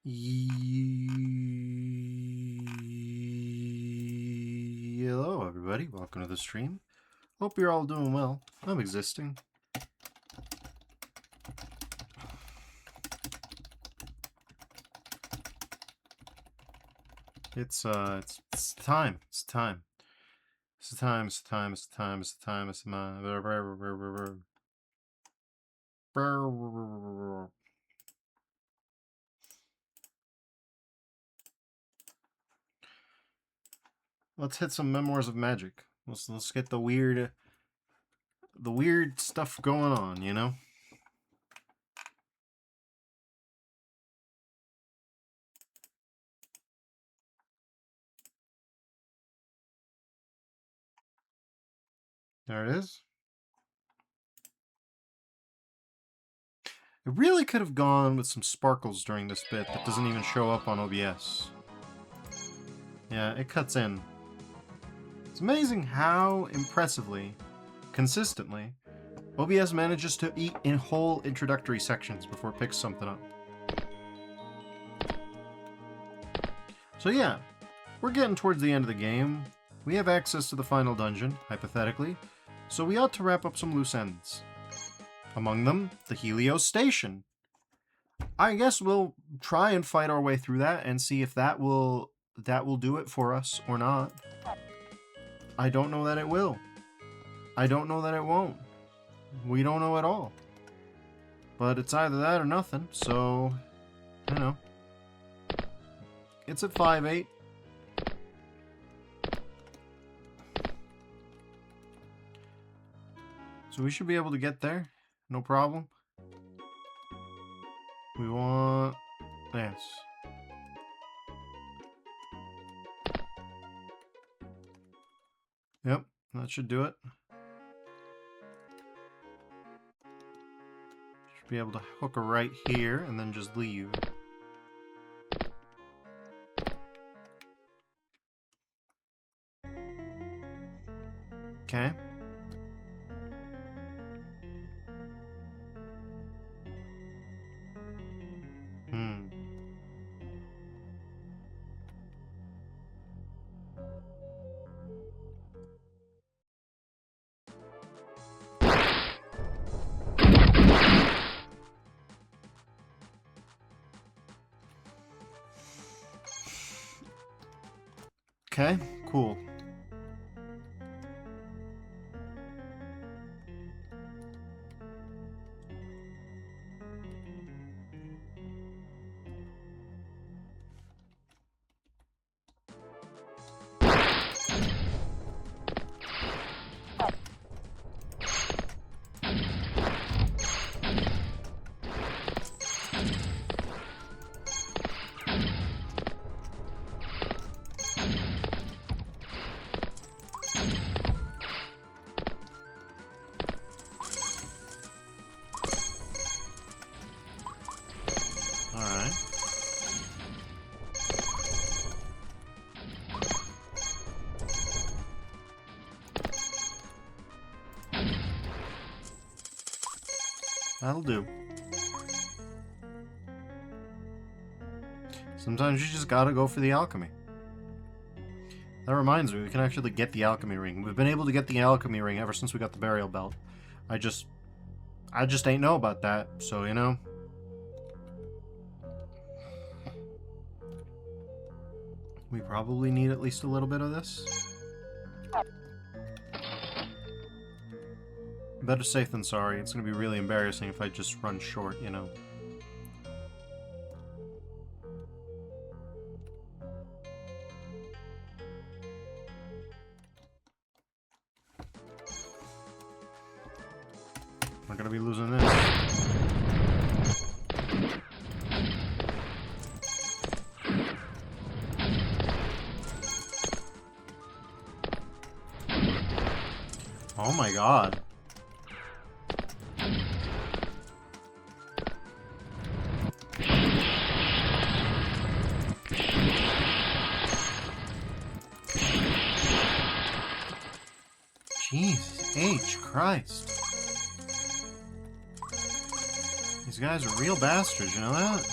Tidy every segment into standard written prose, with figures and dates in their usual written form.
Hello, everybody. Welcome to the stream. Hope you're all doing well. I'm existing. It's time. It's time. It's time. It's time. It's time. It's time. It's time. It's time. Let's hit some Memoirs of Magic. Let's get the weird stuff going on, you know? There it is. It really could have gone with some sparkles during this bit that doesn't even show up on OBS. Yeah, it cuts in. It's amazing how impressively, consistently, OBS manages to eat in whole introductory sections before it picks something up. So yeah, we're getting towards the end of the game. We have access to the final dungeon, hypothetically, so we ought to wrap up some loose ends. Among them, the Helios Station. I guess we'll try and fight our way through that and see if that will do it for us or not. I don't know that it will. I don't know that it won't. We don't know at all. But it's either that or nothing, so, you know. It's at 5-8. So we should be able to get there. No problem. We want this. Yep, that should do it. Should be able to hook a right here and then just leave. Okay. Okay, cool. That'll do. Sometimes you just gotta go for the alchemy. That reminds me, we can actually get the alchemy ring. We've been able to get the alchemy ring ever since we got the burial belt. I just ain't know about that, so you know. We probably need at least a little bit of this. Better safe than sorry. It's gonna be really embarrassing if I just run short, you know. Not gonna be losing this. Oh my god. Jesus H. Christ. These guys are real bastards, you know that?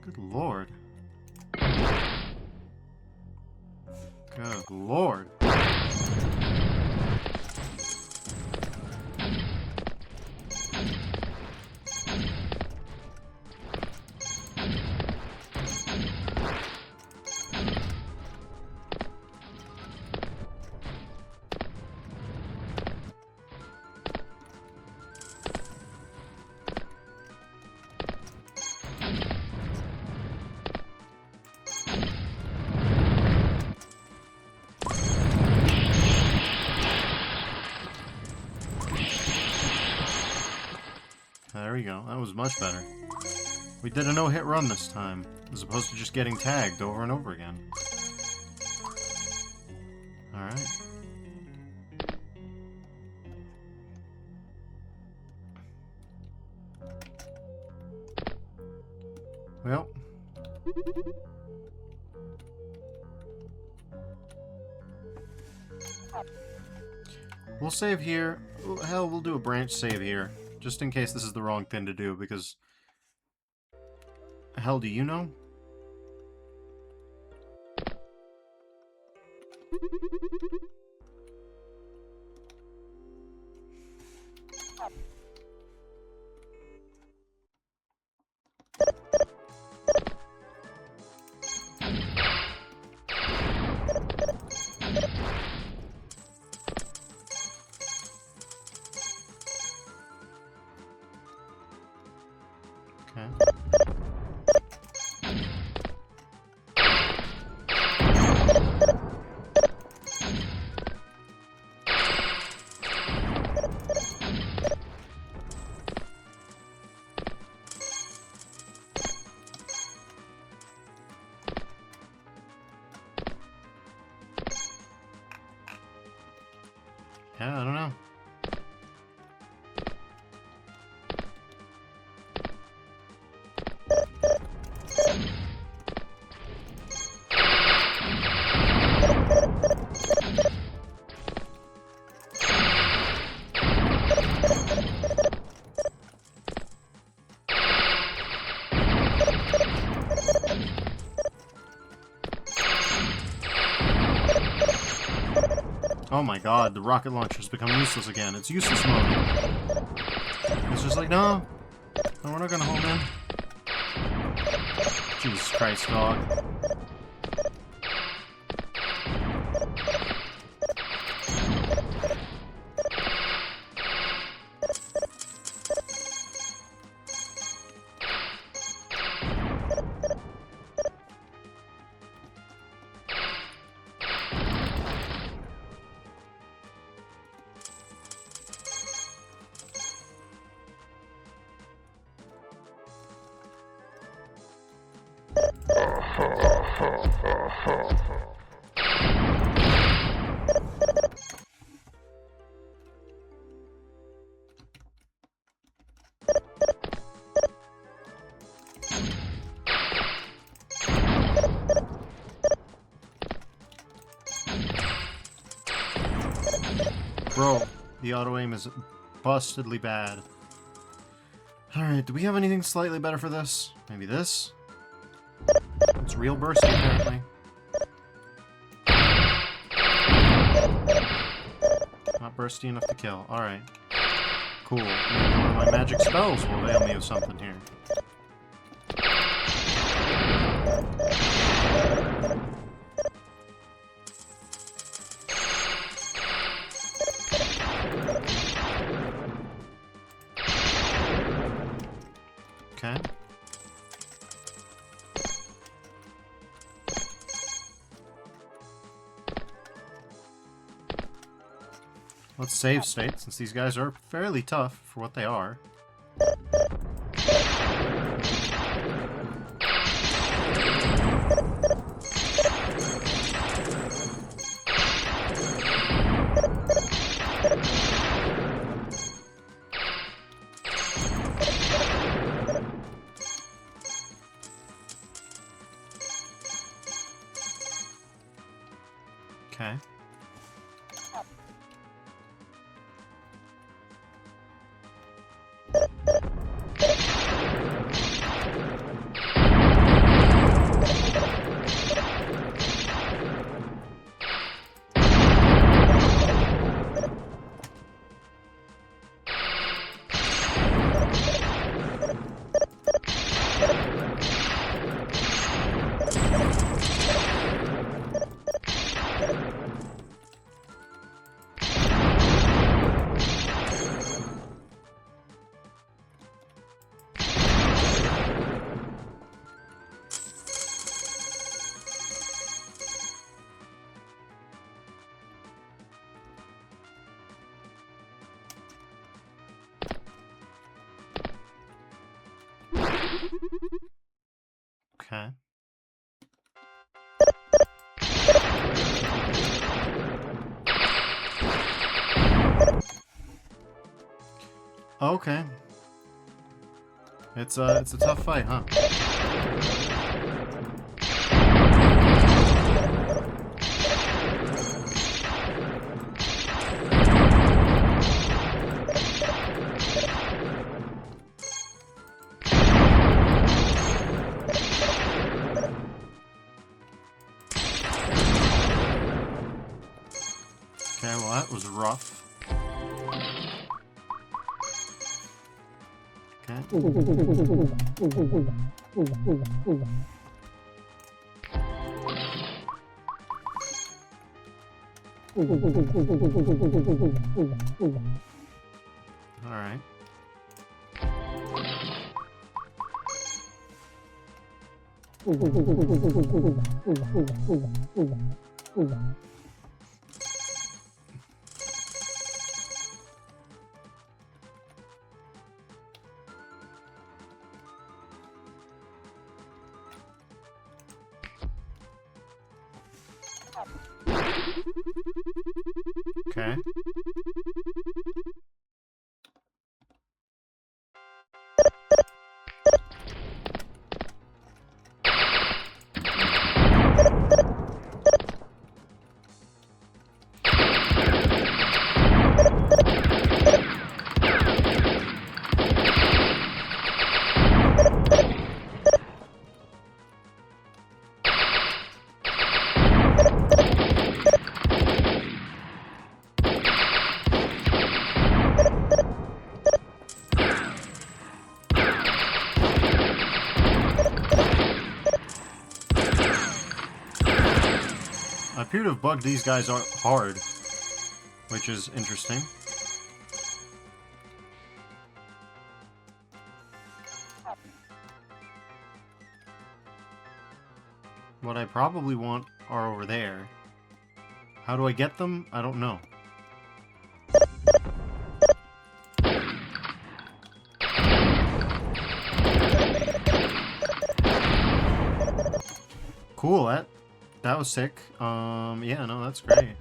Good lord. Good lord. There we go. That was much better. We did a no-hit run this time, as opposed to just getting tagged over and over again. Alright. Well. We'll save here. Hell, we'll do a branch save here. Just in case this is the wrong thing to do, because... Hell, do you know? Okay. Yeah, I don't know. Oh my god, the rocket launcher's become useless again. It's useless mode. It's just like, no, we're not gonna home in. Jesus Christ, dog. Bro, the auto-aim is bustedly bad. Alright, do we have anything slightly better for this? Maybe this? It's real bursty, apparently. Not bursty enough to kill. Alright. Cool. Maybe one of my magic spells will avail me of something here. Okay. Let's save state, since these guys are fairly tough for what they are. Okay. Okay. Okay. It's a tough fight, huh? Okay, well that was rough. Alright. Okay. I appear to have bugged these guys hard, which is interesting. What I probably want are over there. How do I get them? I don't know. Cool, that was sick. Yeah, no, that's great.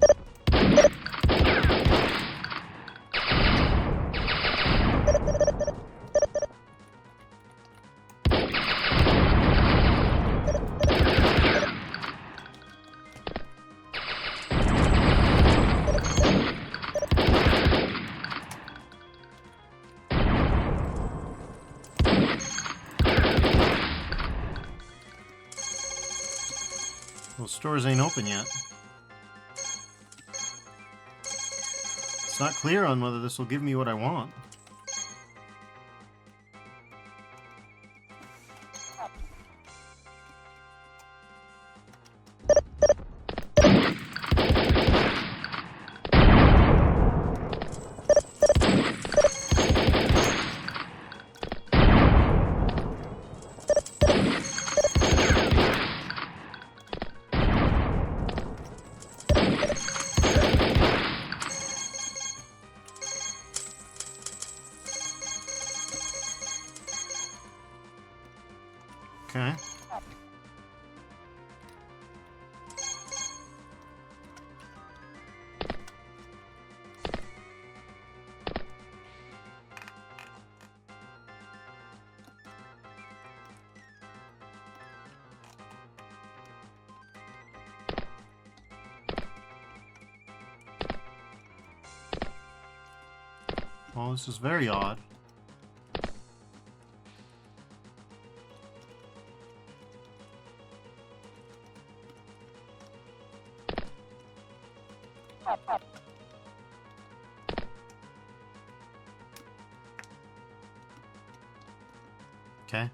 Well, stores ain't open yet. It's not clear on whether this will give me what I want. Okay. Well, this is very odd. Okay.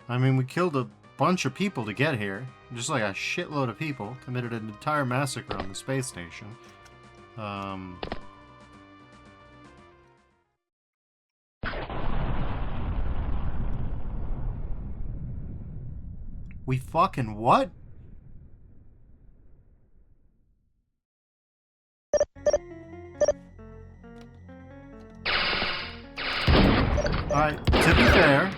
I mean, we killed a bunch of people to get here. Just like a shitload of people. Committed an entire massacre on the space station. We fucking what? Alright, to be fair,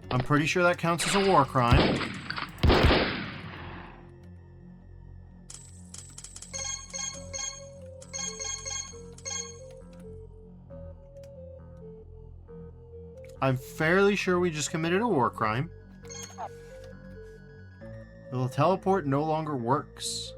I'm pretty sure that counts as a war crime. I'm fairly sure we just committed a war crime. The teleport no longer works.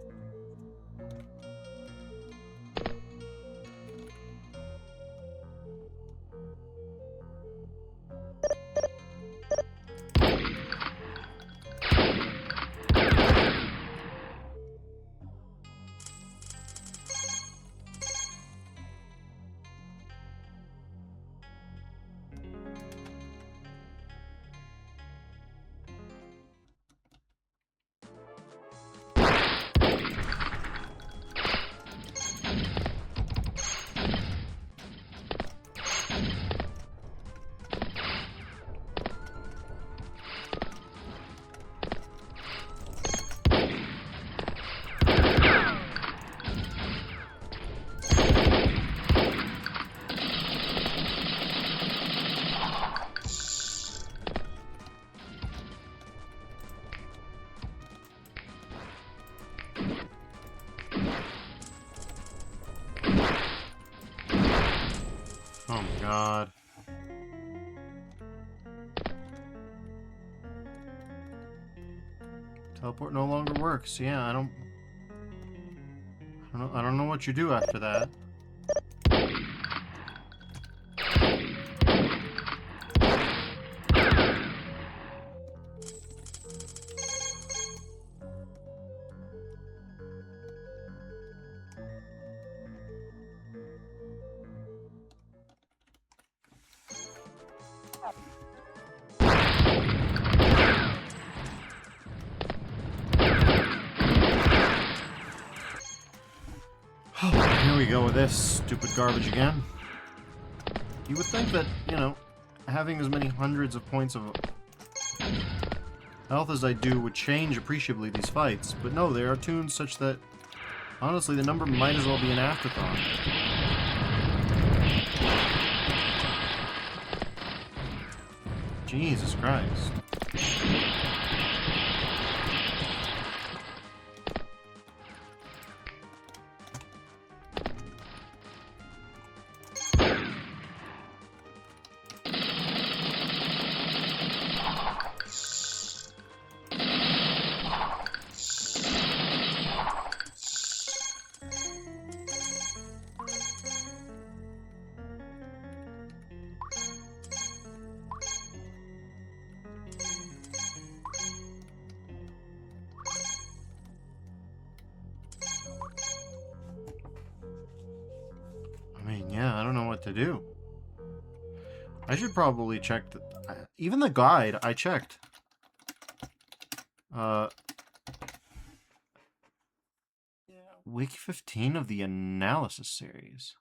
Oh my god. Teleport no longer works. Yeah, I don't know what you do after that. Here we go with this stupid garbage again. You would think that, you know, having as many hundreds of points of health as I do would change appreciably these fights, but no, they are tuned such that, honestly, the number might as well be an afterthought. Jesus Christ. Yeah, I don't know what to do. I should probably check even the guide I checked. Week 15 of the analysis series.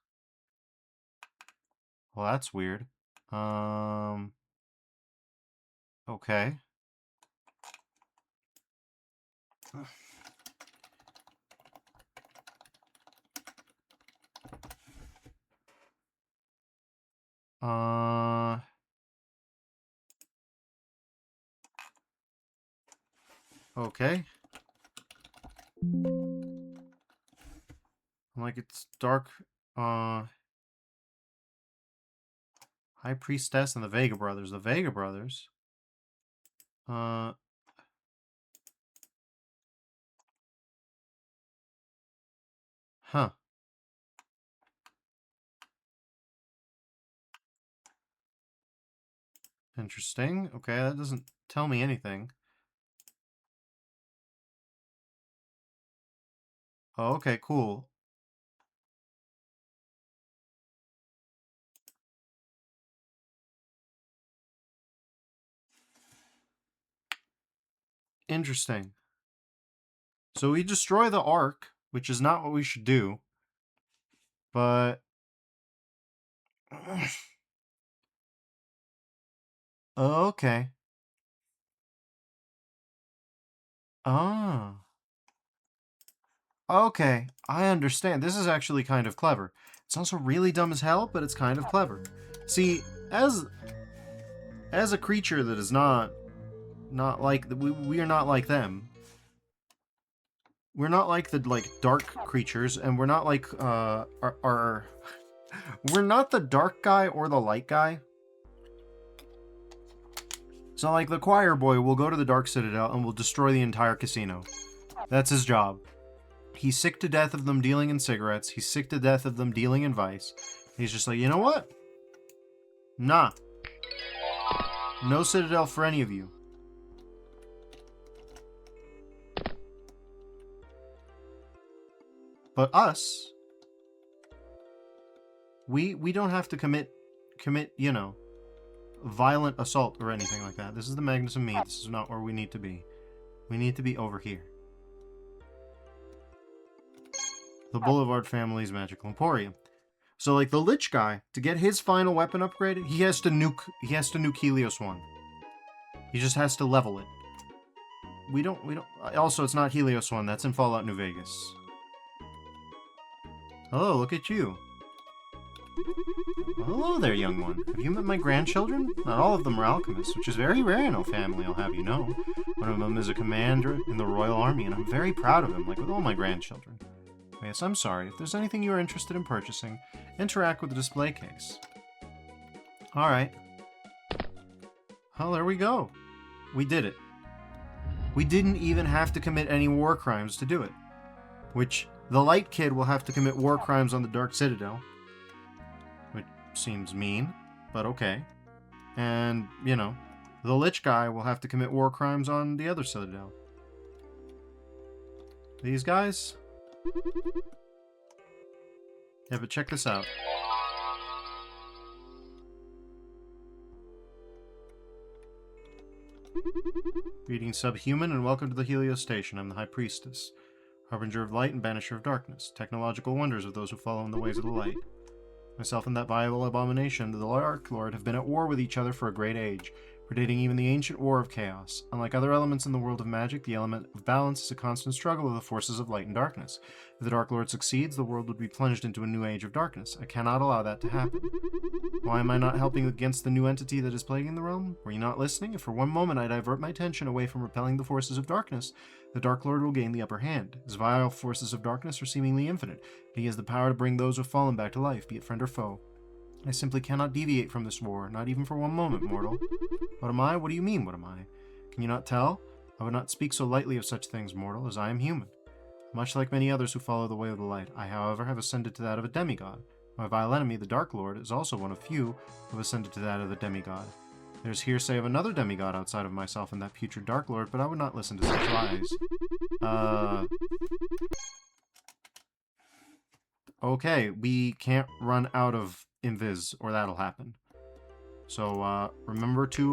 Well, that's weird. Okay. Okay. Like, it's dark, High Priestess and the Vega Brothers. The Vega Brothers? Huh. Interesting. Okay, that doesn't tell me anything. Oh, okay, cool. Interesting. So we destroy the Ark, which is not what we should do. But... okay. Ah. Okay, I understand. This is actually kind of clever. It's also really dumb as hell, but it's kind of clever. See, as as a creature that is not like we are not like them. We're not like the dark creatures, and we're not like our we're not the dark guy or the light guy. So like the choir boy will go to the Dark Citadel and will destroy the entire casino. That's his job. He's sick to death of them dealing in cigarettes. He's sick to death of them dealing in vice. He's just like, you know what? Nah. No Citadel for any of you. But us, we don't have to commit, you know, violent assault or anything like that. This is the Magnus and me. This is not where we need to be. We need to be over here. The Boulevard family's magical emporium. So like the Lich guy, to get his final weapon upgraded, he has to nuke Helios 1. He just has to level it. We don't also it's not Helios 1, that's in Fallout New Vegas. Hello, look at you. Well, hello there, young one. Have you met my grandchildren? Not all of them are alchemists, which is very rare in our family, I'll have you know. One of them is a commander in the Royal Army, and I'm very proud of him, like with all my grandchildren. Yes, I'm sorry. If there's anything you are interested in purchasing, interact with the display case. Alright. Well, there we go. We did it. We didn't even have to commit any war crimes to do it. Which, the Light Kid will have to commit war crimes on the Dark Citadel. Which seems mean, but okay. And, you know, the Lich guy will have to commit war crimes on the other Citadel. These guys? Yeah, but check this out. Greetings, subhuman, and welcome to the Helios Station. I'm the High Priestess, harbinger of light and banisher of darkness, technological wonders of those who follow in the ways of the light. Myself and that vile abomination, the Dark Lord, have been at war with each other for a great age, predating even the ancient war of chaos. Unlike other elements in the world of magic, the element of balance is a constant struggle of the forces of light and darkness. If the Dark Lord succeeds, the world would be plunged into a new age of darkness. I cannot allow that to happen. Why am I not helping against the new entity that is plaguing the realm? Were you not listening? If for one moment I divert my attention away from repelling the forces of darkness, the Dark Lord will gain the upper hand. His vile forces of darkness are seemingly infinite, but he has the power to bring those who have fallen back to life, be it friend or foe. I simply cannot deviate from this war, not even for one moment, mortal. What am I? What do you mean, what am I? Can you not tell? I would not speak so lightly of such things, mortal, as I am human. Much like many others who follow the way of the light, I, however, have ascended to that of a demigod. My vile enemy, the Dark Lord, is also one of few who have ascended to that of the demigod. There's hearsay of another demigod outside of myself and that putrid Dark Lord, but I would not listen to such lies. Okay, we can't run out of invis, or that'll happen. So, remember to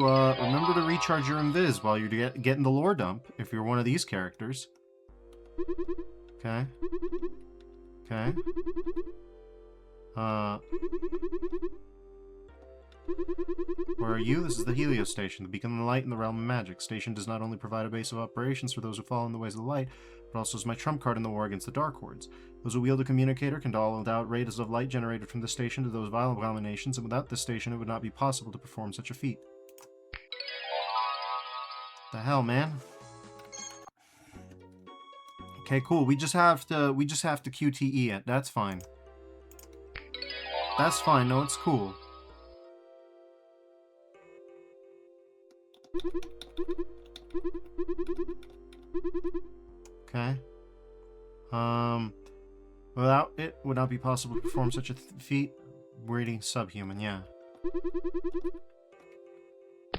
recharge your invis while you're getting the lore dump, if you're one of these characters. Okay. Okay. Where are you? This is the Helios Station, the beacon of the light in the realm of magic. Station does not only provide a base of operations for those who follow in the ways of the light, but also is my trump card in the war against the Dark Hordes. Those who wield a communicator can dial without rays of light generated from the station to those vile abominations, and without this station it would not be possible to perform such a feat. The hell, man? Okay, cool. We just have to QTE it. That's fine. That's fine. No, it's cool. Okay. Without it, would not be possible to perform such a feat. Breeding subhuman, yeah.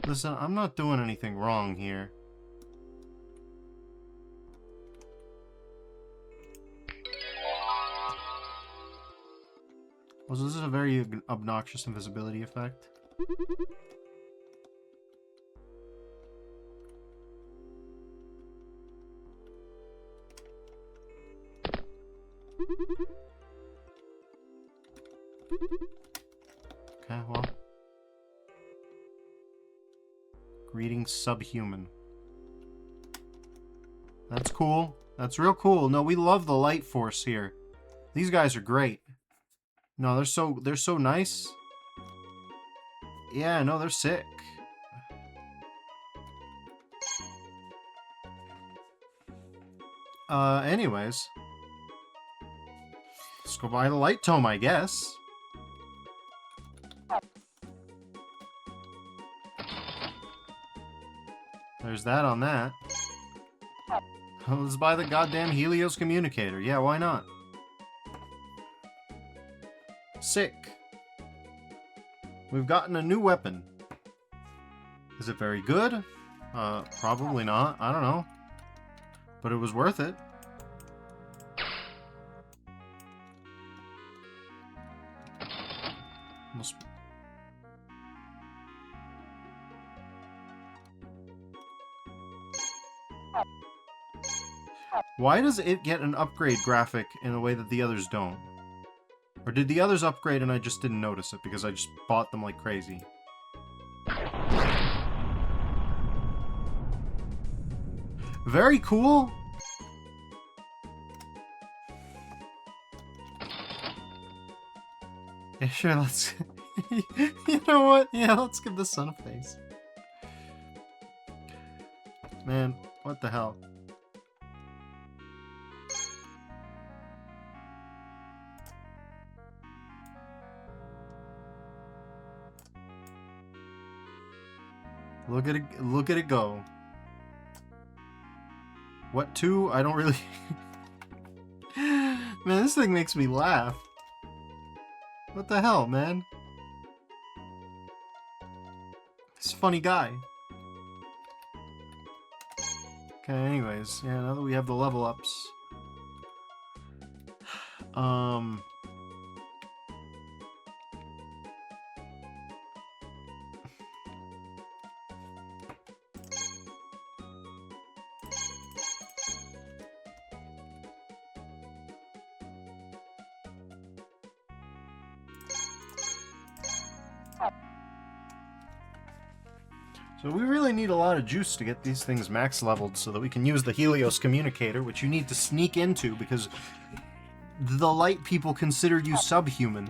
Listen, I'm not doing anything wrong here. Also, this is a very obnoxious invisibility effect. Okay, well. Greetings, subhuman. That's cool. That's real cool. No, we love the light force here. These guys are great. No, they're so nice. Yeah, no, they're sick. Anyways. Let's go buy the light tome, I guess. There's that on that. Let's buy the goddamn Helios communicator. Yeah, why not? Sick. We've gotten a new weapon. Is it very good? Probably not. I don't know. But it was worth it. Why does it get an upgrade graphic in a way that the others don't? Or did the others upgrade and I just didn't notice it because I just bought them like crazy? Very cool. Yeah, sure, let's... You know what? Yeah, let's give the sun a face. Man, what the hell? Look at it go. What two? I don't really... Man, this thing makes me laugh. What the hell, man? This funny guy. Okay, anyways, yeah, now that we have the level ups. So we really need a lot of juice to get these things max leveled so that we can use the Helios communicator, which you need to sneak into because the light people consider you subhuman.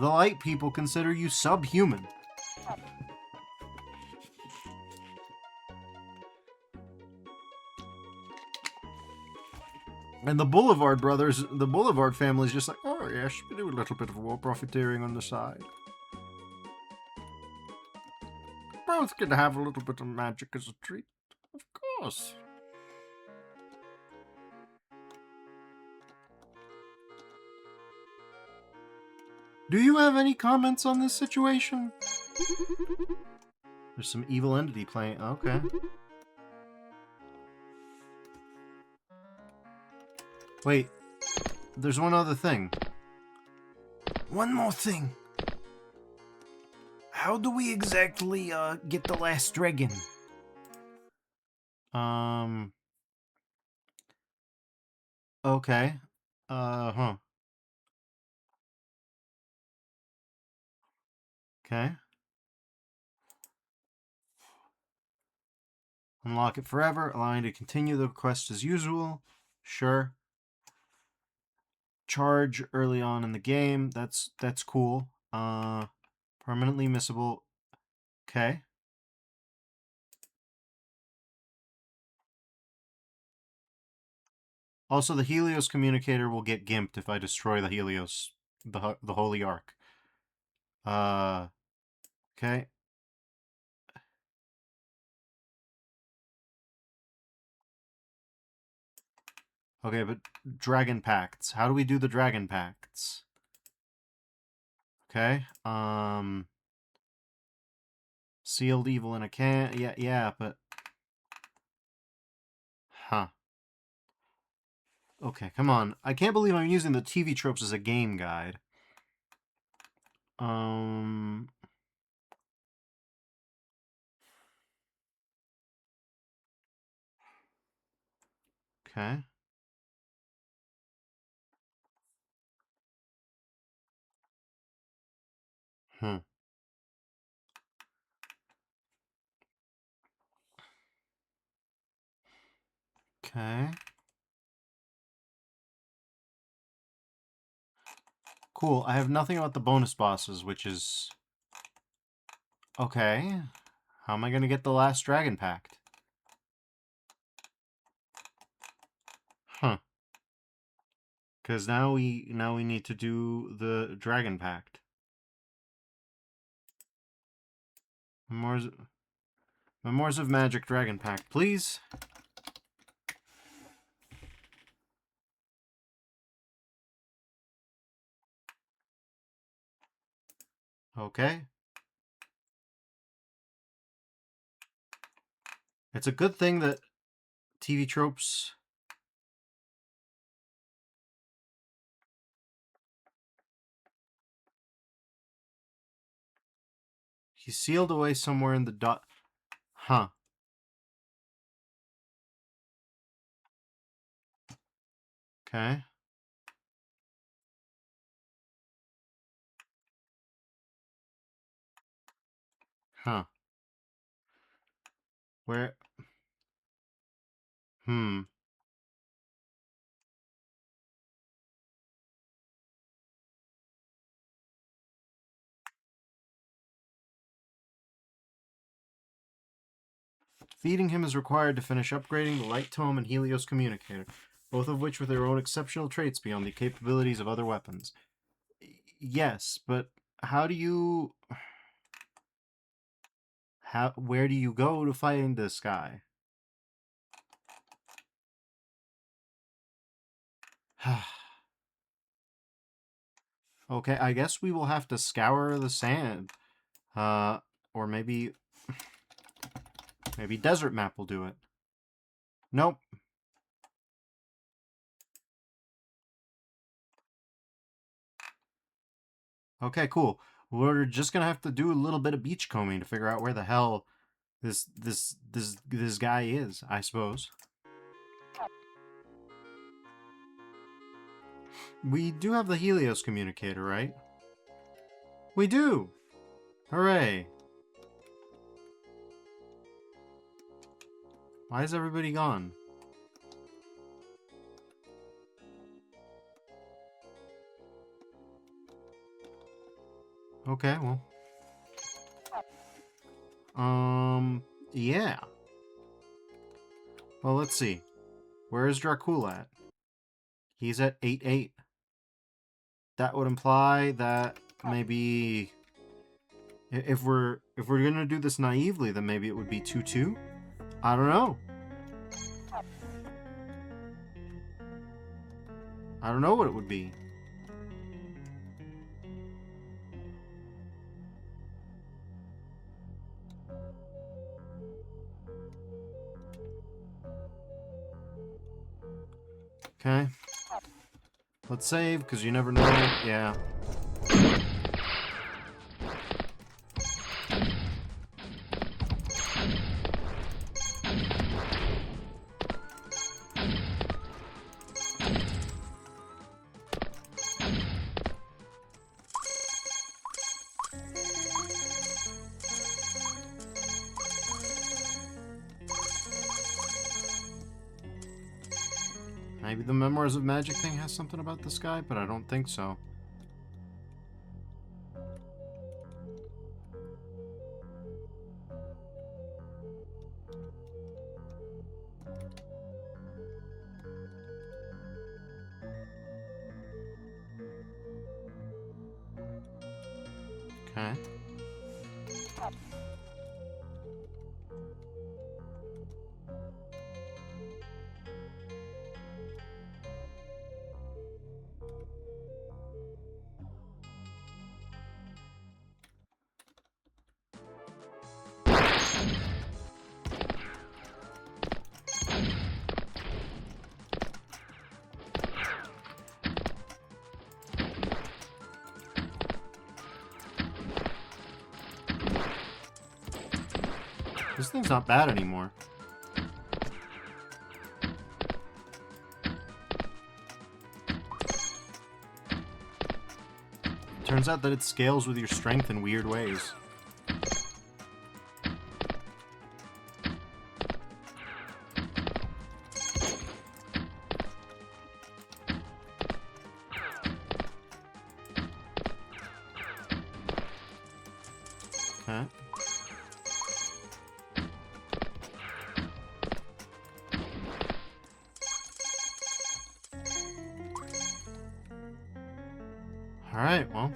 The light people consider you subhuman. And the Boulevard brothers, the Boulevard family's just like, oh yes, we do a little bit of war profiteering on the side. Both can have a little bit of magic as a treat. Of course. Do you have any comments on this situation? There's some evil entity playing. Okay. Wait. There's one other thing. One more thing. How do we exactly, get the last dragon? Okay. Huh. Okay. Unlock it forever, allowing you to continue the quest as usual. Sure. Charge early on in the game. That's cool. Permanently missable. Okay. Also, the Helios communicator will get gimped if I destroy the Helios, the Holy Ark. Okay. Okay, but Dragon Pacts. How do we do the Dragon Pacts? Okay. Sealed evil in a can. Yeah, but... Huh. Okay, come on. I can't believe I'm using the TV tropes as a game guide. Okay. Okay. Cool. I have nothing about the bonus bosses, which is... Okay. How am I going to get the last Dragon Pact? Because now we need to do the Dragon Pact. Memoirs of Magic Dragon Pact, please. Okay. It's a good thing that TV tropes... He's sealed away somewhere in the dot... Huh. Okay. Huh. Where... Hmm. Feeding him is required to finish upgrading the Light Tome and Helios Communicator, both of which with their own exceptional traits beyond the capabilities of other weapons. Yes, but how do you... Where do you go to find this guy? Okay, I guess we will have to scour the sand. Or maybe Desert Map will do it. Nope. Okay, cool. We're just gonna have to do a little bit of beach combing to figure out where the hell this guy is, I suppose. We do have the Helios communicator, right? We do! Hooray! Why is everybody gone? Okay, well. Yeah. Well, let's see. Where is Dracula at? He's at 8-8. That would imply that maybe... If we're gonna do this naively, then maybe it would be 2-2? I don't know. I don't know what it would be. Okay. Let's save, because you never know. Yeah. Maybe the Memoirs of Magic thing has something about this guy, but I don't think so. Okay. This thing's not bad anymore. Turns out that it scales with your strength in weird ways. Okay. Alright, well.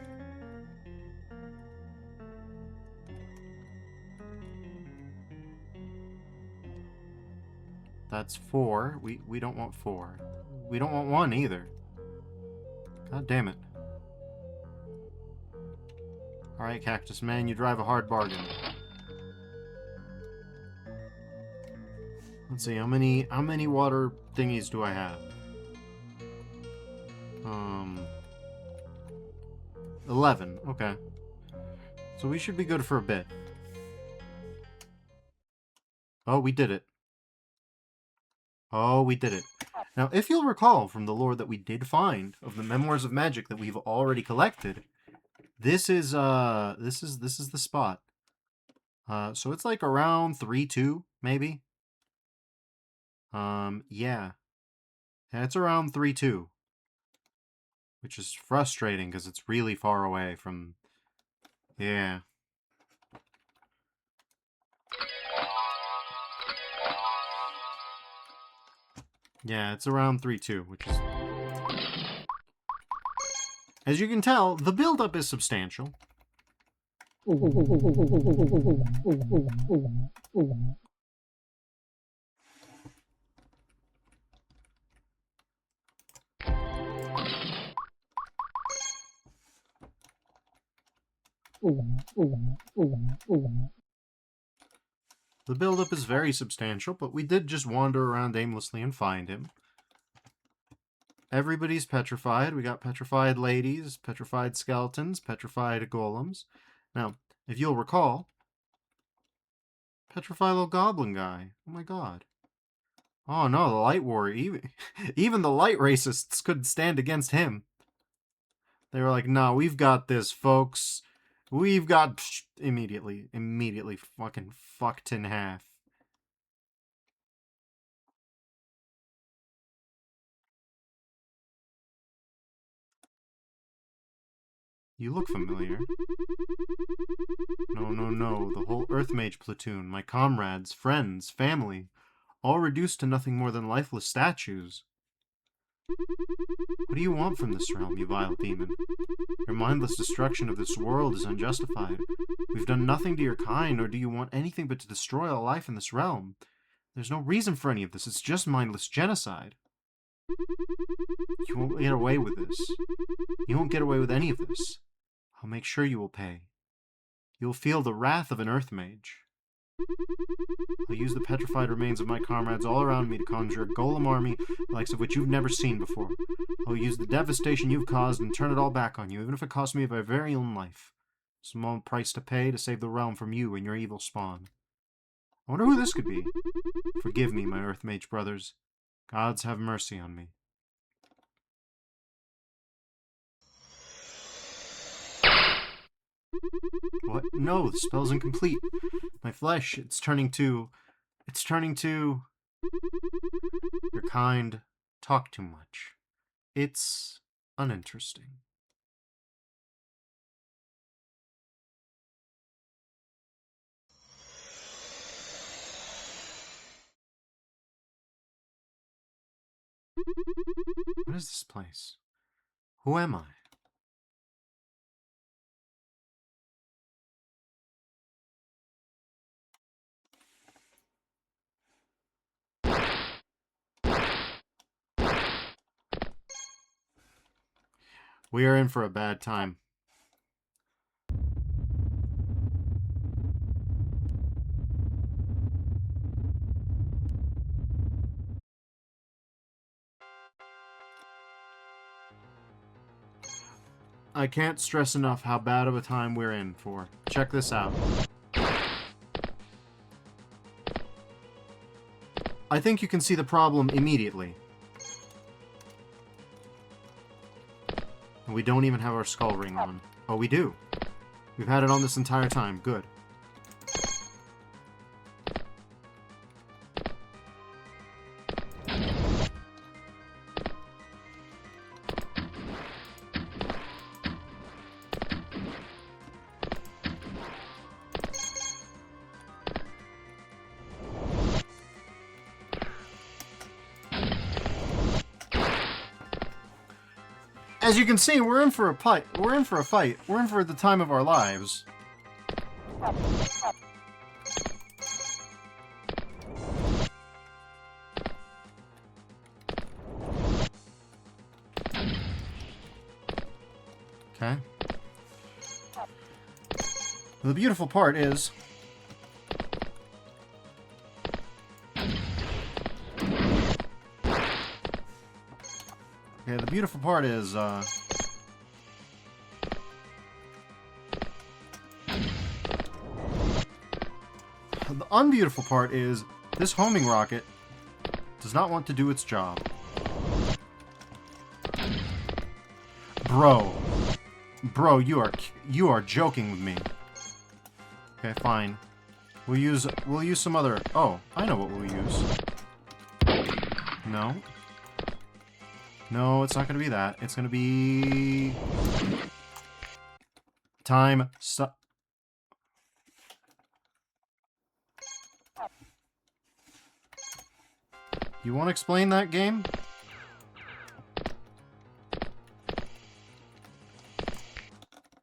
That's 4. We don't want 4. We don't want 1 either. God damn it. Alright, Cactus Man, you drive a hard bargain. Let's see, how many water thingies do I have? 11. Okay. So we should be good for a bit. Oh, we did it. Oh, we did it. Now, if you'll recall from the lore that we did find of the Memoirs of Magic that we've already collected, this is the spot. So it's like around 3-2, maybe. Yeah. Yeah, it's around 3-2. Which is frustrating because it's really far away from... Yeah. Yeah, it's around 3-2, which is... As you can tell, the build-up is substantial. The build-up is very substantial, but we did just wander around aimlessly and find him. Everybody's petrified. We got petrified ladies, petrified skeletons, petrified golems. Now, if you'll recall, petrified little goblin guy. Oh my god. Oh no, the light warrior. Even the light racists couldn't stand against him. They were like, no, we've got this, folks. We've got... Immediately fucking fucked in half. You look familiar. No. The whole Earth Mage platoon, my comrades, friends, family, all reduced to nothing more than lifeless statues. What do you want from this realm, you vile demon? Your mindless destruction of this world is unjustified. We've done nothing to your kind, nor do you want anything but to destroy all life in this realm. There's no reason for any of this, it's just mindless genocide. You won't get away with this. You won't get away with any of this. I'll make sure you will pay. You will feel the wrath of an Earth Mage. I'll use the petrified remains of my comrades all around me to conjure a golem army the likes of which you've never seen before. I'll use the devastation you've caused and turn it all back on you, even if it costs me my very own life. Small price to pay to save the realm from you and your evil spawn. I wonder who this could be. Forgive me, my Earth Mage brothers. Gods have mercy on me. What? No, the spell's incomplete. My flesh, it's turning to... Your kind talk too much. It's uninteresting. What is this place? Who am I? We are in for a bad time. I can't stress enough how bad of a time we're in for. Check this out. I think you can see the problem immediately. And we don't even have our skull ring on. Oh, we do. We've had it on this entire time. Good. As you can see, we're in for a fight. We're in for a fight. We're in for the time of our lives. Okay. The beautiful part is... Okay, the beautiful part is, the unbeautiful part is, this homing rocket does not want to do its job. Bro. Bro, you are joking with me. Okay, fine. We'll use some other... Oh, I know what we'll use. No. No, it's not gonna be that. It's gonna be... Time. Stop. You want to explain that game?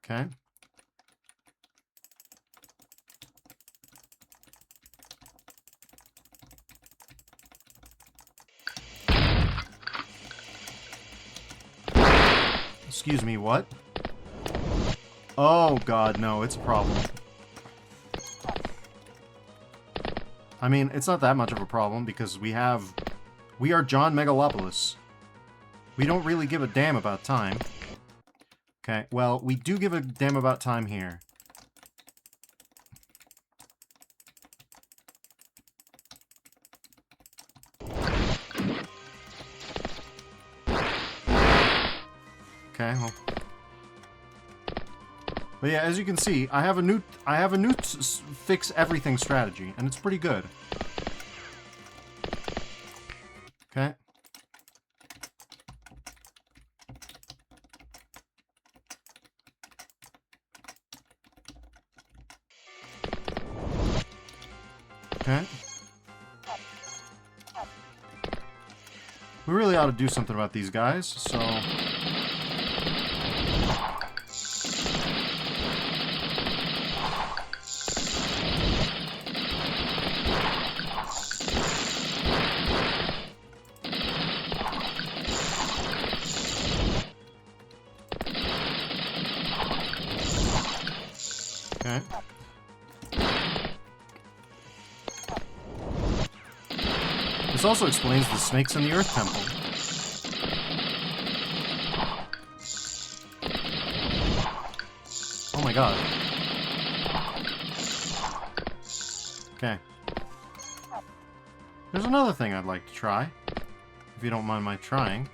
Okay. Excuse me, what? Oh god, no, it's a problem. I mean, it's not that much of a problem because we are John Megalopolis. We don't really give a damn about time. Okay, well, we do give a damn about time here. Okay, well. But yeah, as you can see, I have a new fix everything strategy, and it's pretty good. Okay. Okay. We really ought to do something about these guys, so... Okay. This also explains the snakes in the Earth Temple. Oh my god. Okay. There's another thing I'd like to try. If you don't mind my trying.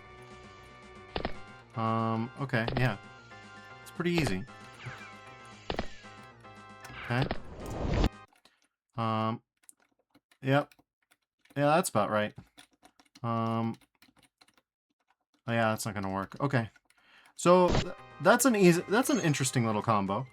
Okay, yeah. It's pretty easy. Okay. Yep. Yeah, that's about right. Oh yeah, that's not gonna work. Okay. So, that's an interesting little combo.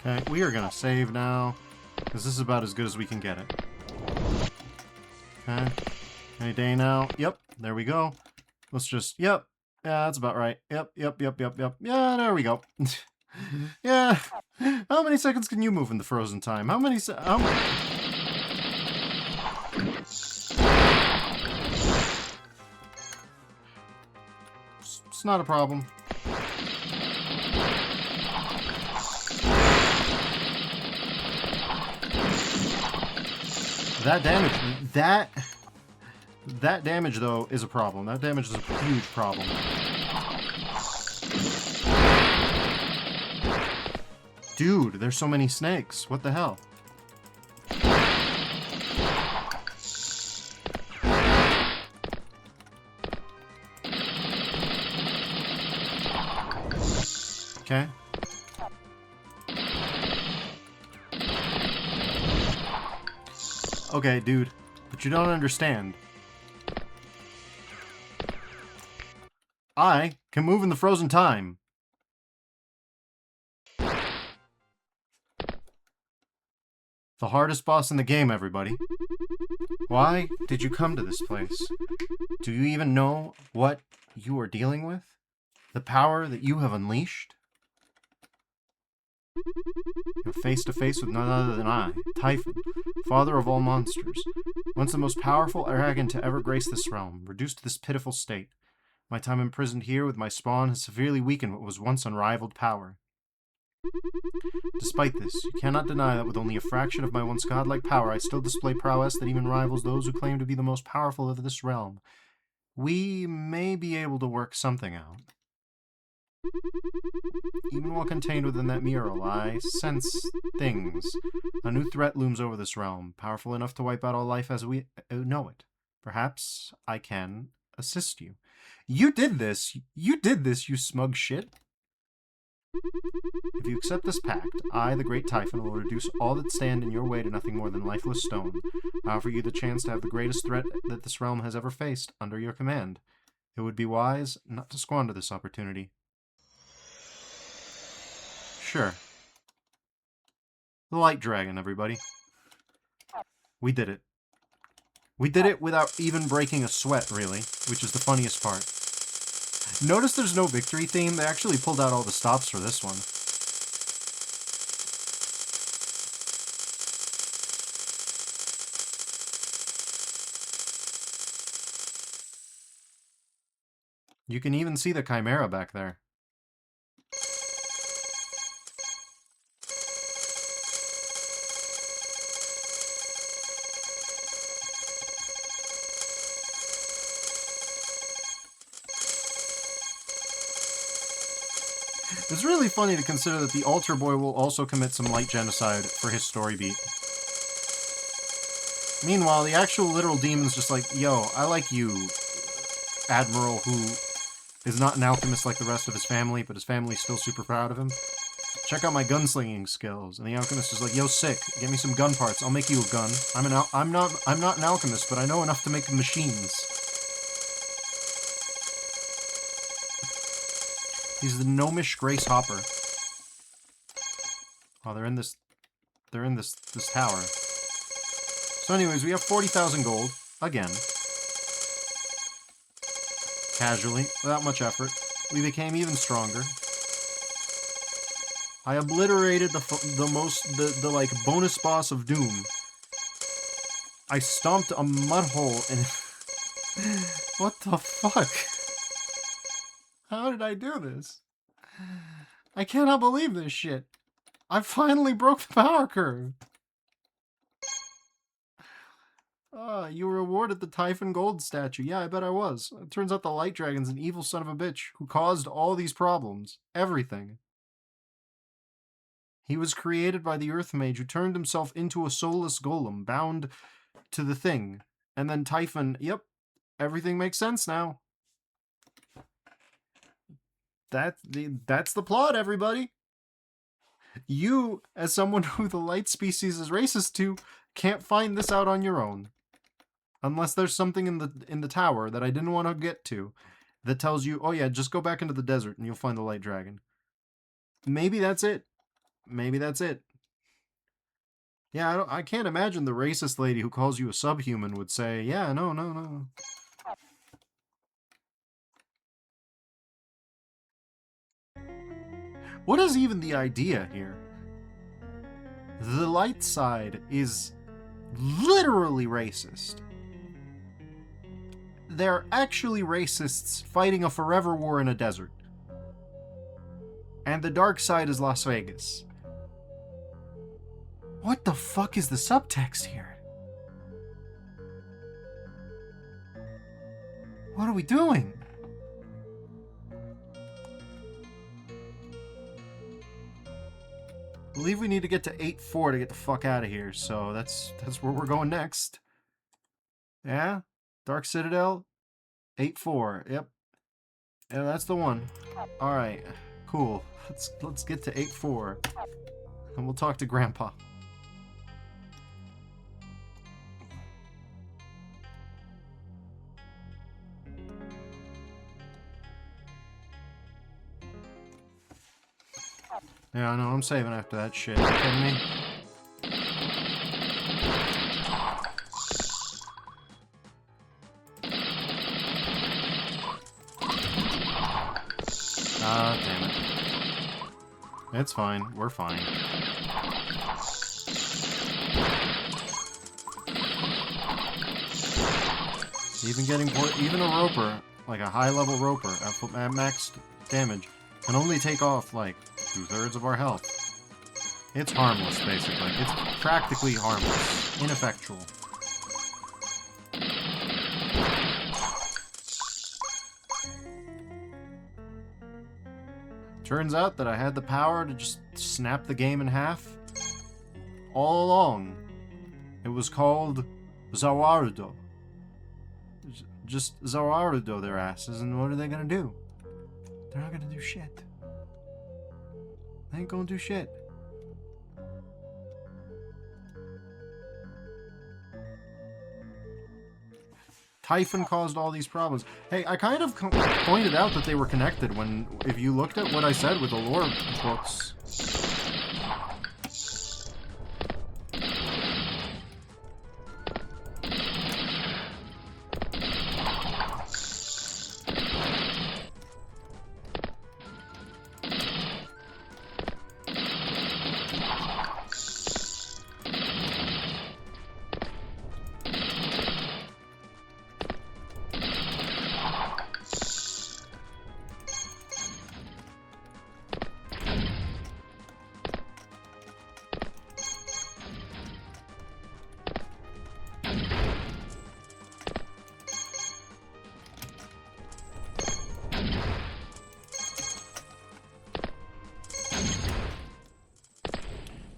Okay, we are gonna save now, because this is about as good as we can get it. Okay, any day now. Yep, there we go. Let's just, yep, yeah, that's about right. Yep. Yeah, there we go. Yeah, how many seconds can you move in the frozen time? How many It's not a problem. That damage, though, is a problem. That damage is a huge problem. Dude, there's so many snakes. What the hell? Okay. Okay, dude. But you don't understand. I can move in the frozen time. The hardest boss in the game, everybody. Why did you come to this place? Do you even know what you are dealing with? The power that you have unleashed? You're face to face with none other than I, Typhon, father of all monsters, once the most powerful dragon to ever grace this realm, reduced to this pitiful state. My time imprisoned here with my spawn has severely weakened what was once unrivaled power. Despite this, you cannot deny that with only a fraction of my once godlike power, I still display prowess that even rivals those who claim to be the most powerful of this realm. We may be able to work something out. Even while contained within that mural, I sense things. A new threat looms over this realm, powerful enough to wipe out all life as we know it. Perhaps I can assist you. You did this! You did this, you smug shit! If you accept this pact, I, the great Typhon, will reduce all that stand in your way to nothing more than lifeless stone. I offer you the chance to have the greatest threat that this realm has ever faced under your command. It would be wise not to squander this opportunity. Sure. The Light Dragon, everybody. We did it. We did it without even breaking a sweat, really, which is the funniest part. Notice there's no victory theme. They actually pulled out all the stops for this one. You can even see the Chimera back there. It's really funny to consider that the Altar Boy will also commit some light genocide for his story beat. Meanwhile, the actual literal demon's just like, yo, I like you, Admiral, who is not an alchemist like the rest of his family, but his family's still super proud of him. Check out my gunslinging skills. And the alchemist is like, yo, sick, get me some gun parts, I'll make you a gun. I'm not an alchemist, but I know enough to make machines. He's the gnomish Grace Hopper. Oh, they're in this tower. So anyways, we have 40,000 gold, again. Casually, without much effort. We became even stronger. I obliterated the like bonus boss of Doom. I stomped a mud hole and what the fuck? How did I do this? I cannot believe this shit. I finally broke the power curve. You were awarded the Typhon Gold statue. Yeah, I bet I was. It turns out the Light Dragon's an evil son of a bitch who caused all these problems. Everything. He was created by the Earth Mage who turned himself into a soulless golem bound to the thing. And then Typhon, yep, everything makes sense now. That's the plot, everybody. You, as someone who the light species is racist to, can't find this out on your own. Unless there's something in the tower that I didn't want to get to that tells you, oh yeah, just go back into the desert and you'll find the light dragon. Maybe that's it. Maybe that's it. Yeah, I can't imagine the racist lady who calls you a subhuman would say, yeah, no. What is even the idea here? The light side is literally racist. They're actually racists fighting a forever war in a desert. And the dark side is Las Vegas. What the fuck is the subtext here? What are we doing? I believe we need to get to 8-4 to get the fuck out of here, so that's where we're going next. Yeah? Dark Citadel? 8-4, yep. Yeah, that's the one. Alright. Cool. Let's get to 8-4. And we'll talk to Grandpa. Yeah, I know, I'm saving after that shit. Are you kidding me? Ah, damn it. It's fine. We're fine. Even a roper, like a high-level roper at max damage, can only take off, like, 2/3 of our health. It's harmless, basically. It's practically harmless. Ineffectual. Turns out that I had the power to just snap the game in half all along. It was called Zawarudo. Just Zawarudo their asses, and what are they gonna do? They're not gonna do shit. They ain't gonna do shit. Typhon caused all these problems. Hey, I kind of pointed out that they were connected when, if you looked at what I said with the lore books.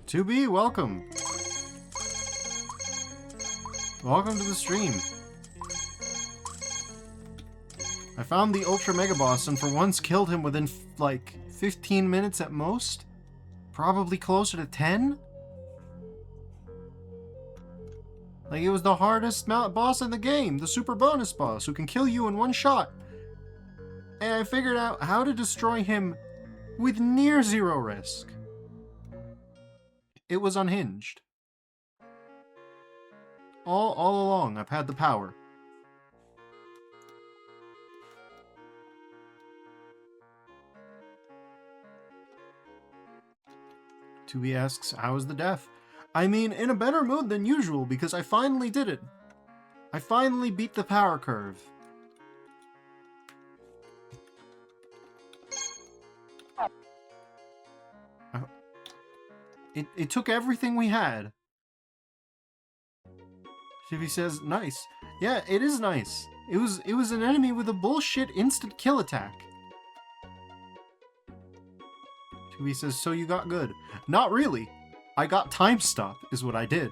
To be welcome. Welcome to the stream. I found the Ultra Mega Boss and for once killed him within like 15 minutes at most. Probably closer to 10. Like, it was the hardest boss in the game, the super bonus boss who can kill you in one shot. And I figured out how to destroy him with near zero risk. It was unhinged. All along, I've had the power. Tui asks, how is the death? I mean, in a better mood than usual, because I finally did it. I finally beat the power curve. It took everything we had. Shivi says, nice. Yeah, it is nice. It was an enemy with a bullshit instant kill attack. Shivi says, so you got good. Not really. I got time stop, is what I did.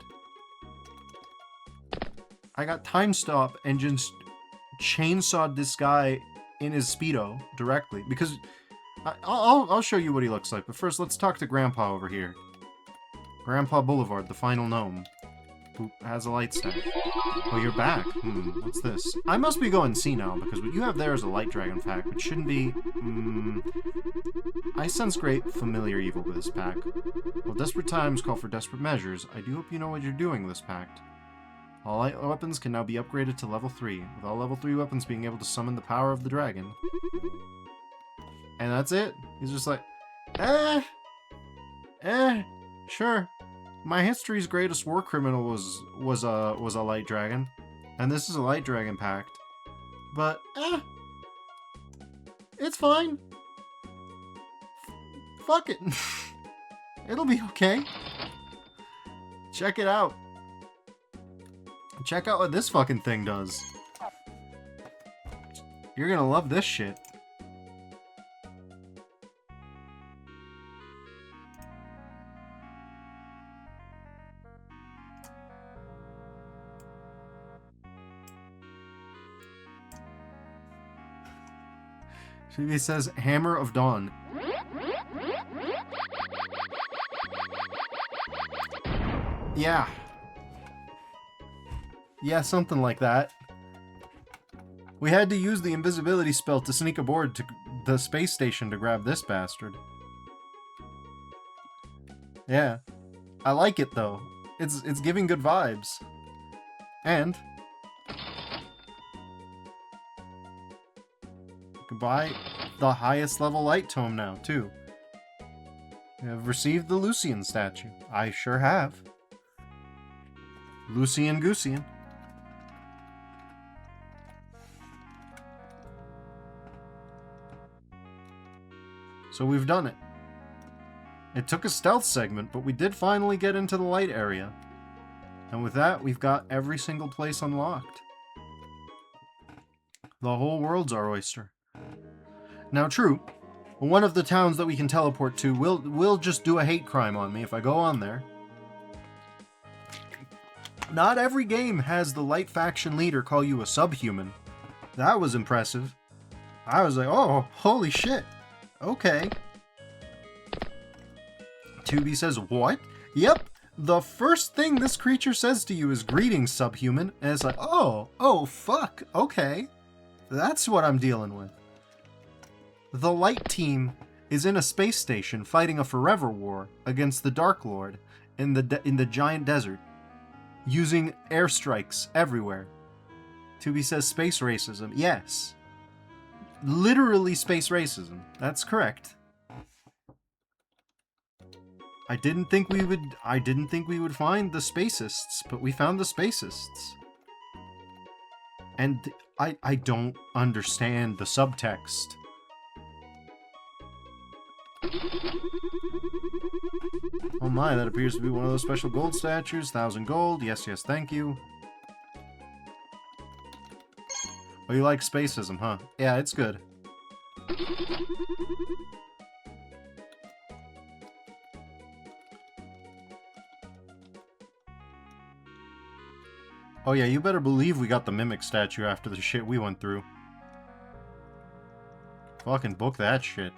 I got time stop and just chainsawed this guy in his Speedo directly. Because I'll show you what he looks like. But first, let's talk to Grandpa over here. Grandpa Boulevard, the final gnome, who has a light staff. Oh, you're back. What's this? I must be going senile, because what you have there is a light dragon pack, which shouldn't be... I sense great familiar evil with this pack. While desperate times call for desperate measures, I do hope you know what you're doing with this pact. All light weapons can now be upgraded to level 3, with all level 3 weapons being able to summon the power of the dragon. And that's it. He's just like, sure. My history's greatest war criminal was a light dragon, and this is a light dragon pact. But it's fine. Fuck it. It'll be okay. Check it out. Check out what this fucking thing does. You're gonna love this shit. He says, Hammer of Dawn. Yeah. Yeah, something like that. We had to use the invisibility spell to sneak aboard to the space station to grab this bastard. Yeah. I like it, though. It's giving good vibes. And you can buy the highest level light tome now, too. You have received the Lucian statue. I sure have. Lucian Goosian. So we've done it. It took a stealth segment, but we did finally get into the light area. And with that, we've got every single place unlocked. The whole world's our oyster. Now, true, one of the towns that we can teleport to will just do a hate crime on me if I go on there. Not every game has the light faction leader call you a subhuman. That was impressive. I was like, oh, holy shit. Okay. 2B says, what? Yep. The first thing this creature says to you is greetings, subhuman. And it's like, oh, fuck. Okay. That's what I'm dealing with. The light team is in a space station fighting a forever war against the Dark Lord in the giant desert, using airstrikes everywhere. 2B says space racism. Yes. Literally space racism. That's correct. I didn't think we would find the spacists, but we found the spacists. And I don't understand the subtext. Oh my, that appears to be one of those special gold statues. 1,000 gold. Yes, thank you. Oh, you like spacism, huh? Yeah, it's good. Oh yeah, you better believe we got the Mimic statue after the shit we went through. Fucking book that shit.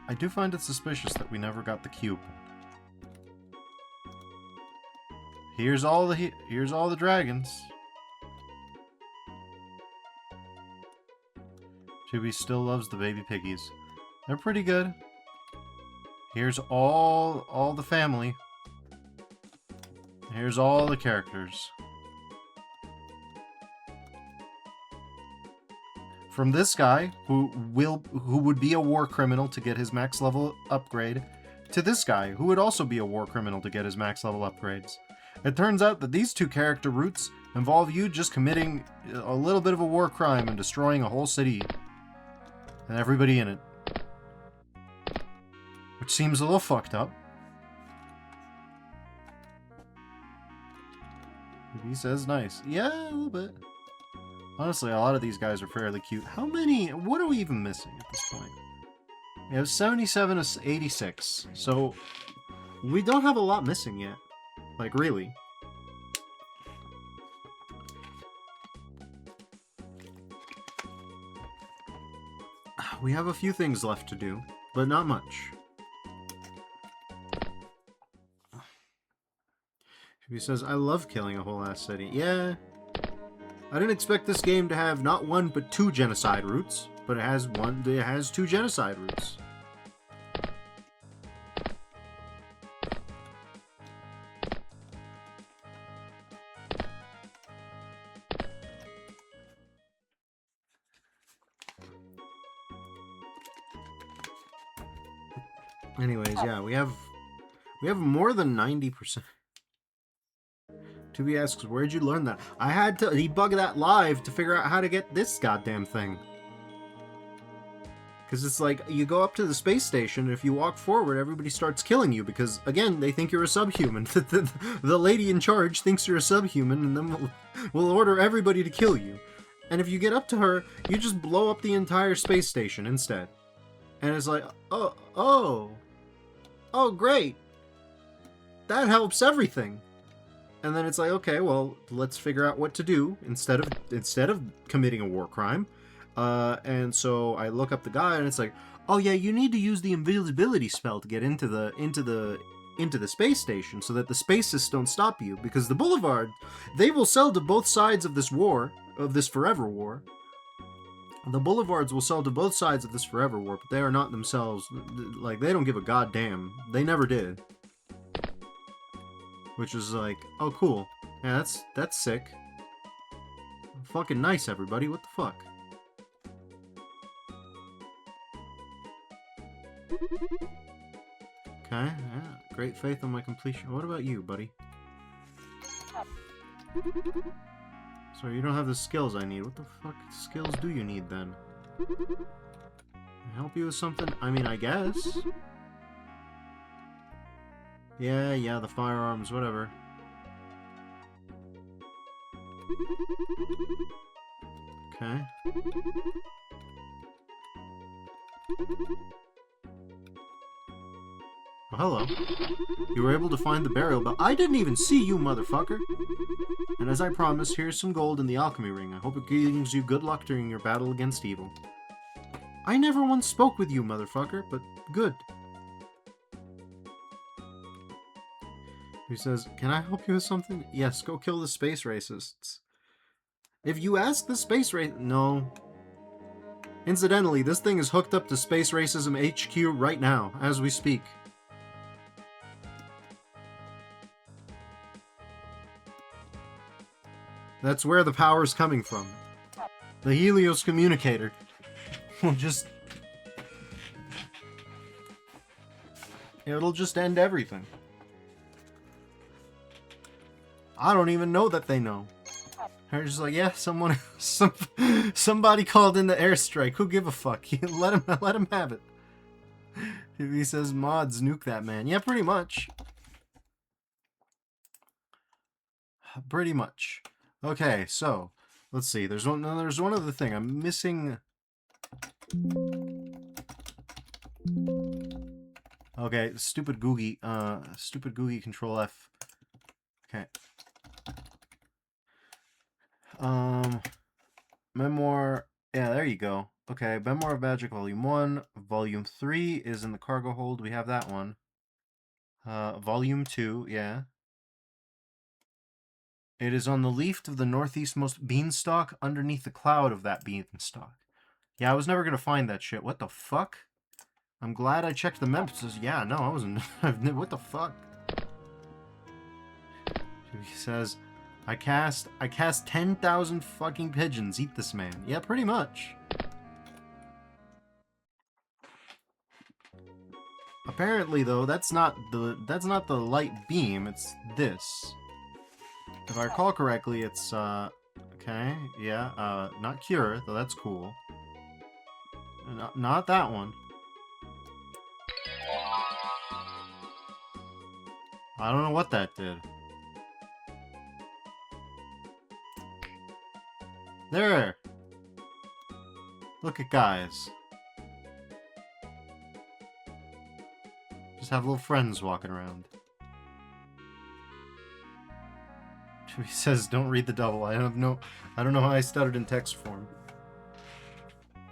I do find it suspicious that we never got the cube. Here's all the dragons. 2B still loves the baby piggies. They're pretty good. Here's all the family. Here's all the characters. From this guy, who would be a war criminal to get his max level upgrade, to this guy, who would also be a war criminal to get his max level upgrades. It turns out that these two character routes involve you just committing a little bit of a war crime and destroying a whole city. And everybody in it. Which seems a little fucked up. He says nice. Yeah, a little bit. Honestly, a lot of these guys are fairly cute. How many? What are we even missing at this point? We have 77 to 86. So, we don't have a lot missing yet. Like, really. We have a few things left to do, but not much. He says, I love killing a whole ass city. Yeah. I didn't expect this game to have not one but two genocide routes, but it has two genocide routes. Anyways, yeah, we have more than 90%. 2B asks, where'd you learn that? I had to debug that live to figure out how to get this goddamn thing. Because it's like, you go up to the space station, and if you walk forward, everybody starts killing you, because, again, they think you're a subhuman. The lady in charge thinks you're a subhuman, and then we'll order everybody to kill you. And if you get up to her, you just blow up the entire space station instead. And it's like, oh, great. That helps everything. And then it's like, okay, well, let's figure out what to do instead of committing a war crime. And so I look up the guy, and it's like, oh yeah, you need to use the invisibility spell to get into the space station, so that the spacists don't stop you. Because the Boulevard, they will sell to both sides of this war, of this forever war. The Boulevards will sell to both sides of this forever war, but they are not themselves, like, they don't give a goddamn. They never did. Which is like, oh cool. Yeah, that's sick. Fucking nice, everybody. What the fuck? Okay, yeah. Great faith on my completion. What about you, buddy? So you don't have the skills I need. What the fuck skills do you need, then? Can I help you with something? I mean, I guess. Yeah, the firearms, whatever. Okay. Well, hello. You were able to find the burial, but I didn't even see you, motherfucker. And as I promised, here's some gold in the alchemy ring. I hope it gives you good luck during your battle against evil. I never once spoke with you, motherfucker, but good. He says, can I help you with something? Yes, go kill the space racists. If you ask the space race... No. Incidentally, this thing is hooked up to Space Racism HQ right now, as we speak. That's where the power's coming from. The Helios communicator will just... It'll just end everything. I don't even know that they know. They're just like, yeah, somebody called in the airstrike. Who give a fuck? let him have it. He says, mods, nuke that man. Yeah, pretty much. Pretty much. Okay, so let's see. There's one other thing. I'm missing. Okay, stupid Googie. Stupid Googie. Control F. Okay. Memoir. Yeah, there you go. Okay, Memoir of Magic Volume 1. Volume 3 is in the cargo hold. We have that one. Volume 2, yeah. It is on the leaf of the northeastmost beanstalk underneath the cloud of that beanstalk. Yeah, I was never going to find that shit. What the fuck? I'm glad I checked the map. It says, yeah, no, I wasn't. What the fuck? He says, I cast 10,000 fucking pigeons. Eat this man. Yeah, pretty much. Apparently, though, that's not the light beam. It's this. If I recall correctly, it's okay, yeah, not cure, though that's cool. Not that one. I don't know what that did. There! Look at guys. Just have little friends walking around. He says, don't read the double. I don't know how I stuttered in text form.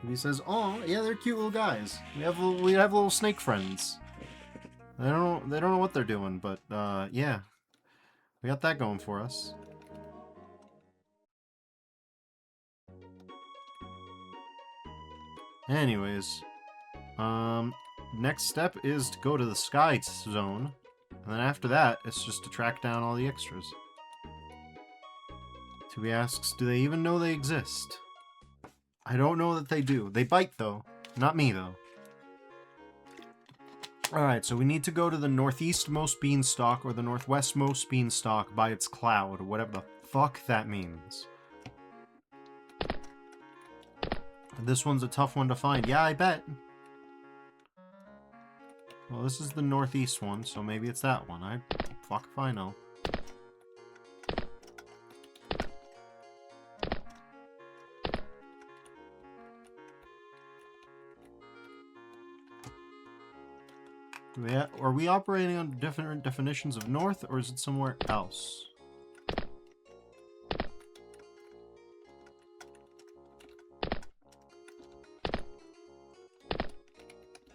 He says, oh, yeah, they're cute little guys. We have little snake friends. They don't know what they're doing, but yeah. We got that going for us. Anyways, next step is to go to the Sky Zone, and then after that, it's just to track down all the extras. Tui asks, do they even know they exist? I don't know that they do. They bite, though. Not me, though. Alright, so we need to go to the northeastmost beanstalk or the northwestmost beanstalk by its cloud, or whatever the fuck that means. This one's a tough one to find. Yeah, I bet. Well, this is the northeast one, so maybe it's that one. Fuck if I know. Are we operating on different definitions of north, or is it somewhere else?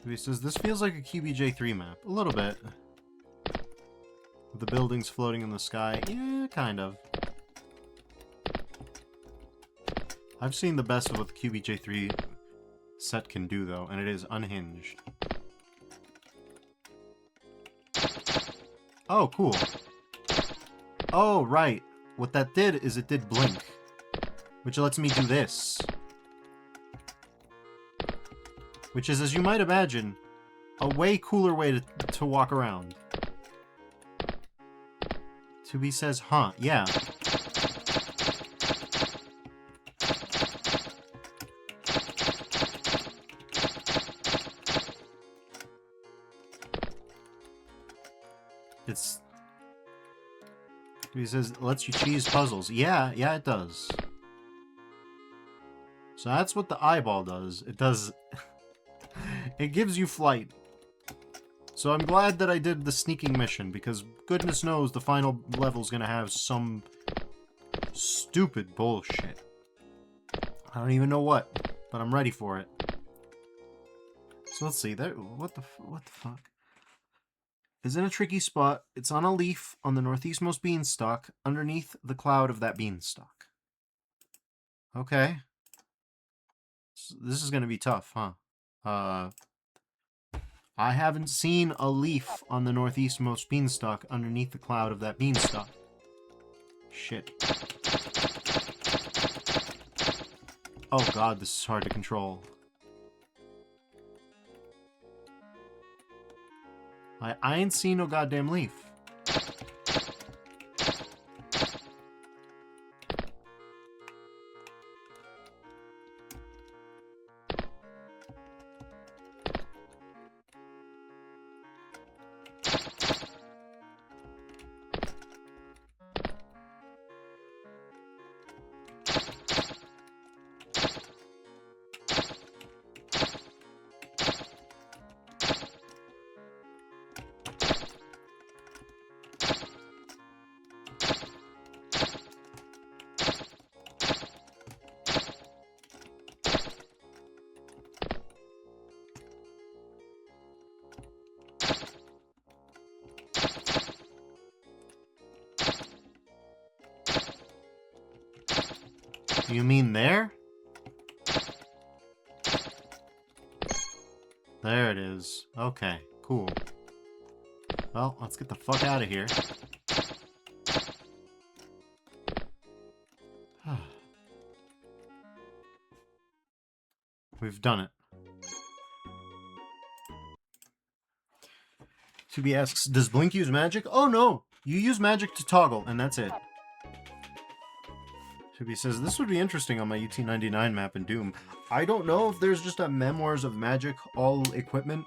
He says, this feels like a QBJ3 map. A little bit. With the buildings floating in the sky. Yeah, kind of. I've seen the best of what the QBJ3 set can do, though, and it is unhinged. Oh, cool. Oh, right. What that did is it did blink. Which lets me do this. Which is, as you might imagine, a way cooler way to walk around. Tubi says, huh, yeah. It's... He says, lets you cheese puzzles. Yeah, it does. So that's what the eyeball does. It does... it gives you flight. So I'm glad that I did the sneaking mission, because goodness knows the final level's gonna have some stupid bullshit. I don't even know what, but I'm ready for it. So let's see. There, what the fuck? Is in a tricky spot. It's on a leaf on the northeastmost beanstalk, underneath the cloud of that beanstalk. Okay. So this is gonna be tough, huh? I haven't seen a leaf on the northeastmost beanstalk underneath the cloud of that beanstalk. Shit. Oh god, this is hard to control. I ain't seen no goddamn leaf. You mean there? There it is. Okay, cool. Well, let's get the fuck out of here. We've done it. Tubi asks, does Blink use magic? Oh no! You use magic to toggle, and that's it. Tubi says, this would be interesting on my UT99 map in Doom. I don't know if there's just a Memoirs of Magic all equipment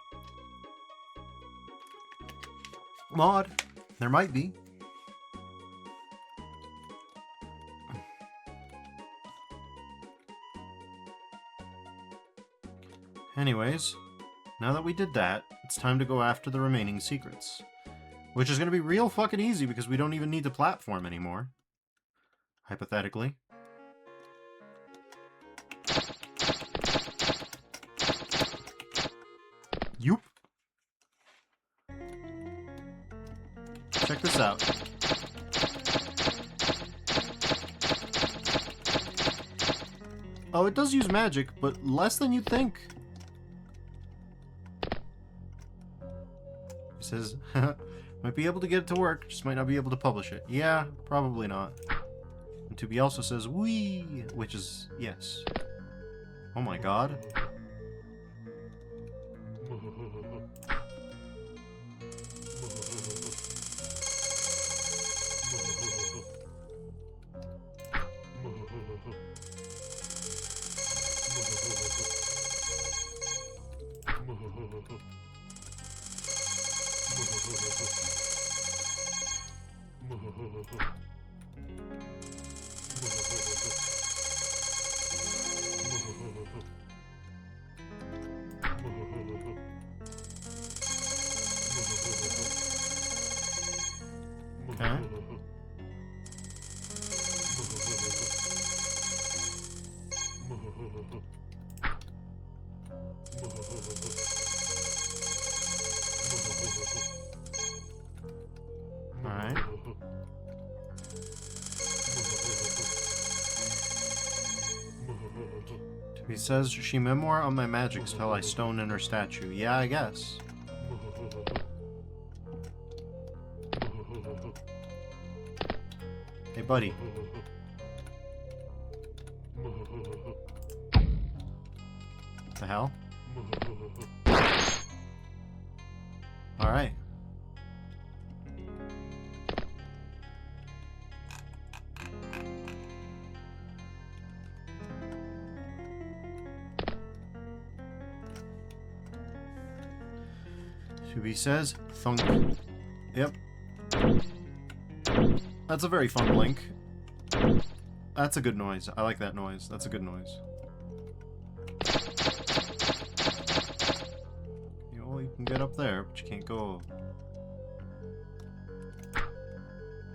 mod. There might be. Anyways, now that we did that, it's time to go after the remaining secrets. Which is going to be real fucking easy because we don't even need to platform anymore. Hypothetically. Yoop. Check this out. Oh, it does use magic, but less than you'd think. He says, might be able to get it to work, just might not be able to publish it. Yeah, probably not. And Tubi also says, wee, which is, yes. Oh my god. Okay. He says, she memoir on my magic spell I stone in her statue. Yeah, I guess. Hey, buddy. The hell? Alright. Shubi says, thunk. Yep. That's a very fun blink. That's a good noise. I like that noise. That's a good noise. You can get up there, but you can't go.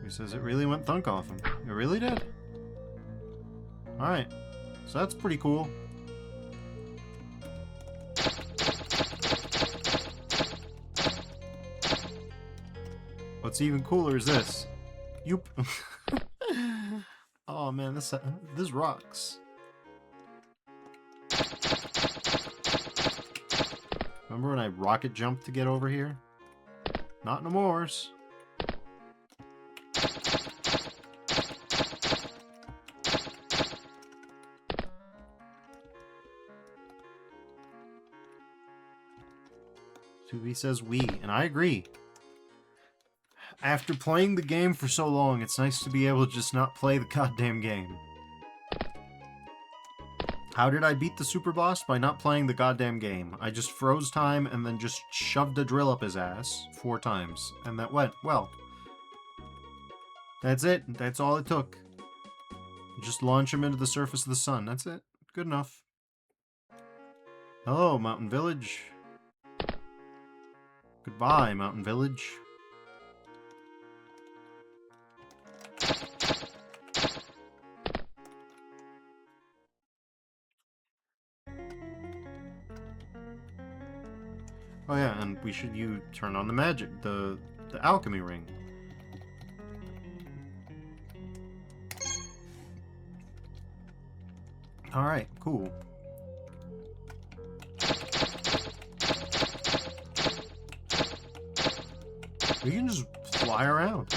He says it really went thunk off him. It really did? Alright. So that's pretty cool. What's even cooler is this. You... Oh man, this rocks. Remember when I rocket jumped to get over here? Not no mores. Tubi says we, and I agree. After playing the game for so long, it's nice to be able to just not play the goddamn game. How did I beat the super boss? By not playing the goddamn game. I just froze time and then just shoved a drill up his ass 4 times. And that went well. That's it. That's all it took. Just launch him into the surface of the sun. That's it. Good enough. Hello, Mountain Village. Goodbye, Mountain Village. Oh yeah, and we should turn on the magic, the alchemy ring. Alright, cool. We can just fly around.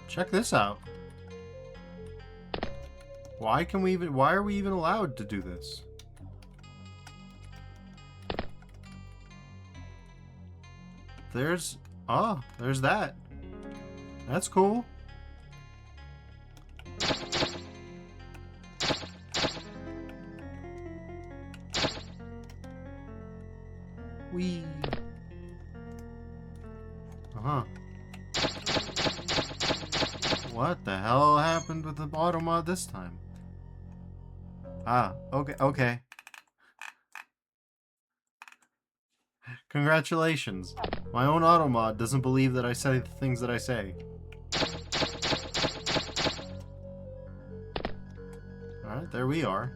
Check this out. Why are we even allowed to do this? There's that. That's cool. Whee. Uh-huh. What the hell happened with the auto mod this time? Ah, okay. Congratulations. My own auto mod doesn't believe that I say the things that I say. Alright, there we are.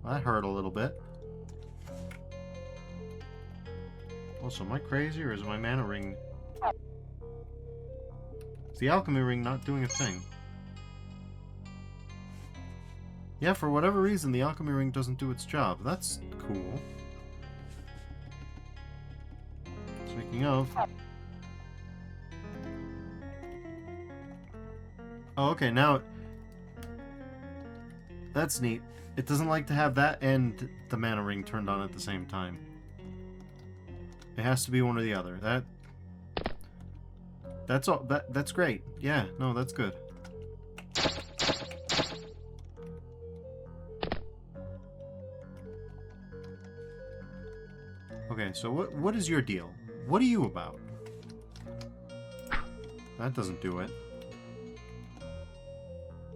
That hurt a little bit. Also, am I crazy or is my mana ring... Is the alchemy ring not doing a thing? Yeah, for whatever reason, the alchemy ring doesn't do its job. That's cool. Speaking of... Oh, okay, now... That's neat. It doesn't like to have that and the mana ring turned on at the same time. It has to be one or the other. That's all. That's great. Yeah, no, that's good. Okay, so what is your deal? What are you about? That doesn't do it.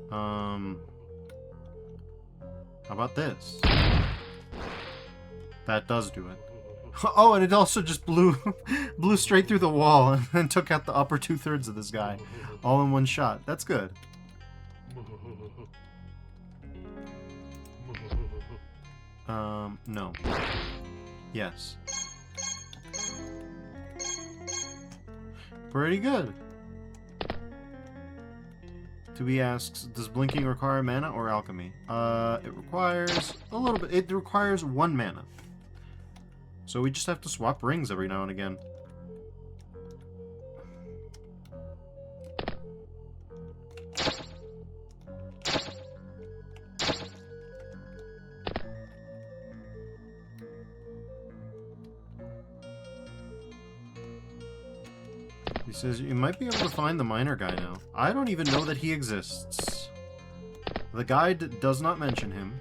How about this? That does do it. Oh, and it also just blew blew straight through the wall and then took out the upper 2/3 of this guy. All in one shot. That's good. No. Yes. Pretty good. To be asks, does blinking require mana or alchemy? It requires a little bit. It requires 1 mana. So we just have to swap rings every now and again. He says you might be able to find the miner guy now. I don't even know that he exists. The guide does not mention him.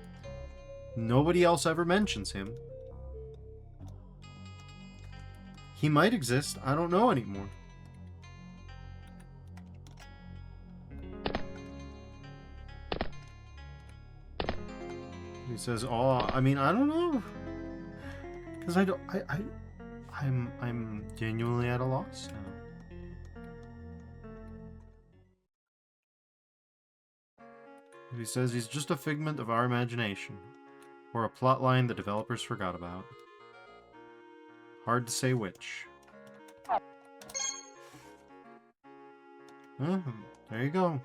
Nobody else ever mentions him. He might exist. I don't know anymore. He says, "Oh, I mean, I don't know, because I don't. I'm genuinely at a loss now." He says he's just a figment of our imagination, or a plotline the developers forgot about. Hard to say which. There you go.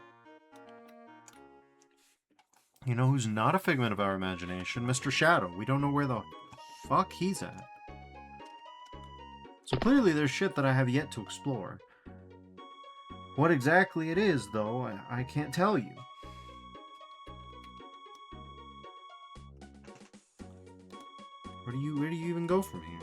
You know who's not a figment of our imagination? Mr. Shadow. We don't know where the fuck he's at. So clearly there's shit that I have yet to explore. What exactly it is, though, I can't tell you. Where do you even go from here?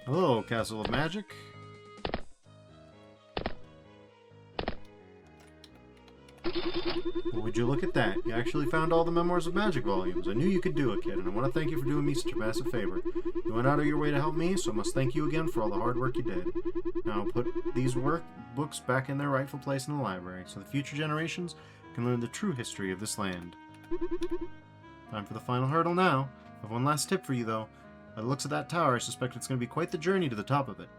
Hello, Castle of Magic. Well, would you look at that? You actually found all the Memoirs of Magic volumes. I knew you could do it, kid, and I want to thank you for doing me such a massive favor. You went out of your way to help me, so I must thank you again for all the hard work you did. Now, put these books back in their rightful place in the library, so the future generations can learn the true history of this land. Time for the final hurdle now. I have one last tip for you, though. By the looks of that tower, I suspect it's going to be quite the journey to the top of it.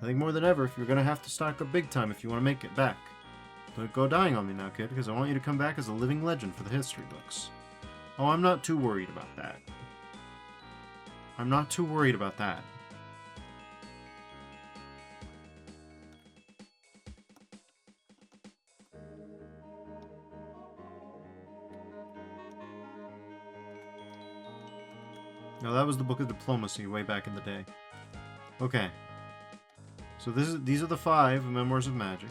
I think more than ever, you're going to have to stock up big time if you want to make it back. Don't go dying on me now, kid, because I want you to come back as a living legend for the history books. Oh, I'm not too worried about that. I'm not too worried about that. No, that was the Book of Diplomacy way back in the day. Okay. So these are the 5 Memoirs of Magic.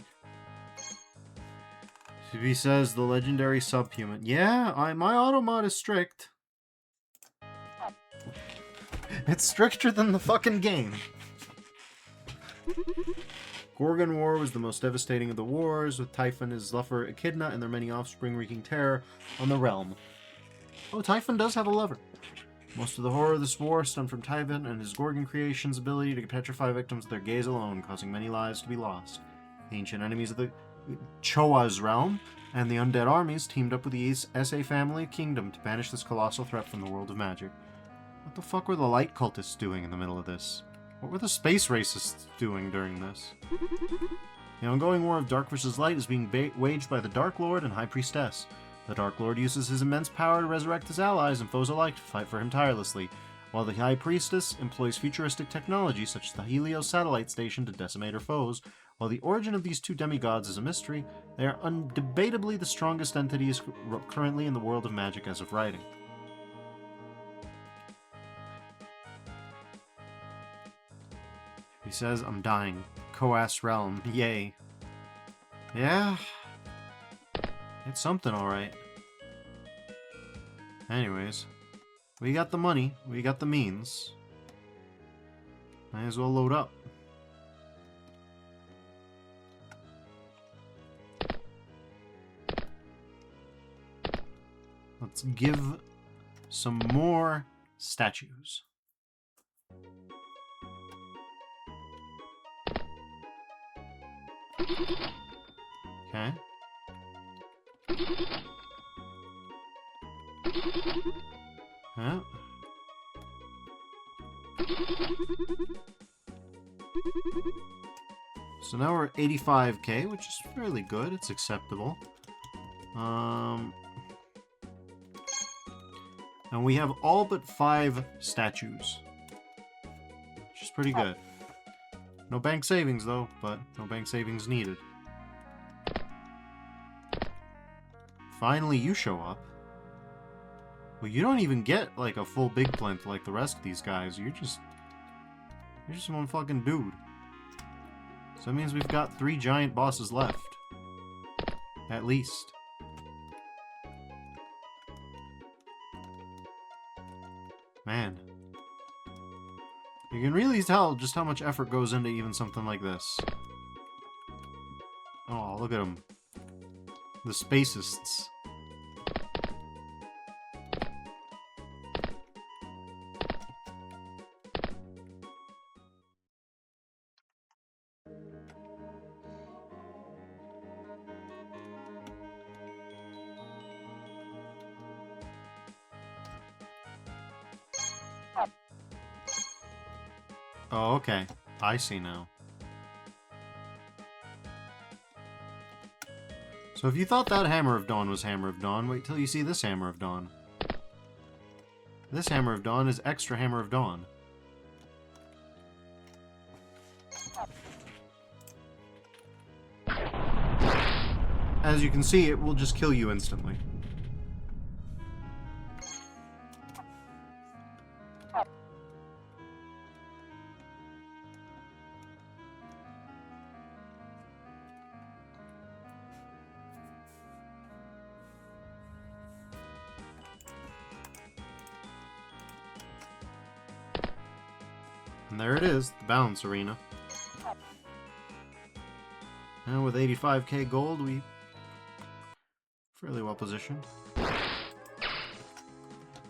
He says the legendary subhuman. Yeah, my automod is strict. It's stricter than the fucking game. Gorgon War was the most devastating of the wars, with Typhon, his lover Echidna, and their many offspring wreaking terror on the realm. Oh, Typhon does have a lover. Most of the horror of this war stemmed from Typhon and his Gorgon creation's ability to petrify victims with their gaze alone, causing many lives to be lost. The ancient enemies of the Choa's realm and the undead armies teamed up with the SA family kingdom to banish this colossal threat from the world of magic. What the fuck were the light cultists doing in the middle of this? What were the space racists doing during this? The ongoing war of dark versus light is being waged by the Dark Lord and High Priestess. The Dark Lord uses his immense power to resurrect his allies and foes alike to fight for him tirelessly, while the High Priestess employs futuristic technology such as the Helios satellite station to decimate her foes. While the origin of these two demigods is a mystery, they are undebatably the strongest entities currently in the world of magic as of writing. He says, I'm dying. Coas realm. Yay. Yeah. It's something, alright. Anyways. We got the money. We got the means. Might as well load up. let's give some more statues. Okay. Huh? So now we're at 85k, which is fairly good. It's acceptable. And we have all but 5 statues, which is pretty good. No bank savings, though, but no bank savings needed. Finally, you show up. Well, you don't even get, like, a full big plinth like the rest of these guys. You're just one fucking dude. So that means we've got 3 giant bosses left. At least. Man. You can really tell just how much effort goes into even something like this. Oh, look at them. The spacists. Oh, okay. I see now. So if you thought that Hammer of Dawn was Hammer of Dawn, wait till you see this Hammer of Dawn. This Hammer of Dawn is extra Hammer of Dawn. As you can see, it will just kill you instantly. And there it is, the balance arena. And with 85k gold, we fairly well positioned.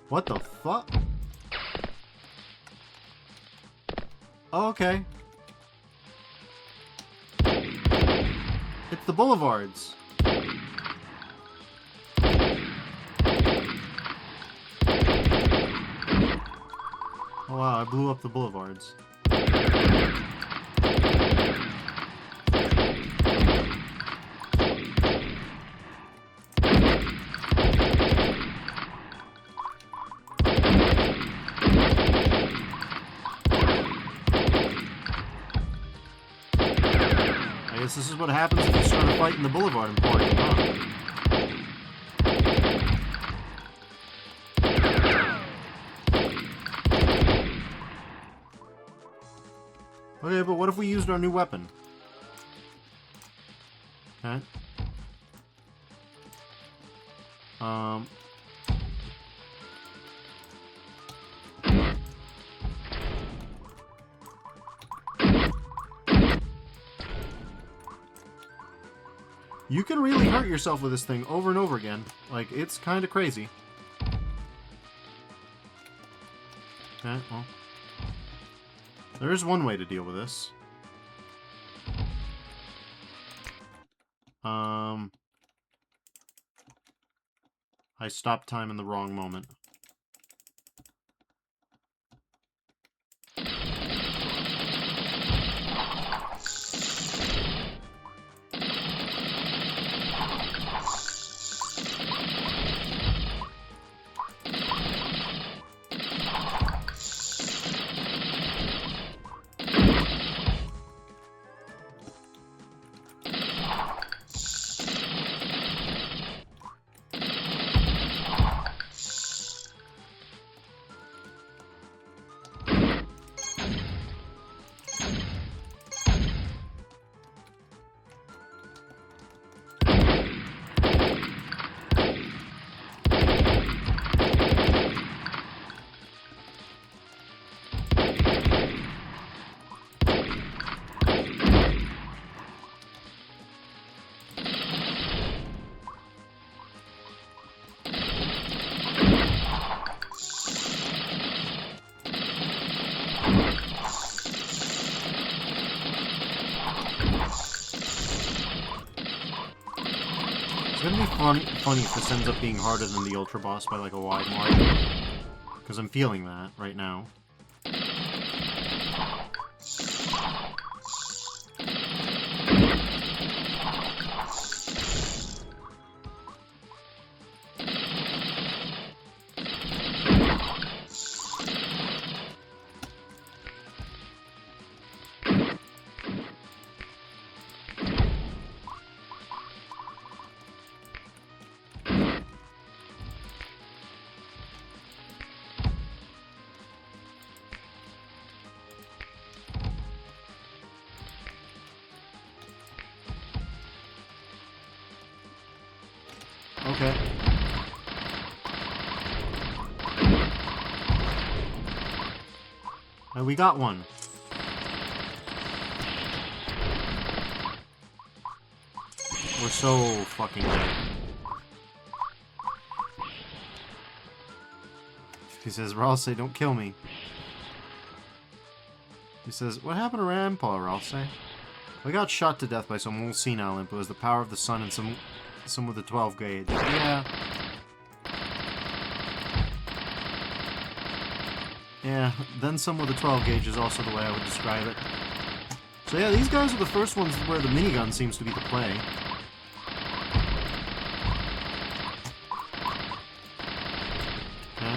What the fuck? Oh, okay. It's the boulevards. Oh wow, I blew up the boulevards. I guess this is what happens if you start a fight in the boulevard emporium, huh? Okay, but what if we used our new weapon? Okay. You can really hurt yourself with this thing over and over again. Like, it's kind of crazy. Okay, well. There is one way to deal with this. I stopped time in the wrong moment. gonna be funny if this ends up being harder than the Ultra Boss by like a wide margin. Because I'm feeling that right now. Okay. We got one. We're so fucking dead. He says, Ralsei, don't kill me. He says, what happened to Rampa, Ralsei? We got shot to death by some old senile imp. It was the power of the sun and some with the 12 gauge. Yeah. Yeah, then some with the 12 gauge is also the way I would describe it. So yeah, these guys are the first ones where the minigun seems to be the play. Okay.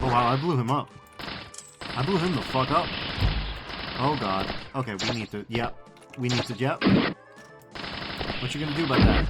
Oh wow, I blew him up. I blew him the fuck up. Oh god. Okay, we need to... Yep. We need to... Yep. What you gonna do about that?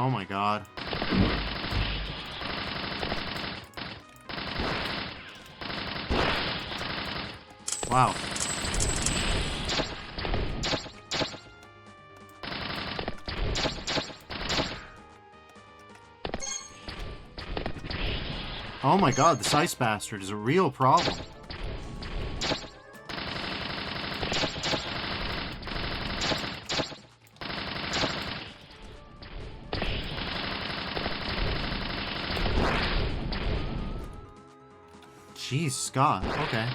Oh my god. Wow. Oh my god, this ice bastard is a real problem. Jeez, Scott. Okay.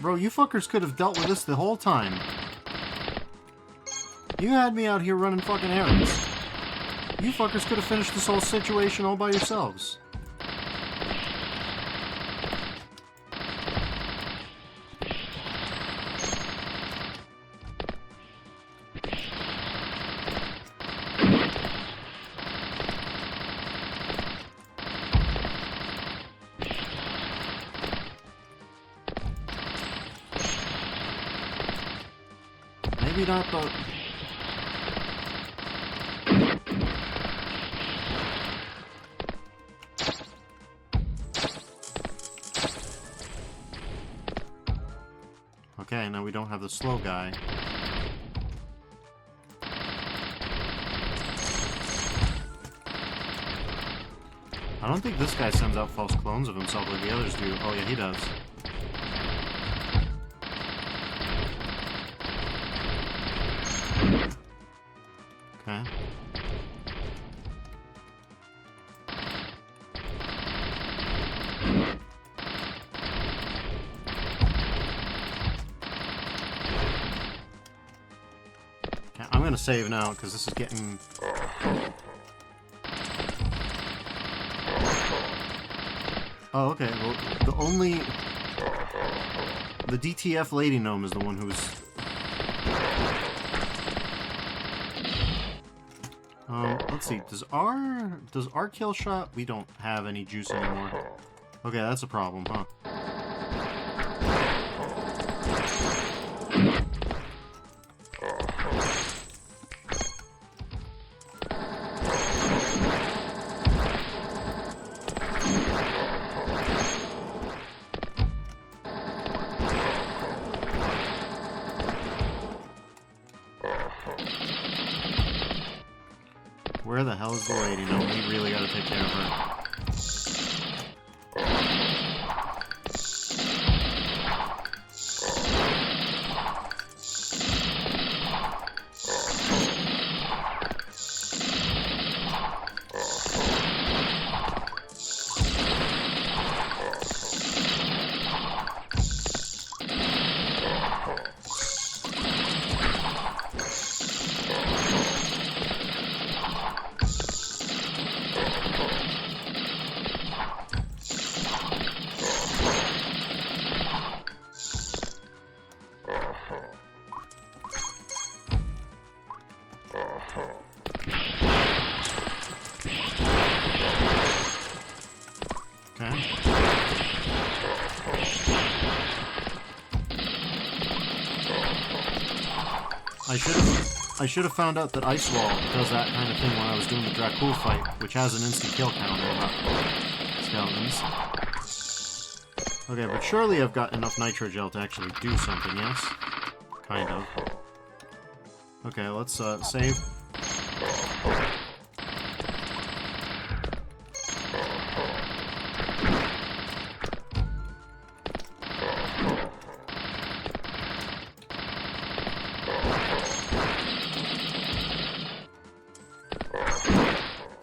Bro, you fuckers could have dealt with this the whole time. You had me out here running fucking errands. You fuckers could have finished this whole situation all by yourselves. Maybe not, but... Okay, now we don't have the slow guy. I don't think this guy sends out false clones of himself like the others do. Oh yeah, he does. Okay. gonna save now, because this is getting... Oh, okay. Well, the only... The DTF Lady Gnome is the one who's... Let's see. Does our kill shot... We don't have any juice anymore. Okay, that's a problem, huh? Where the hell is the lady? No, we really gotta take care of her. I should have found out that Ice Wall does that kind of thing when I was doing the Dracul fight, which has an instant kill counter about skeletons. Okay, but surely I've got enough Nitro Gel to actually do something, yes? Kind of. Okay, let's save.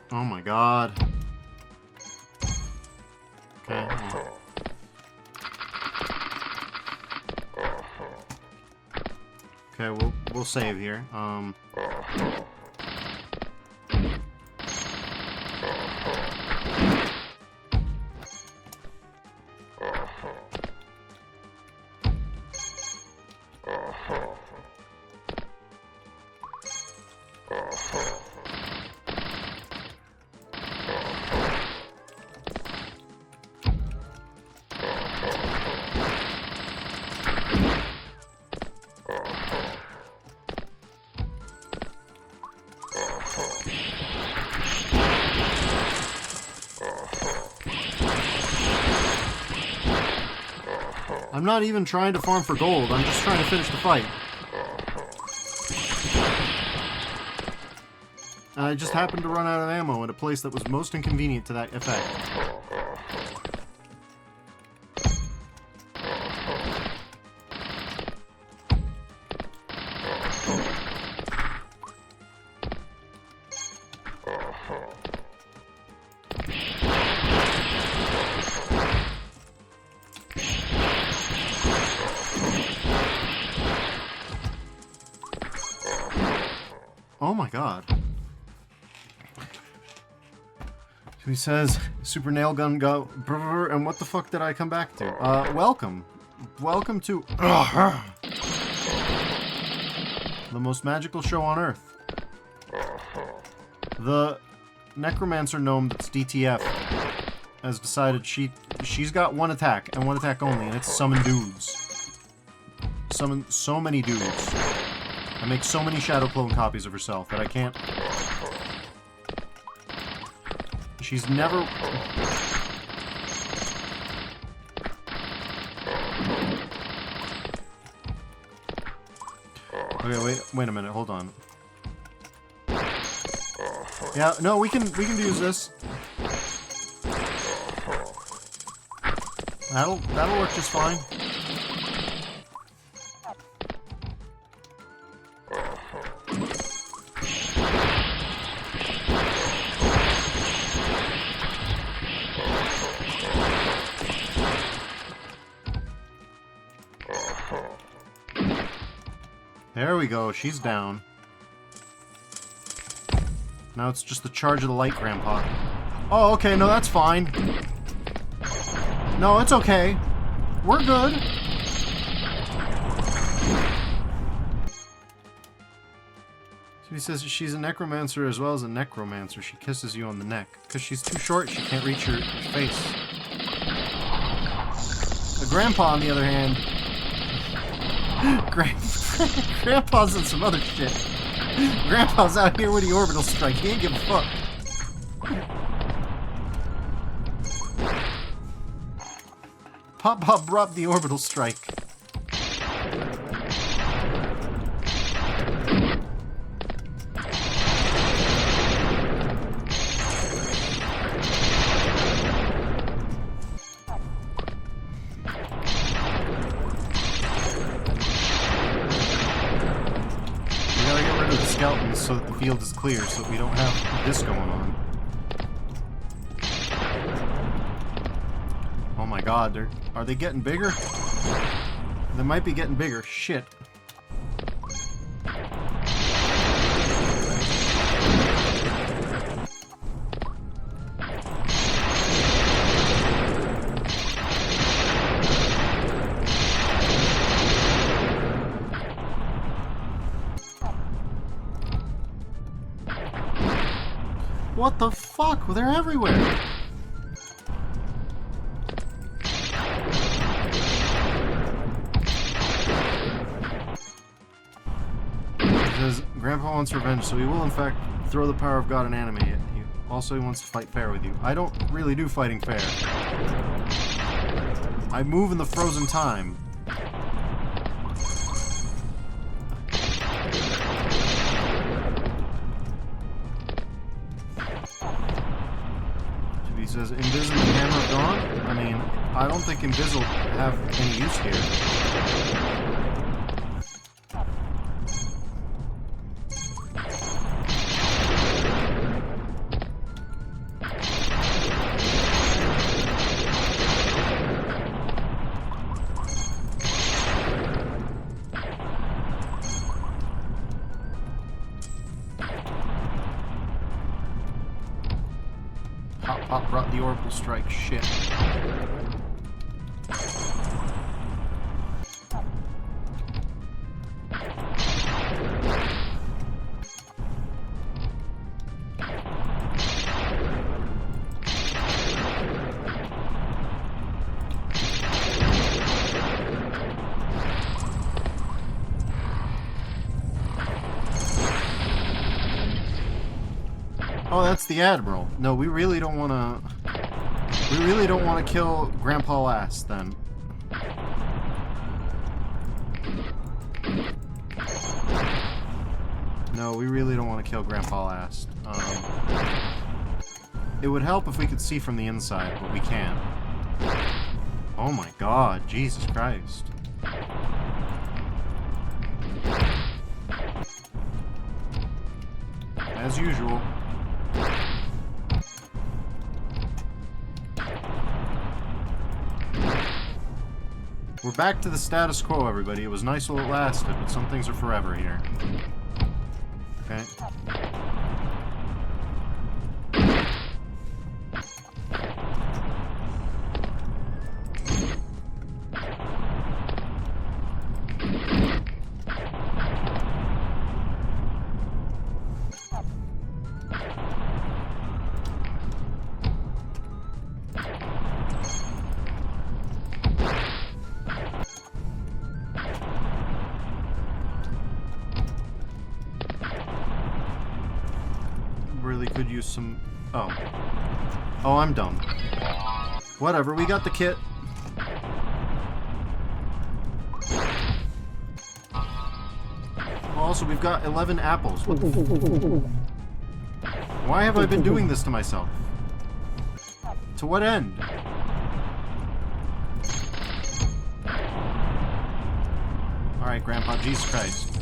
Oh my god. Okay. Okay, we'll save here. I'm not even trying to farm for gold, I'm just trying to finish the fight. I just happened to run out of ammo at a place that was most inconvenient to that effect. Oh my god. He says, Super Nail Gun go, brr, and what the fuck did I come back to? Welcome. Welcome to the most magical show on Earth. The Necromancer Gnome that's DTF has decided she's got one attack, and one attack only, and it's summon dudes. Summon so many dudes. I make so many Shadow Clone copies of herself that I can't... She's never... Okay, wait a minute, hold on. Yeah, no, we can use this. That'll work just fine. There we go, she's down. Now it's just the charge of the light, Grandpa. Oh, okay, no, that's fine. No, it's okay. We're good. She says she's a necromancer as well as a necromancer. She kisses you on the neck. Because she's too short, she can't reach your face. Grandpa, on the other hand... Grandpa's in some other shit. Grandpa's out here with the orbital strike. He ain't give a fuck. Pop brought the orbital strike. Skeletons so that the field is clear, so that we don't have this going on. Oh my god, are they getting bigger? They might be getting bigger. Shit. What the fuck? Well, they're everywhere. It says, Grandpa wants revenge, so he will in fact throw the power of God and animate it. He also wants to fight fair with you. I don't really do fighting fair. I move in the frozen time. He says, Invis and the Hammer of Dawn? I mean, I don't think Invis will have any use here. Pop brought the orbital strike. Shit. Oh, that's the Admiral. No, we really don't want to... We really don't want to kill Grandpa last, then. No, we really don't want to kill Grandpa last. It would help if we could see from the inside, but we can't. Oh my god, Jesus Christ. As usual. We're back to the status quo, everybody. It was nice while it lasted, but some things are forever here. Okay. Really could use some... Oh. Oh, I'm dumb. Whatever, we got the kit. Also, we've got 11 apples. What the Why have I been doing this to myself? To what end? Alright, Grandpa, Jesus Christ.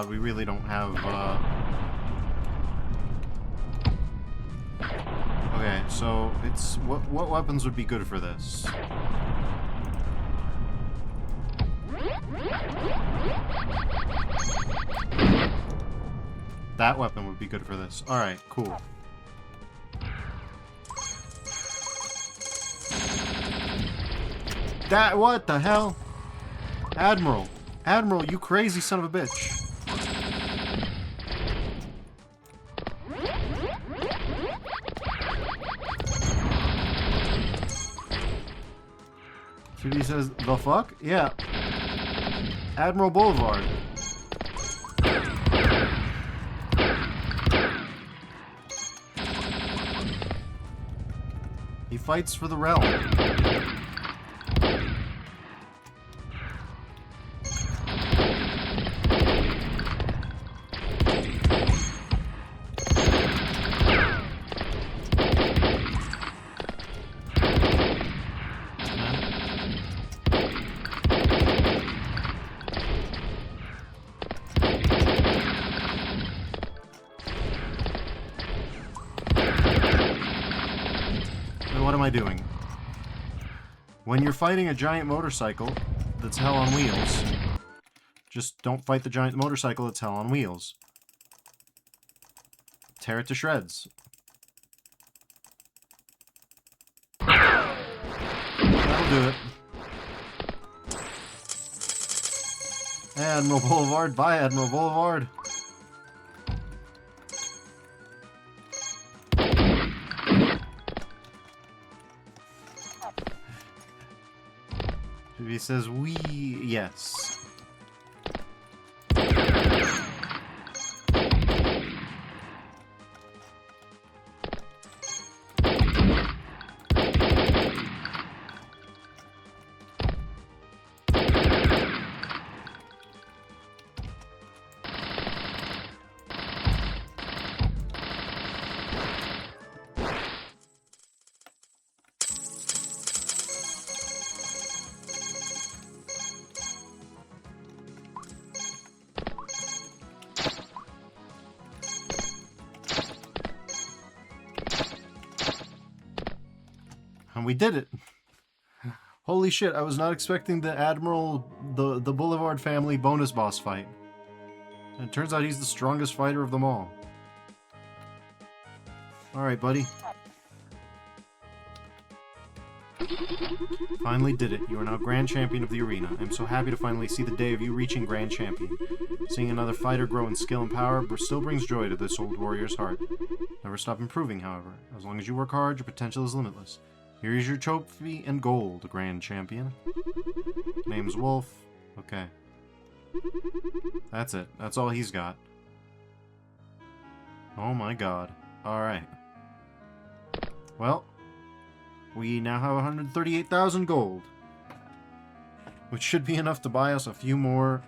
god, we really don't have, Okay, so it's... What weapons would be good for this? That weapon would be good for this. Alright, cool. That... What the hell? Admiral. Admiral, you crazy son of a bitch. He says, the fuck? Yeah. Admiral Boulevard. He fights for the realm. What am I doing? When you're fighting a giant motorcycle that's hell on wheels, just don't fight the giant motorcycle that's hell on wheels. Tear it to shreds. That'll do it. Admiral Boulevard, bye Admiral Boulevard. He says, we... yes. And we did it. Holy shit, I was not expecting the Admiral, the Boulevard family bonus boss fight. And it turns out he's the strongest fighter of them all. Alright, buddy. Finally did it. You are now Grand Champion of the arena. I'm so happy to finally see the day of you reaching Grand Champion. Seeing another fighter grow in skill and power still brings joy to this old warrior's heart. Never stop improving, however. As long as you work hard, your potential is limitless. Here is your trophy and gold, Grand Champion. Name's Wolf. Okay. That's it. That's all he's got. Oh my god. Alright. Well, we now have 138,000 gold. Which should be enough to buy us a few more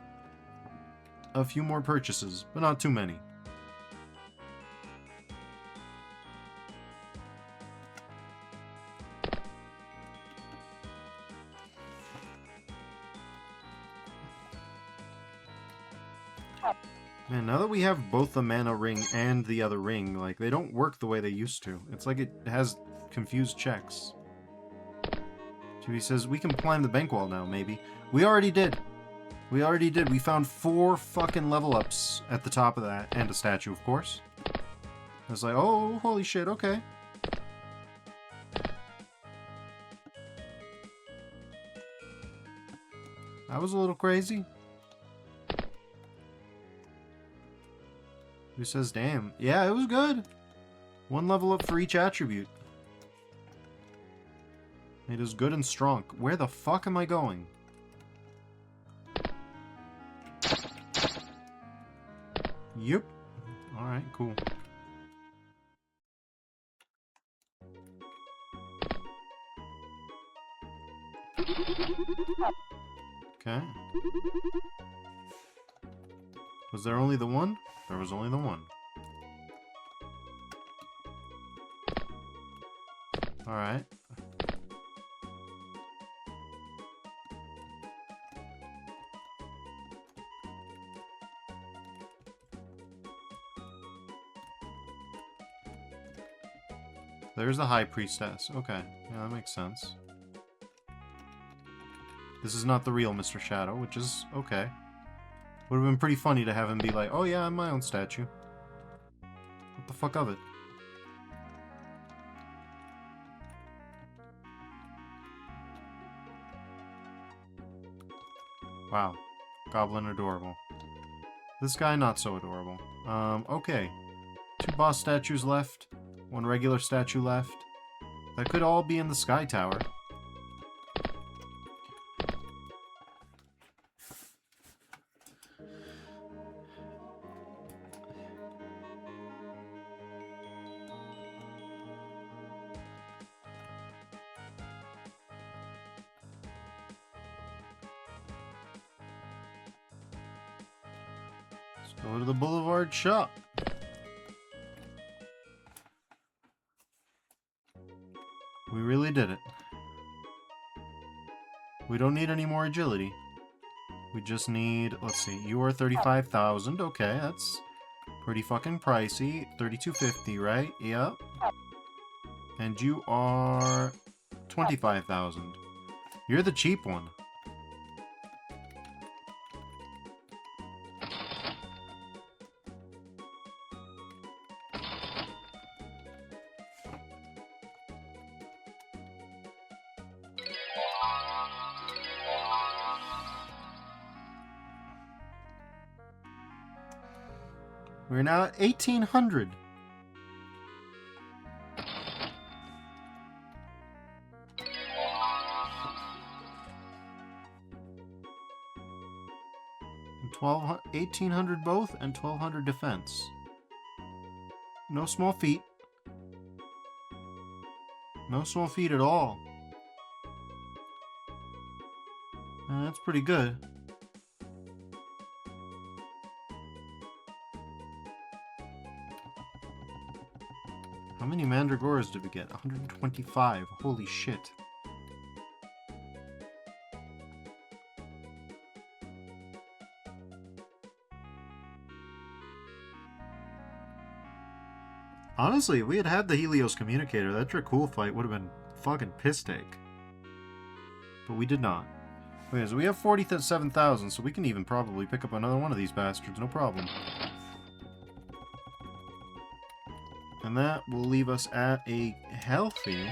purchases, but not too many. Man, now that we have both the mana ring and the other ring, like, they don't work the way they used to. It's like it has confused checks. He says, we can climb the bank wall now, maybe. We already did. We already did. We found 4 fucking level ups at the top of that, and a statue, of course. I was like, oh, holy shit, okay. That was a little crazy. Who says, damn. Yeah, it was good. 1 level up for each attribute. It is good and strong. Where the fuck am I going? Yep. Alright, cool. Okay. Was there only the one? There was only the one. Alright. There's the High Priestess. Okay, yeah, that makes sense. This is not the real Mr. Shadow, which is okay. Would have been pretty funny to have him be like, oh yeah, I'm my own statue. What the fuck of it? Wow. Goblin adorable. This guy not so adorable. Okay. 2 boss statues left. 1 regular statue left. That could all be in the Sky Tower. Let's go to the Boulevard shop. We really did it. We don't need any more agility. We just need, let's see, you are 35,000. Okay, that's pretty fucking pricey. 3250, right? Yep. And you are 25,000. You're the cheap one. We're now at 1,800. And 1,800 both, and 1,200 defense. No small feat. No small feat at all. That's pretty good. How many Mandragoras did we get? 125. Holy shit. Honestly, if we had had the Helios Communicator, that Dracul fight would have been fucking piss take. But we did not. Okay, so we have 47,000, so we can even probably pick up another one of these bastards, no problem. And that will leave us at a healthy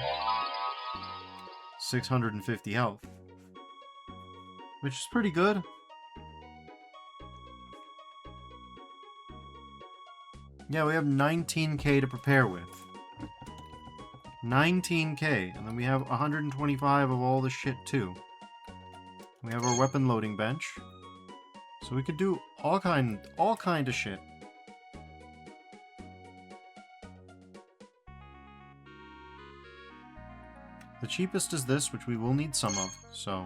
650 health. Which is pretty good. Yeah, we have 19k to prepare with. 19k, and then we have 125 of all the shit too. We have our weapon loading bench. So we could do all kind of shit. The cheapest is this, which we will need some of, so.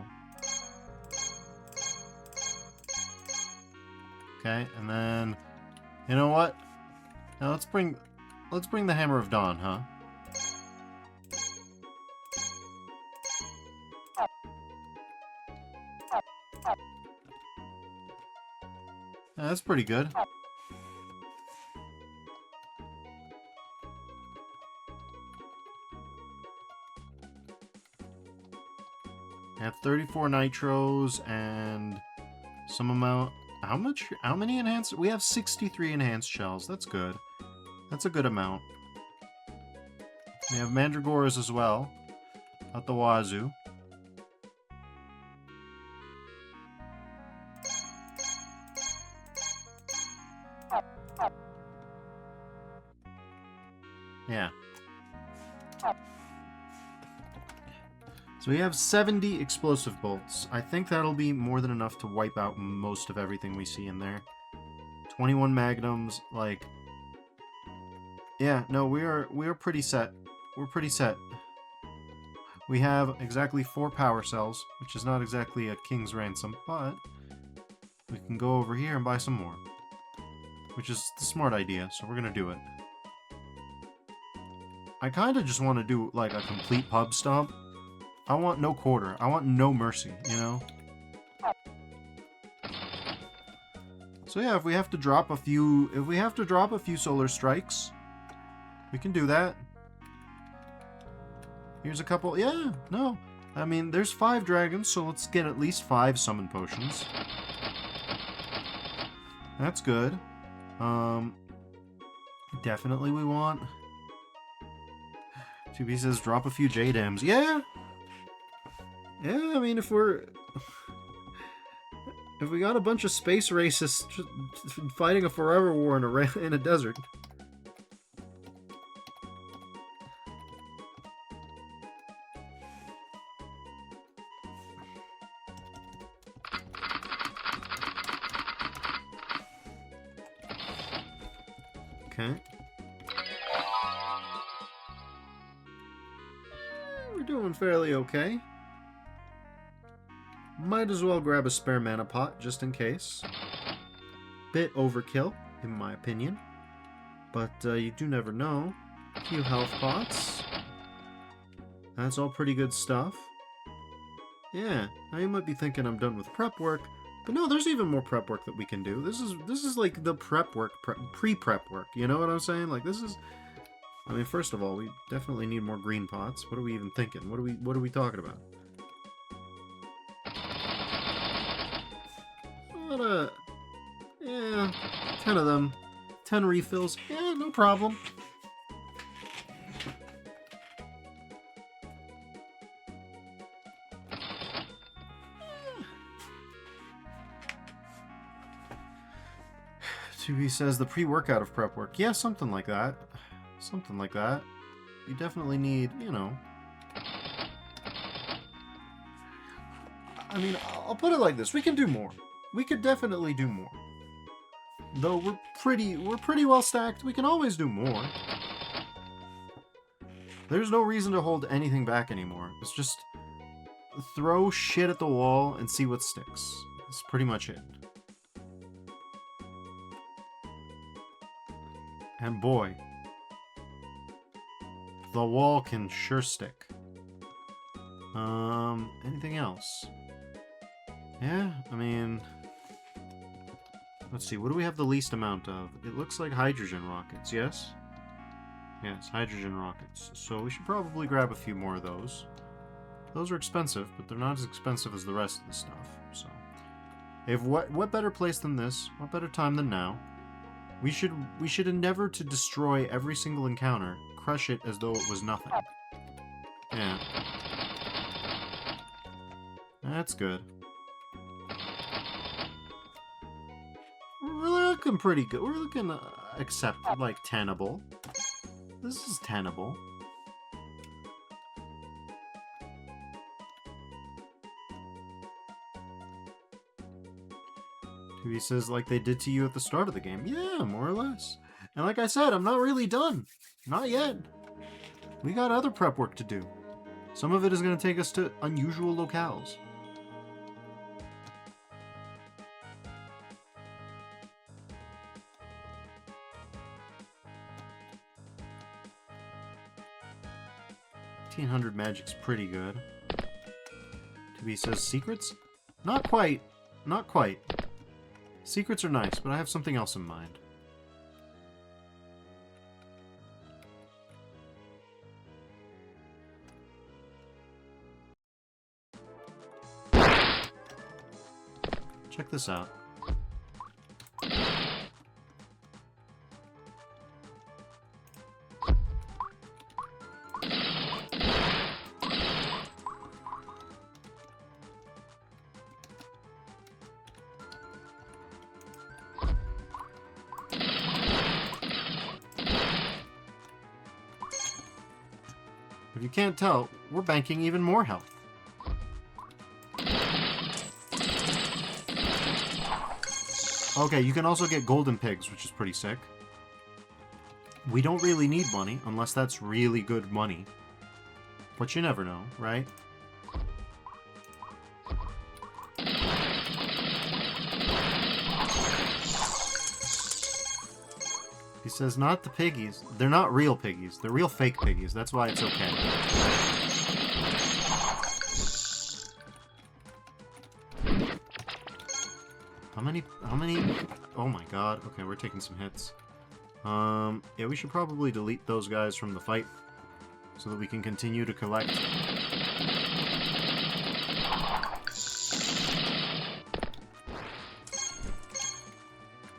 Okay, and then, you know what? Now let's bring the Hammer of Dawn, huh? Yeah, that's pretty good. I have 34 nitros and some amount. How many enhanced? We have 63 enhanced shells. That's good. That's a good amount. We have Mandragoras as well. At the wazoo. Yeah. So we have 70 explosive bolts. I think that'll be more than enough to wipe out most of everything we see in there. 21 magnums, like... Yeah, no, we are pretty set. We're pretty set. We have exactly 4 power cells, which is not exactly a king's ransom, but we can go over here and buy some more. Which is the smart idea, so we're gonna do it. I kinda just want to do, like, a complete pub stomp. I want no quarter. I want no mercy, you know? So yeah, if we have to drop a few solar strikes, we can do that. Here's a couple. Yeah, no. I mean, there's 5 dragons, so let's get at least 5 summon potions. That's good. Definitely we want... 2B says drop a few J-Dams. Yeah! Yeah, I mean, if we're... If we got a bunch of space racists fighting a forever war in a desert... Okay. We're doing fairly okay. Might as well grab a spare mana pot, just in case. Bit overkill, in my opinion. But you do never know. A few health pots. That's all pretty good stuff. Yeah, now you might be thinking I'm done with prep work. But no, there's even more prep work that we can do. This is like the prep work, pre-prep work. You know what I'm saying? Like this is. I mean, first of all, we definitely need more green pots. What are we even thinking? What are we talking about? Yeah, 10 of them, 10 refills. Yeah, no problem. Tubi says the pre-workout of prep work. Yeah, something like that. Something like that. You definitely need, you know... I mean, I'll put it like this. We can do more. We could definitely do more. Though we're pretty well stacked. We can always do more. There's no reason to hold anything back anymore. It's just throw shit at the wall and see what sticks. That's pretty much it. And boy, the wall can sure stick. Anything else? Yeah, I mean, let's see, what do we have the least amount of? It looks like hydrogen rockets, yes? Yes, hydrogen rockets. So we should probably grab a few more of those. Those are expensive, but they're not as expensive as the rest of the stuff, so. If what better place than this? What better time than now? We should endeavor to destroy every single encounter, crush it as though it was nothing. Yeah. That's good. We're looking pretty good. We're looking like tenable. This is tenable. He says, like they did to you at the start of the game. Yeah, more or less. And like I said, I'm not really done. Not yet. We got other prep work to do. Some of it is going to take us to unusual locales. $1,500 magic's pretty good. Tubi says, secrets? Not quite. Not quite. Secrets are nice, but I have something else in mind. Check this out. If you can't tell, we're banking even more health. Okay, you can also get golden pigs, which is pretty sick. We don't really need money, unless that's really good money. But you never know, right? He says, not the piggies. They're not real piggies. They're real fake piggies. That's why it's okay. How many? Oh my god. Okay, we're taking some hits. Yeah, we should probably delete those guys from the fight. so that we can continue to collect.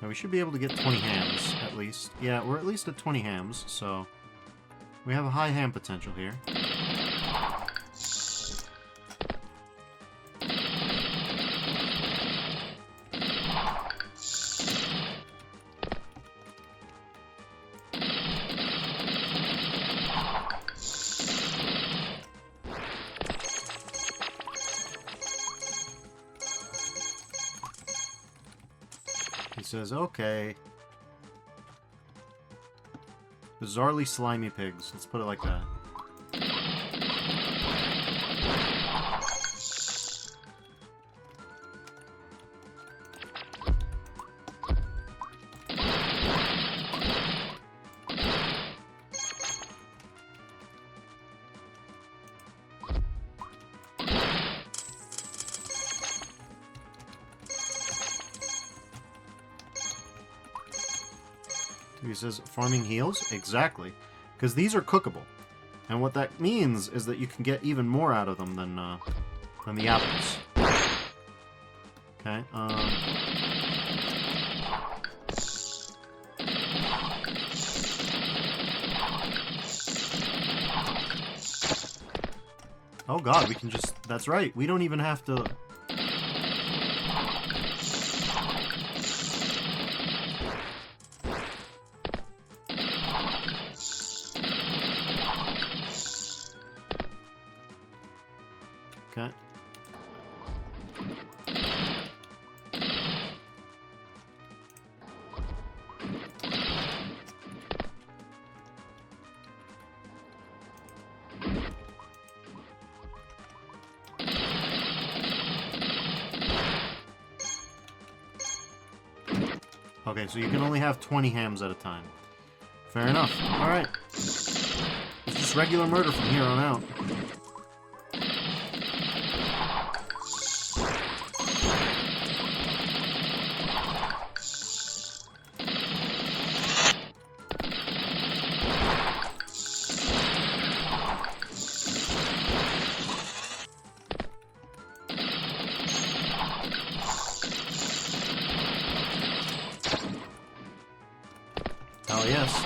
Now we should be able to get 20 hams, at least. Yeah, we're at least at 20 hams, so we have a high ham potential here. He says, okay. Bizarrely slimy pigs. Let's put it like that. He says, farming heals? Exactly. Because these are cookable. And what that means is that you can get even more out of them than the apples. Okay, oh god, we can just... That's right, we don't even have to... Okay. Okay, so you can only have 20 hams at a time. Fair enough. Alright. It's just regular murder from here on out. Oh, yes.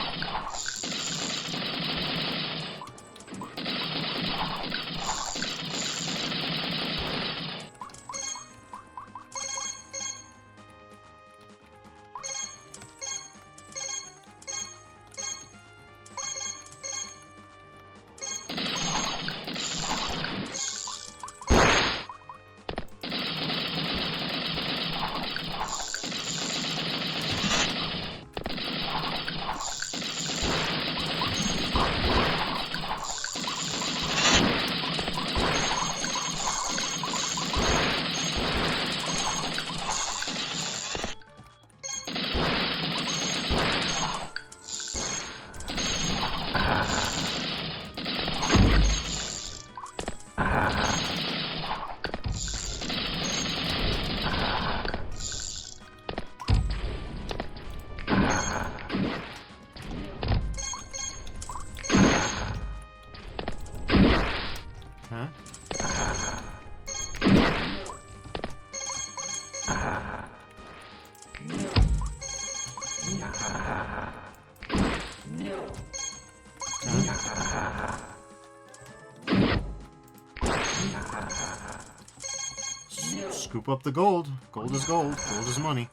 Scoop up the gold. Gold is gold. Gold is money.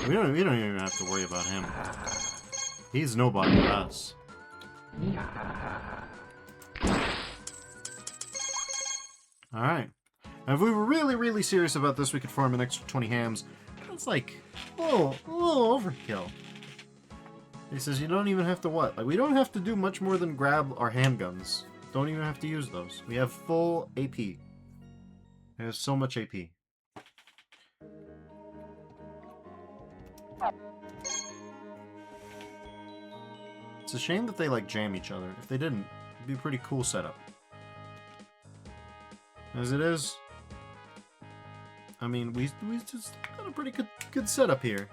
We don't even have to worry about him. He's nobody to us. Alright. Now if we were really serious about this, we could farm an extra 20 hams. That's like a little overkill. He says you don't even have to what? Like, we don't have to do much more than grab our handguns. Don't even have to use those. We have full AP. There's so much AP. It's a shame that they like jam each other. If they didn't, it'd be a pretty cool setup. As it is, I mean, we just got a pretty good setup here.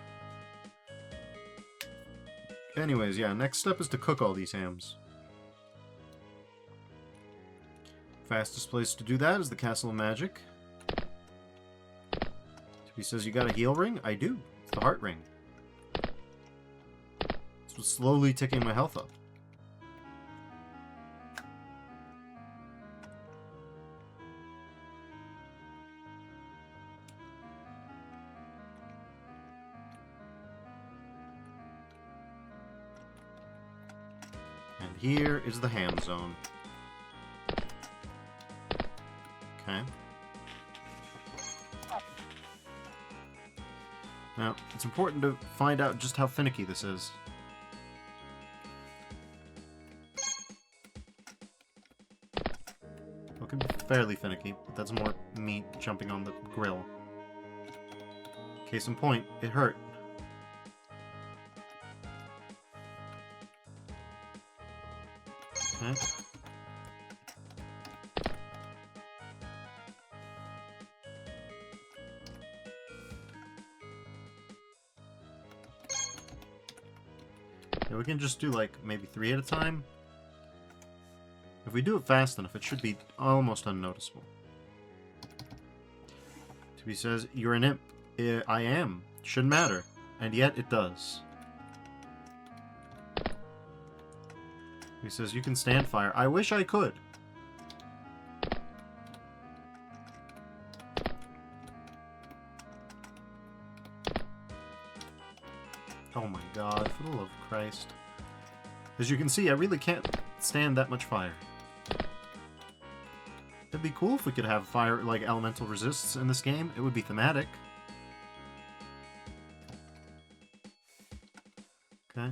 Anyways, yeah, next step is to cook all these hams. Fastest place to do that is the Castle of Magic. He says, you got a heal ring? I do. It's the heart ring. It's slowly ticking my health up. And here is the ham zone. Okay. Now, it's important to find out just how finicky this is. It can be fairly finicky, but that's more meat jumping on the grill. Case in point, it hurt. Okay. Yeah, we can just do like maybe 3 at a time. If we do it fast enough, it should be almost unnoticeable. He says, you're an imp. I am. Shouldn't matter. And yet it does. He says, you can stand fire. I wish I could. Oh my god, for the love of Christ. As you can see, I really can't stand that much fire. It'd be cool if we could have fire, like, elemental resists in this game. It would be thematic. Okay.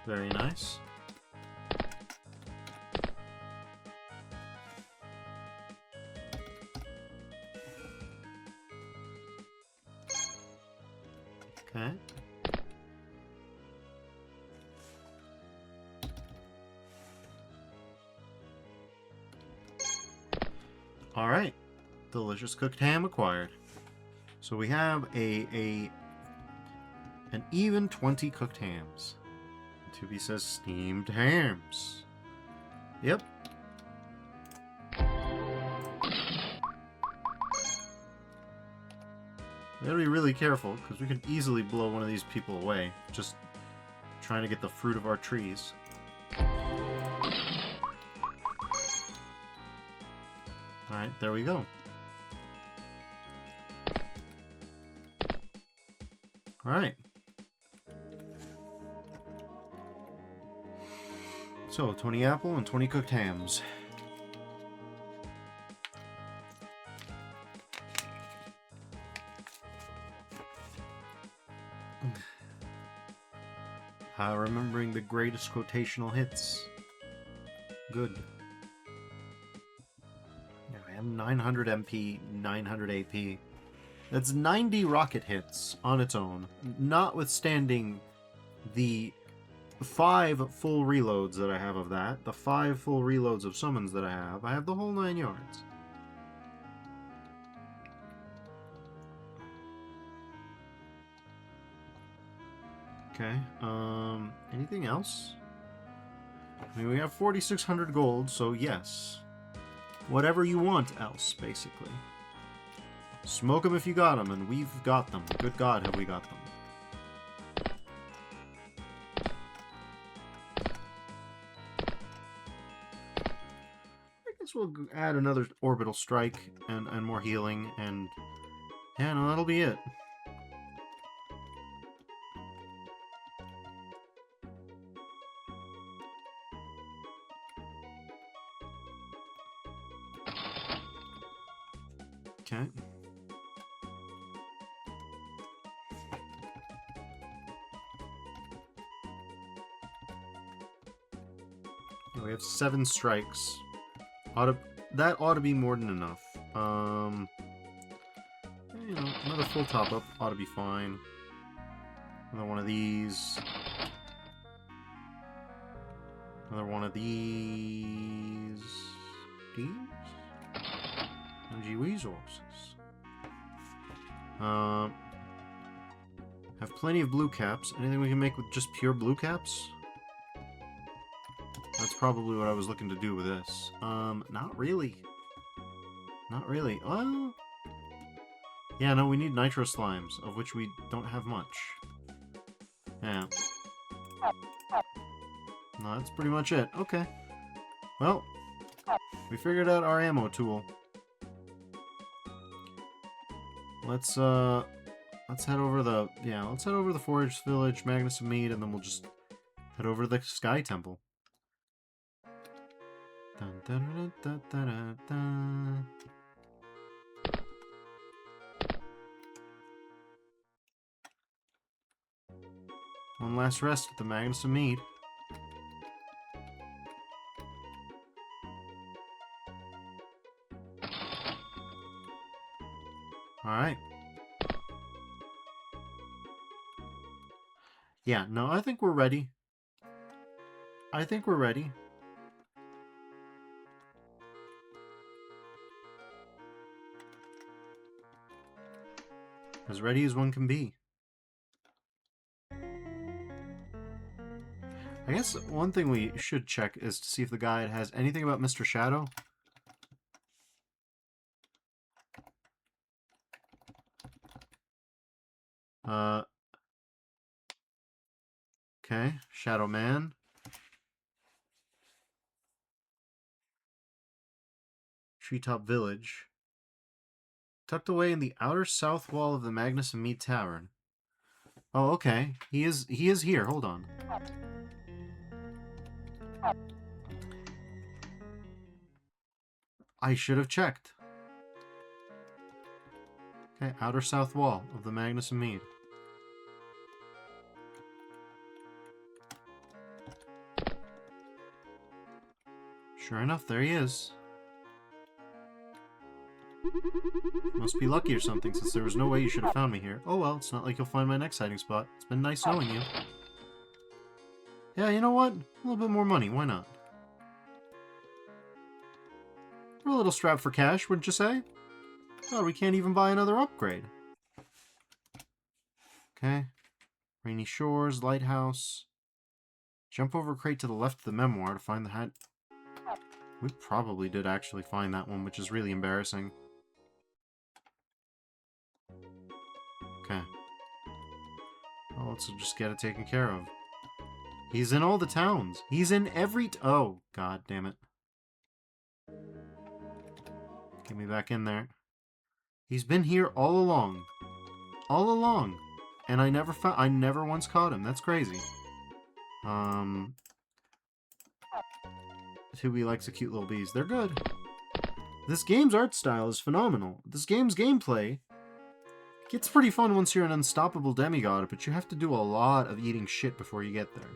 Very nice. Okay. Alright. Delicious cooked ham acquired. So we have an even 20 cooked hams. Tubi says steamed hams. Yep. We gotta be really careful, because we could easily blow one of these people away, just trying to get the fruit of our trees. Alright, there we go. Alright. So, 20 apple and 20 cooked hams. Remembering the greatest quotational hits. Good. Yeah, I have 900 MP, 900 AP. That's 90 rocket hits on its own, notwithstanding the 5 full reloads that I have of that, the 5 full reloads of summons that I have the whole 9 yards. Okay, anything else? I mean, we have 4,600 gold, so yes. Whatever you want else, basically. Smoke them if you got them, and we've got them. Good God, have we got them. I guess we'll add another orbital strike and more healing, and yeah, no, that'll be it. Okay. We have 7 strikes. That ought to be more than enough. You know, another full top-up ought to be fine. Another one of these. Another one of these. These? Energy resources. Have plenty of blue caps. Anything we can make with just pure blue caps? That's probably what I was looking to do with this. Not really. Not really. Well... Yeah, no, we need nitro slimes, of which we don't have much. Yeah. No, that's pretty much it. Okay. Well, we figured out our ammo tool. Let's head over the... Yeah, let's head over to the Forest Village, Magnus and Mead, and then we'll just head over to the Sky Temple. Dun, dun, dun, dun, dun, dun. One last rest with the Magnus and Mead. Alright. Yeah, no, I think we're ready. I think we're ready. As ready as one can be. I guess one thing we should check is to see if the guide has anything about Mr. Shadow. Okay, Shadow Man. Treetop Village. Tucked away in the outer south wall of the Magnus and Mead Tavern. Oh, okay. He is here. Hold on. I should have checked. Okay, outer south wall of the Magnus and Mead. Sure enough, there he is. Must be lucky or something, since there was no way you should have found me here. Oh well, it's not like you'll find my next hiding spot. It's been nice knowing you. Yeah, you know what? A little bit more money, why not? We're a little strapped for cash, wouldn't you say? Oh, we can't even buy another upgrade. Okay. Rainy Shores, Lighthouse. Jump over a crate to the left of the memoir to find the hat. We probably did actually find that one, which is really embarrassing. Okay. Well, let's just get it taken care of. He's in all the towns. He's in every... Oh, god damn it. Get me back in there. He's been here all along. All along. And I never once caught him. That's crazy. Tubi likes the cute little bees. They're good. This game's art style is phenomenal. This game's gameplay gets pretty fun once you're an unstoppable demigod, but you have to do a lot of eating shit before you get there.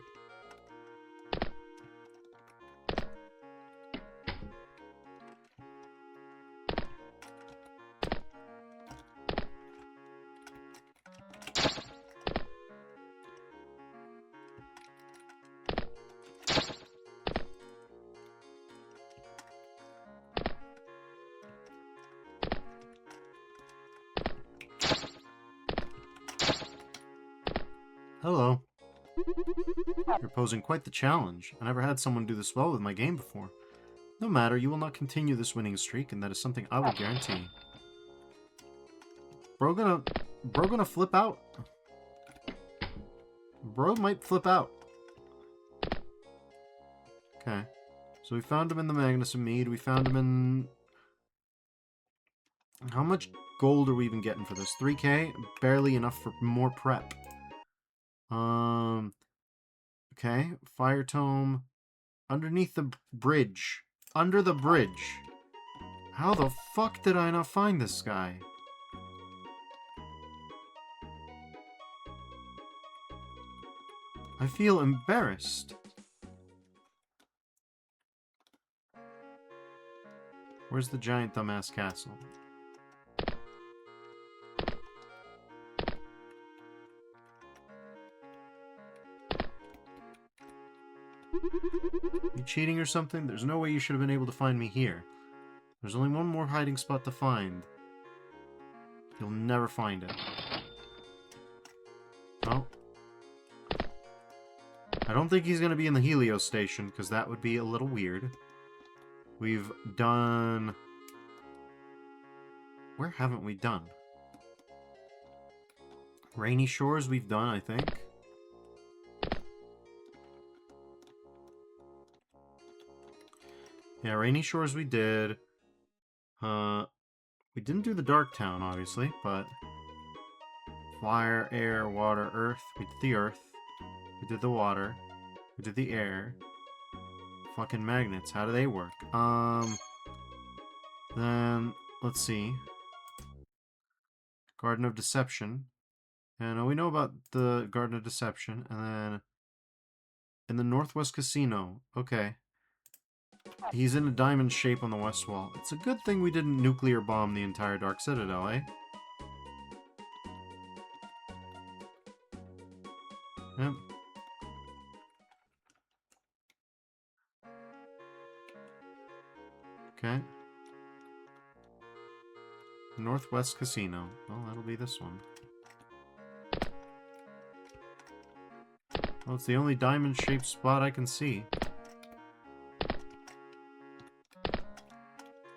Hello. You're posing quite the challenge. I never had someone do this well with my game before. No matter, you will not continue this winning streak, and that is something I will guarantee. Bro gonna flip out. Bro might flip out. Okay. So we found him in the Magnus and Mead. We found him in... How much gold are we even getting for this? 3k? Barely enough for more prep. Okay, Fire Tome. Underneath the bridge. Under the bridge. How the fuck did I not find this guy? I feel embarrassed. Where's the giant dumbass castle? You cheating or something? There's no way you should have been able to find me here. There's only one more hiding spot to find. You'll never find it. Oh. I don't think he's going to be in the Helios station, because that would be a little weird. We've done... Where haven't we done? Rainy Shores we've done, I think. Yeah, Rainy Shores we did. We didn't do the Dark Town, obviously, but... Fire, air, water, earth. We did the earth. We did the water. We did the air. Fucking magnets, how do they work? Then, let's see. Garden of Deception. And we know about the Garden of Deception. And then... in the Northwest Casino. Okay. He's in a diamond shape on the west wall. It's a good thing we didn't nuclear bomb the entire Dark Citadel, eh? Yep. Okay. Northwest Casino. Well, that'll be this one. Well, it's the only diamond-shaped spot I can see.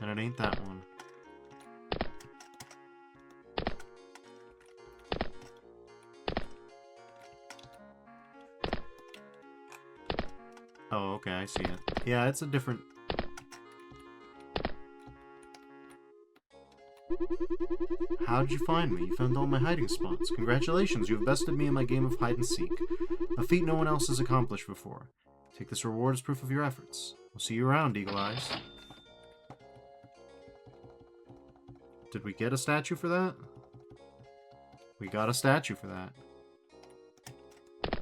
And it ain't that one. Oh, okay, I see it. Yeah, it's a different... How did you find me? You found all my hiding spots. Congratulations, you have bested me in my game of hide-and-seek. A feat no one else has accomplished before. Take this reward as proof of your efforts. We'll see you around, Eagle Eyes. Did we get a statue for that? We got a statue for that.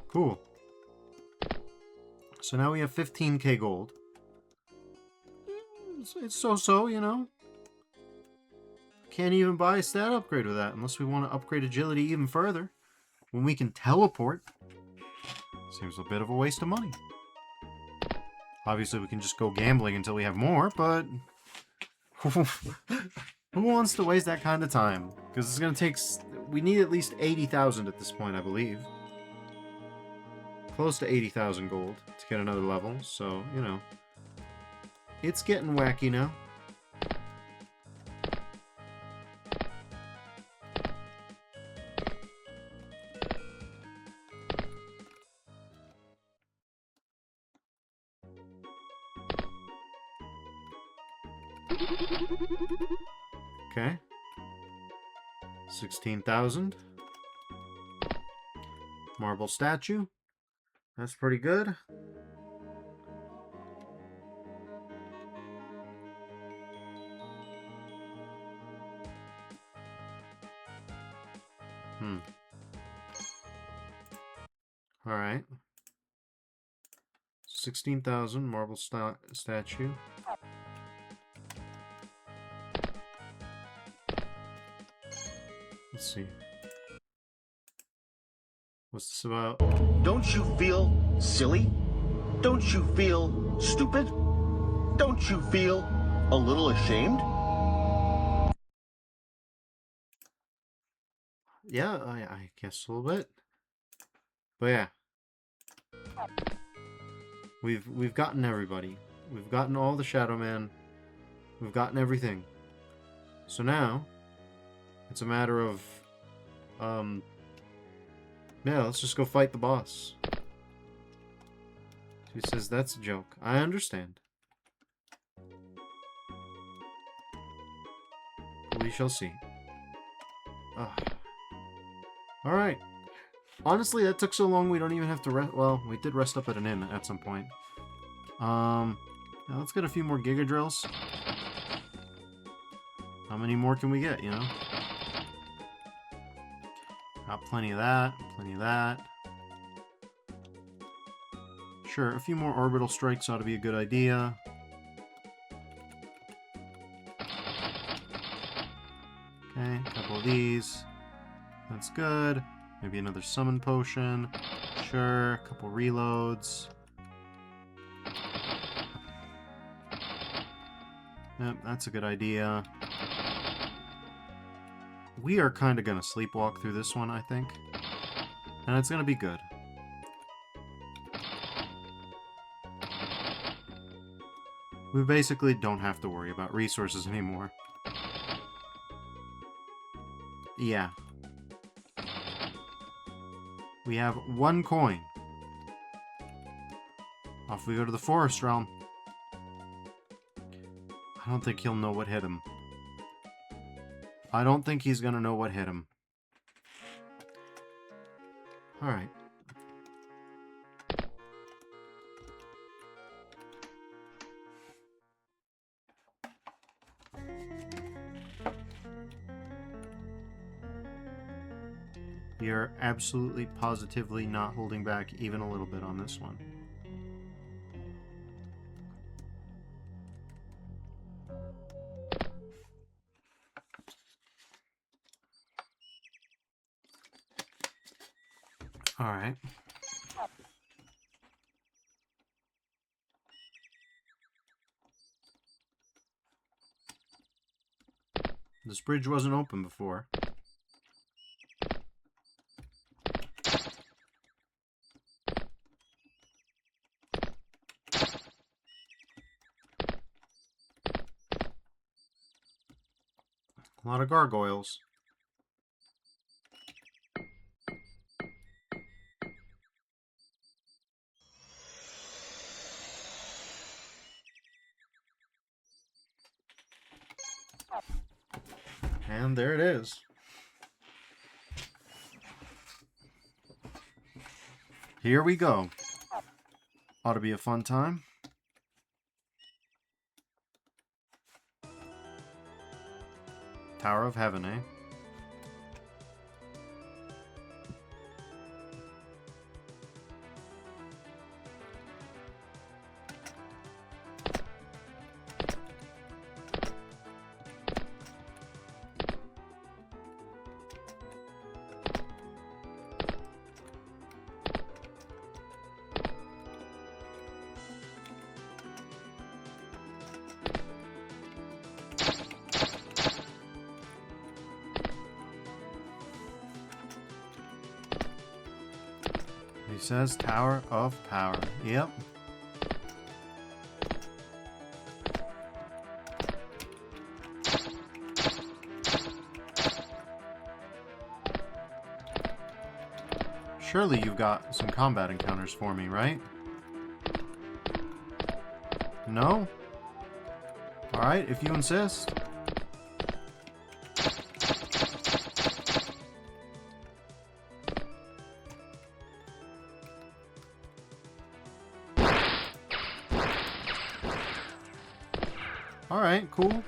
Cool. So now we have 15k gold. It's so-so, you know? Can't even buy a stat upgrade with that unless we want to upgrade agility even further. When we can teleport. Seems a bit of a waste of money. Obviously we can just go gambling until we have more, but... Who wants to waste that kind of time? Because it's going to take... We need at least 80,000 at this point, I believe. Close to 80,000 gold to get another level, so, you know. It's getting wacky now. Okay. 16,000. Marble statue. That's pretty good. Alright. 16,000 marble statue. Let's see. What's this about? Don't you feel silly? Don't you feel stupid? Don't you feel a little ashamed? Yeah, I guess a little bit. But yeah. We've gotten everybody. We've gotten all the Shadow Man. We've gotten everything. So now it's a matter of yeah, let's just go fight the boss. He says that's a joke. I understand. We shall see. Alright. Honestly, that took so long we don't even have to rest. Well, we did rest up at an inn at some point. Now let's get a few more Giga Drills. How many more can we get, you know? Got plenty of that, plenty of that. Sure, a few more orbital strikes ought to be a good idea. Okay, a couple of these. That's good. Maybe another summon potion. Sure, a couple reloads. Yep, that's a good idea. We are kind of going to sleepwalk through this one, I think. And it's going to be good. We basically don't have to worry about resources anymore. Yeah. We have 1 coin. Off we go to the forest realm. I don't think he'll know what hit him. I don't think he's gonna know what hit him. Alright. You're absolutely, positively not holding back even a little bit on this one. Alright. This bridge wasn't open before. A lot of gargoyles. And there it is. Here we go. Ought to be a fun time. Tower of Heaven, eh? He says Tower of Power. Yep. Surely you've got some combat encounters for me, right? No? Alright, if you insist. Alright, cool.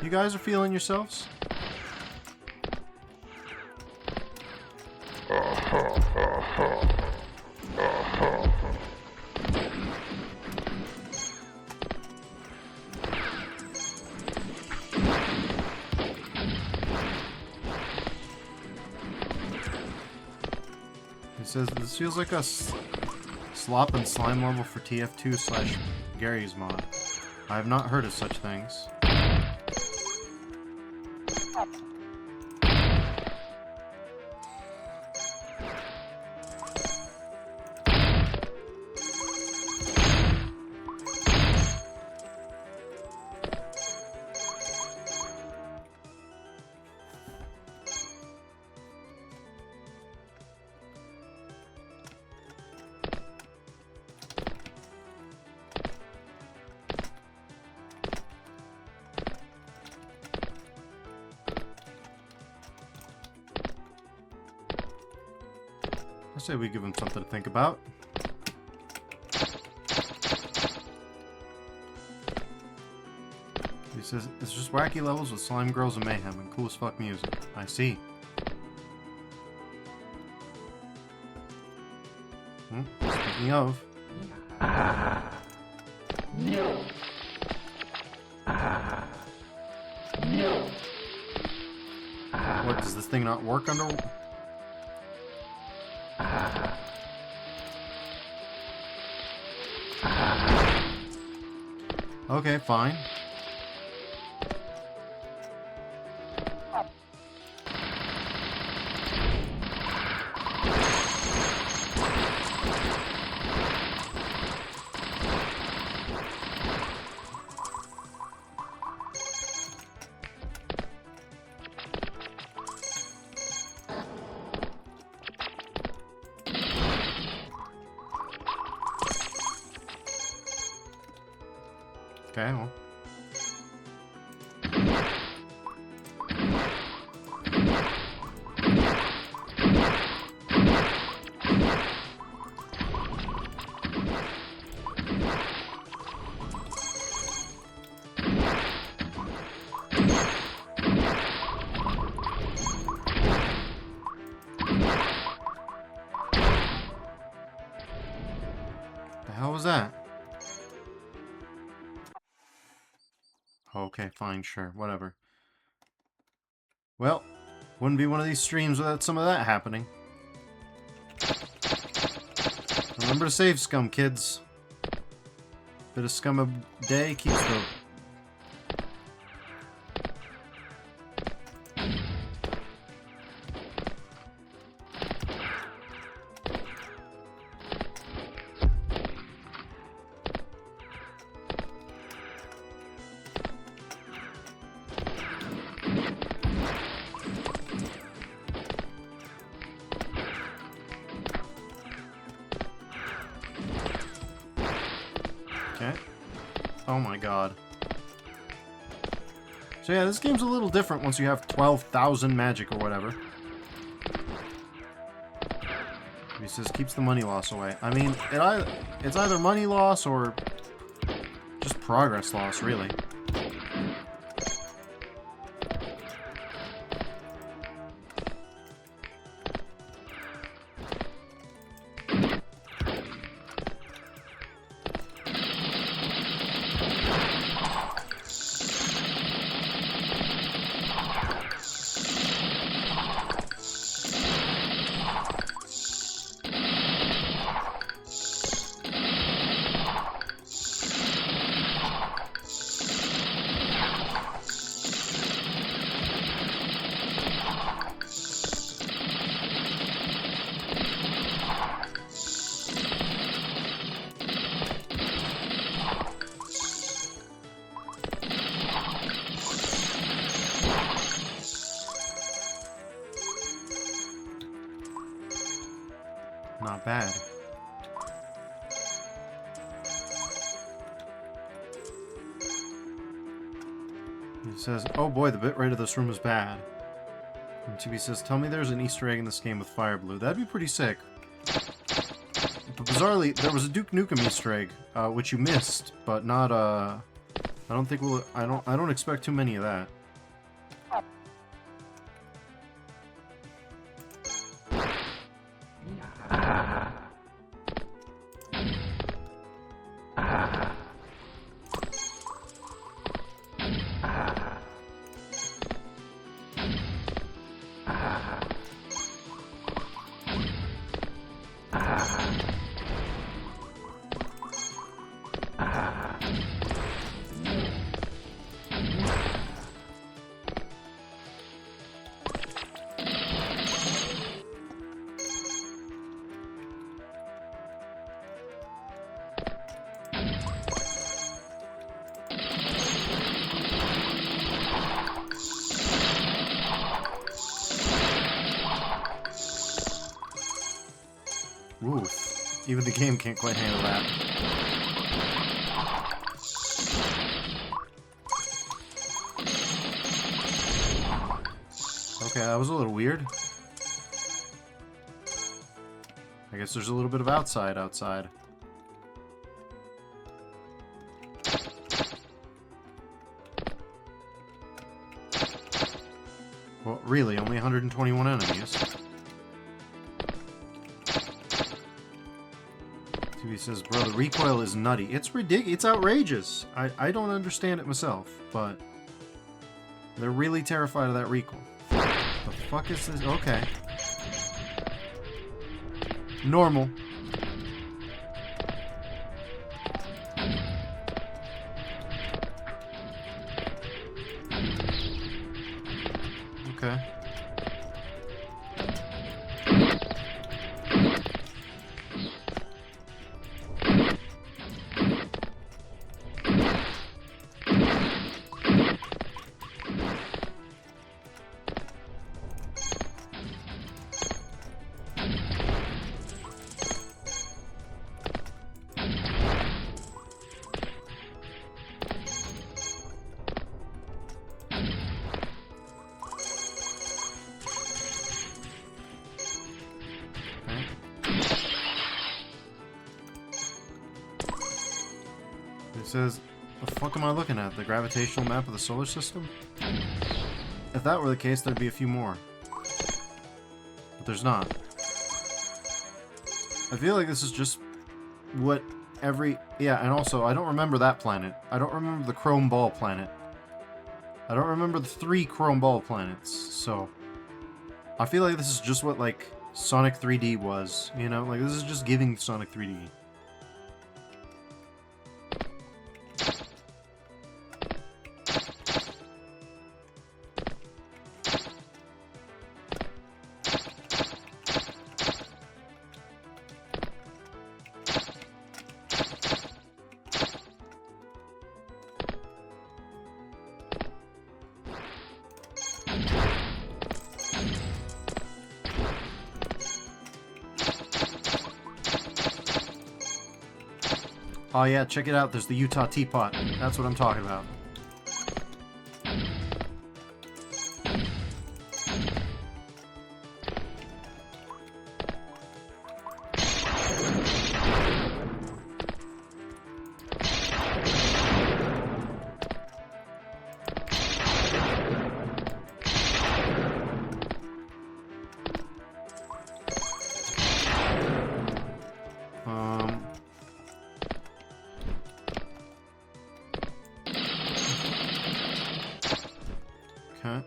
You guys are feeling yourselves? He says this feels like a slop and slime level for TF2 / Gary's mod. I have not heard of such things. I say we give him something to think about. He says, it's just wacky levels with slime girls and mayhem and cool as fuck music. I see. Speaking of... No. No. What, does this thing not work under... Okay, fine. Okay, well. The hell was that? Okay, fine, sure, whatever. Well, wouldn't be one of these streams without some of that happening. Remember to save scum, kids. Bit of scum a day keeps the... Okay. Oh my god. So yeah, this game's a little different once you have 12,000 magic or whatever. He says keeps the money loss away. I mean, it's either money loss or just progress loss, really. Not bad. He says, oh boy, the bitrate of this room is bad. And TV says, tell me there's an Easter egg in this game with fire blue. That'd be pretty sick. But bizarrely, there was a Duke Nukem Easter egg, which you missed, but not, I don't think we'll, I don't expect too many of that. Oof. Even the game can't quite handle that. Okay, that was a little weird. I guess there's a little bit of outside. Well, really, only 121 enemies. TV says, bro, the recoil is nutty. It's ridiculous. It's outrageous. I don't understand it myself, but they're really terrified of that recoil. The fuck is this? Okay. Normal. Okay. It says, the fuck am I looking at? The gravitational map of the solar system? If that were the case, there'd be a few more. But there's not. I feel like this is just what every... Yeah, and also, I don't remember that planet. I don't remember the Chrome Ball planet. I don't remember the 3 Chrome Ball planets, so... I feel like this is just what, like, Sonic 3D was, you know? Like, this is just giving Sonic 3D. Oh yeah, check it out, there's the Utah Teapot. That's what I'm talking about. Okay.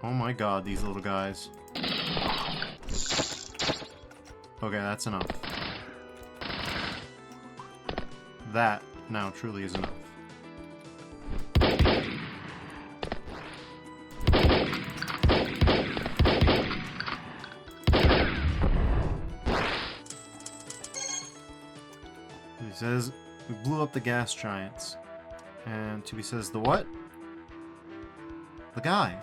Oh my god, these little guys. Okay, that's enough. That now truly is enough. He says, we blew up the gas giants. And Tubi says, the what? The guy.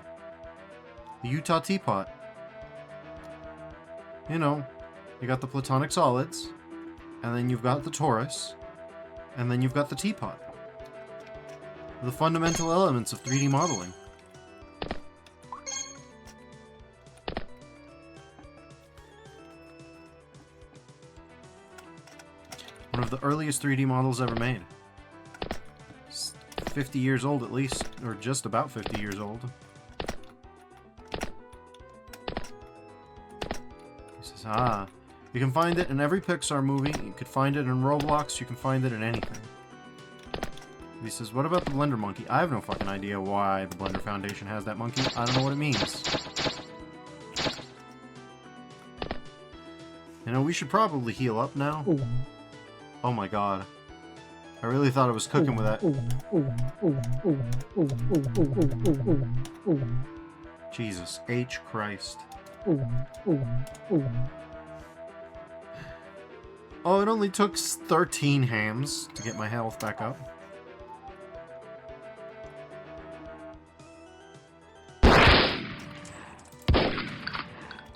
The Utah Teapot. You know, you got the platonic solids, and then you've got the torus, and then you've got the teapot. The fundamental elements of 3D modeling. One of the earliest 3D models ever made. It's 50 years old at least, or just about 50 years old. He says, ah, you can find it in every Pixar movie, you could find it in Roblox, you can find it in anything. He says, what about the Blender Monkey? I have no fucking idea why the Blender Foundation has that monkey. I don't know what it means. You know, we should probably heal up now. Oh my god. I really thought I was cooking with that. Jesus H. Christ. Oh, it only took 13 hams to get my health back up.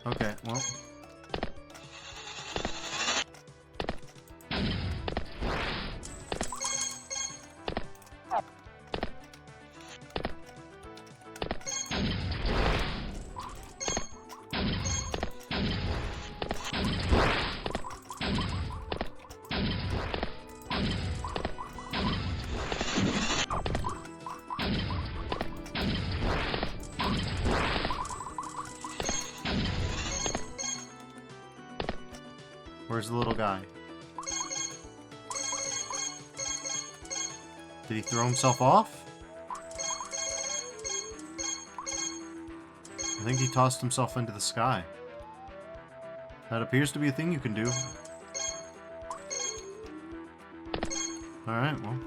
Okay, well... Where's the little guy? Did he throw himself off? I think he tossed himself into the sky. That appears to be a thing you can do. Alright, well.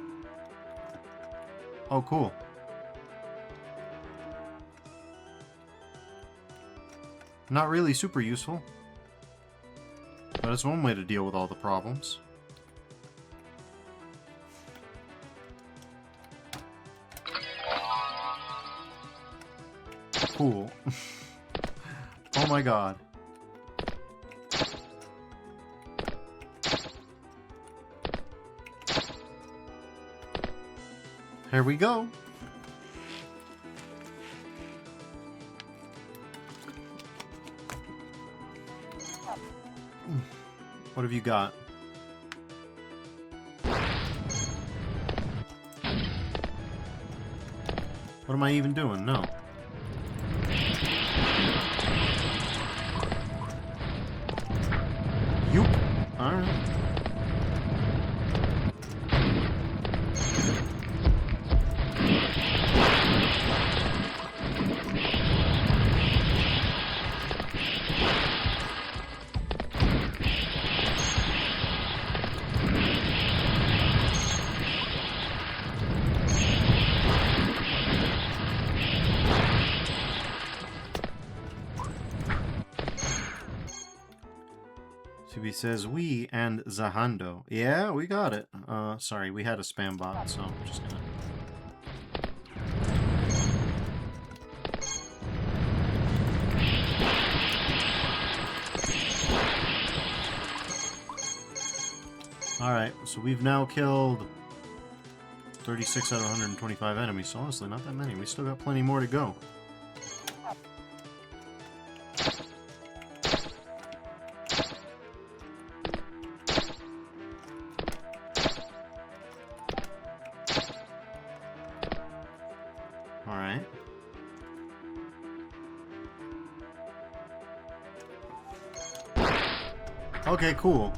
Oh, cool. Not really super useful. But it's one way to deal with all the problems. Cool. Oh my god. Here we go. What have you got? What am I even doing? No. Yoop. Alright. He says, we and Zahando. Yeah, we got it. Sorry, we had a spam bot, so I'm just gonna... Alright, so we've now killed 36 out of 125 enemies, so honestly, not that many. We still got plenty more to go. Alright. Okay, cool.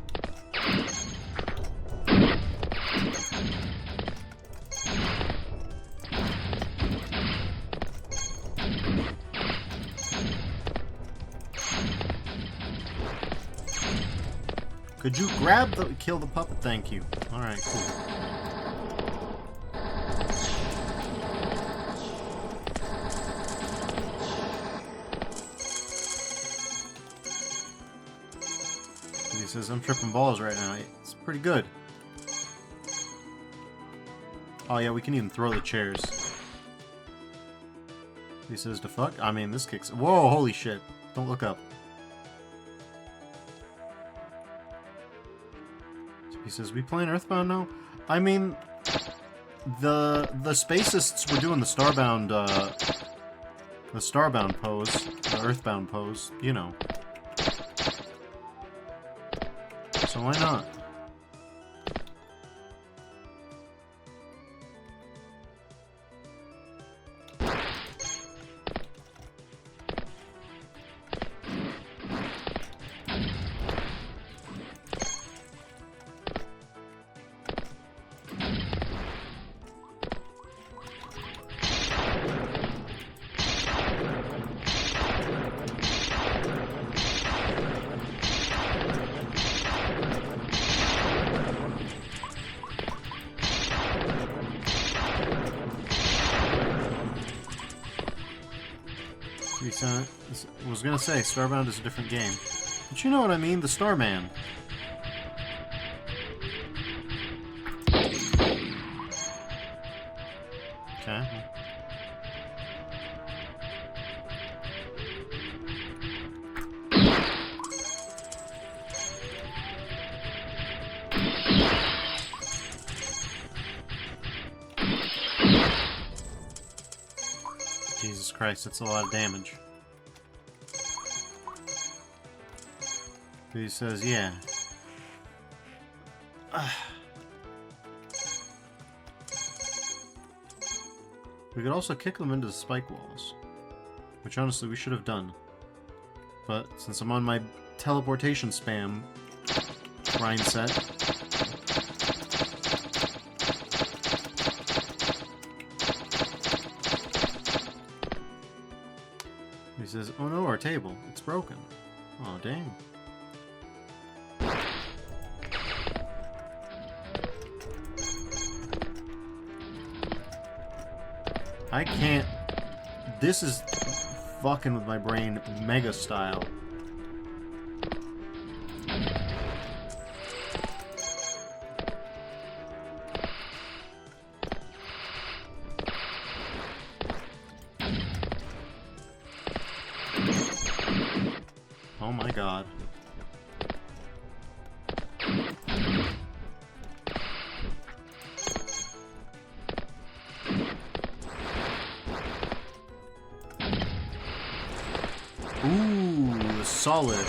Could you grab the... kill the puppet? Thank you. Alright, cool. He says, I'm tripping balls right now. It's pretty good. Oh yeah, we can even throw the chairs. He says, the fuck? I mean, this kicks... Whoa, holy shit. Don't look up. He says, we playing Earthbound now? I mean, the Spacists were doing the Starbound pose, the Earthbound pose, you know. So why not? I was gonna say, Starbound is a different game. But you know what I mean, the Starman. Okay. Jesus Christ, that's a lot of damage. He says, yeah. We could also kick them into the spike walls. Which honestly we should have done. But since I'm on my teleportation spam grind set. He says, oh no, our table. It's broken. Oh dang. I can't... This is fucking with my brain mega style. Oh my god. Ooh, solid.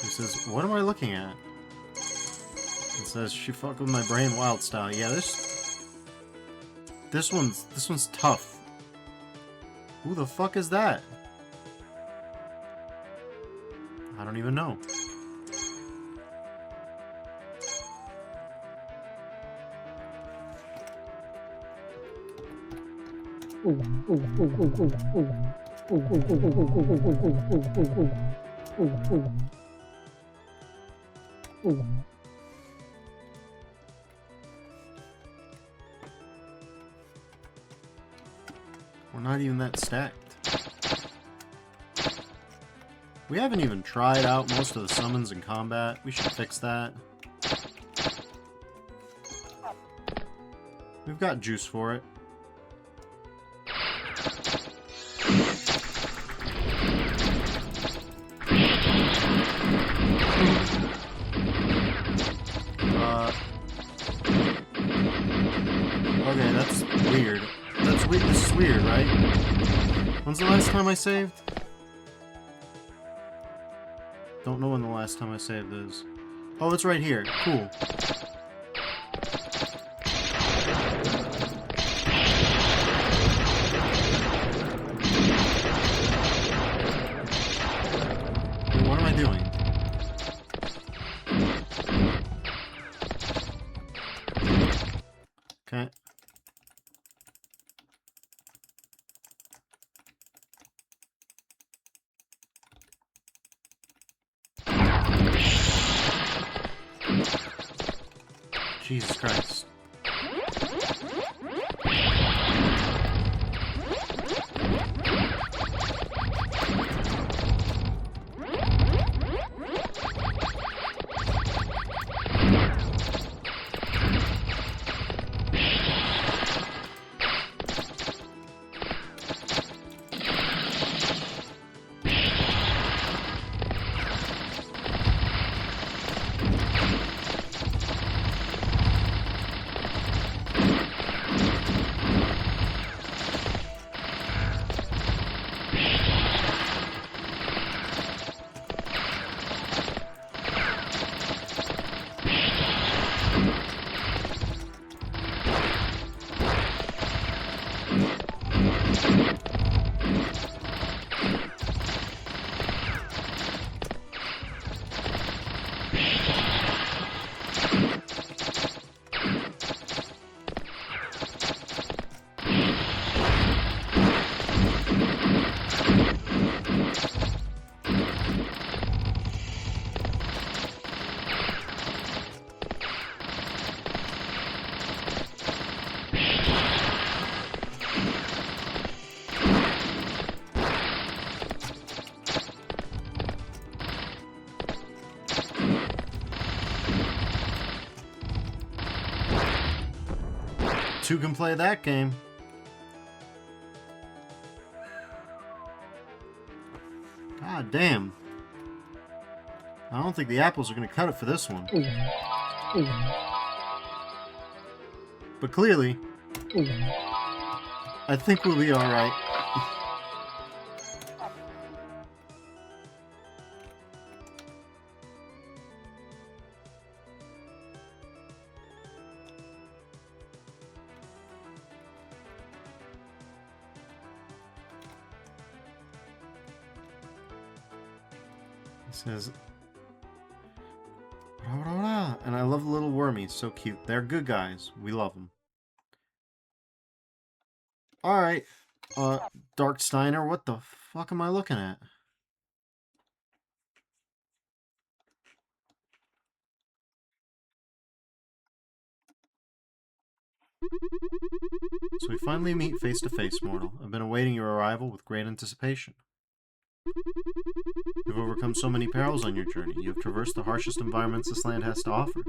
He says, what am I looking at? It says, she fucked with my brain wild style. Yeah, this one's tough. Who the fuck is that? I don't even know. We're not even that stacked. We haven't even tried out most of the summons in combat. We should fix that. We've got juice for it. Okay, that's weird. That's weird. This is weird, right? When's the last time I saved? Don't know when the last time I saved is. Oh, it's right here. Cool. What am I doing? Okay. Jesus Christ. Two can play that game. God damn. I don't think the apples are going to cut it for this one. But clearly, I think we'll be alright. He says, and I love the little wormies, so cute. They're good guys. We love them. Alright, Dark Steiner, what the fuck am I looking at? So we finally meet face to face, mortal. I've been awaiting your arrival with great anticipation. You've overcome so many perils on your journey. You have traversed the harshest environments this land has to offer.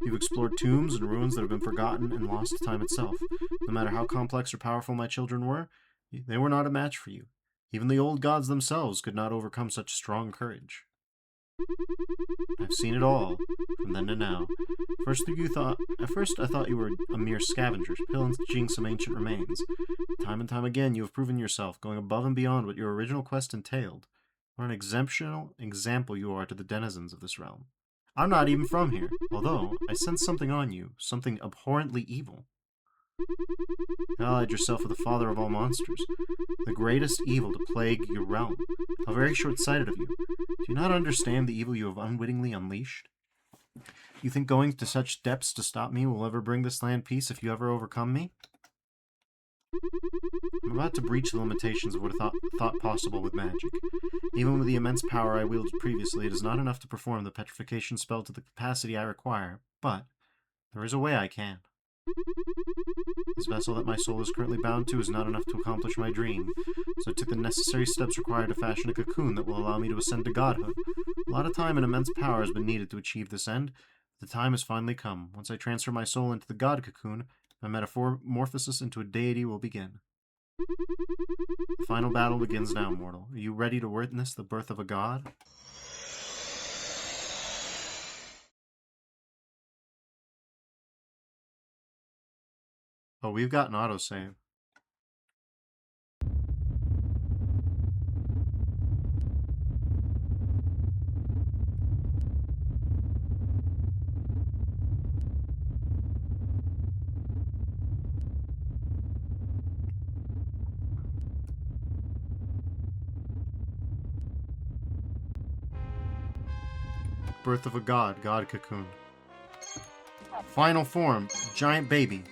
You've explored tombs and ruins that have been forgotten and lost to time itself. No matter how complex or powerful my children were, they were not a match for you. Even the old gods themselves could not overcome such strong courage. I've seen it all, from then to now. At first I thought you were a mere scavenger, pillaging some ancient remains. Time and time again you have proven yourself, going above and beyond what your original quest entailed. What an exceptional example you are to the denizens of this realm. I'm not even from here, although I sense something on you, something abhorrently evil. You allied yourself with the father of all monsters, the greatest evil to plague your realm. How very short-sighted of you. Do you not understand the evil you have unwittingly unleashed? You think going to such depths to stop me will ever bring this land peace if you ever overcome me? I'm about to breach the limitations of what I thought possible with magic. Even with the immense power I wielded previously, it is not enough to perform the petrification spell to the capacity I require, but there is a way I can. This vessel that my soul is currently bound to is not enough to accomplish my dream, so I took the necessary steps required to fashion a cocoon that will allow me to ascend to godhood. A lot of time and immense power has been needed to achieve this end. The time has finally come. Once I transfer my soul into the god cocoon, my metamorphosis into a deity will begin. The final battle begins now, mortal. Are you ready to witness the birth of a god? Oh, we've got an autosave. Birth of a god, god cocoon. Final form, giant baby.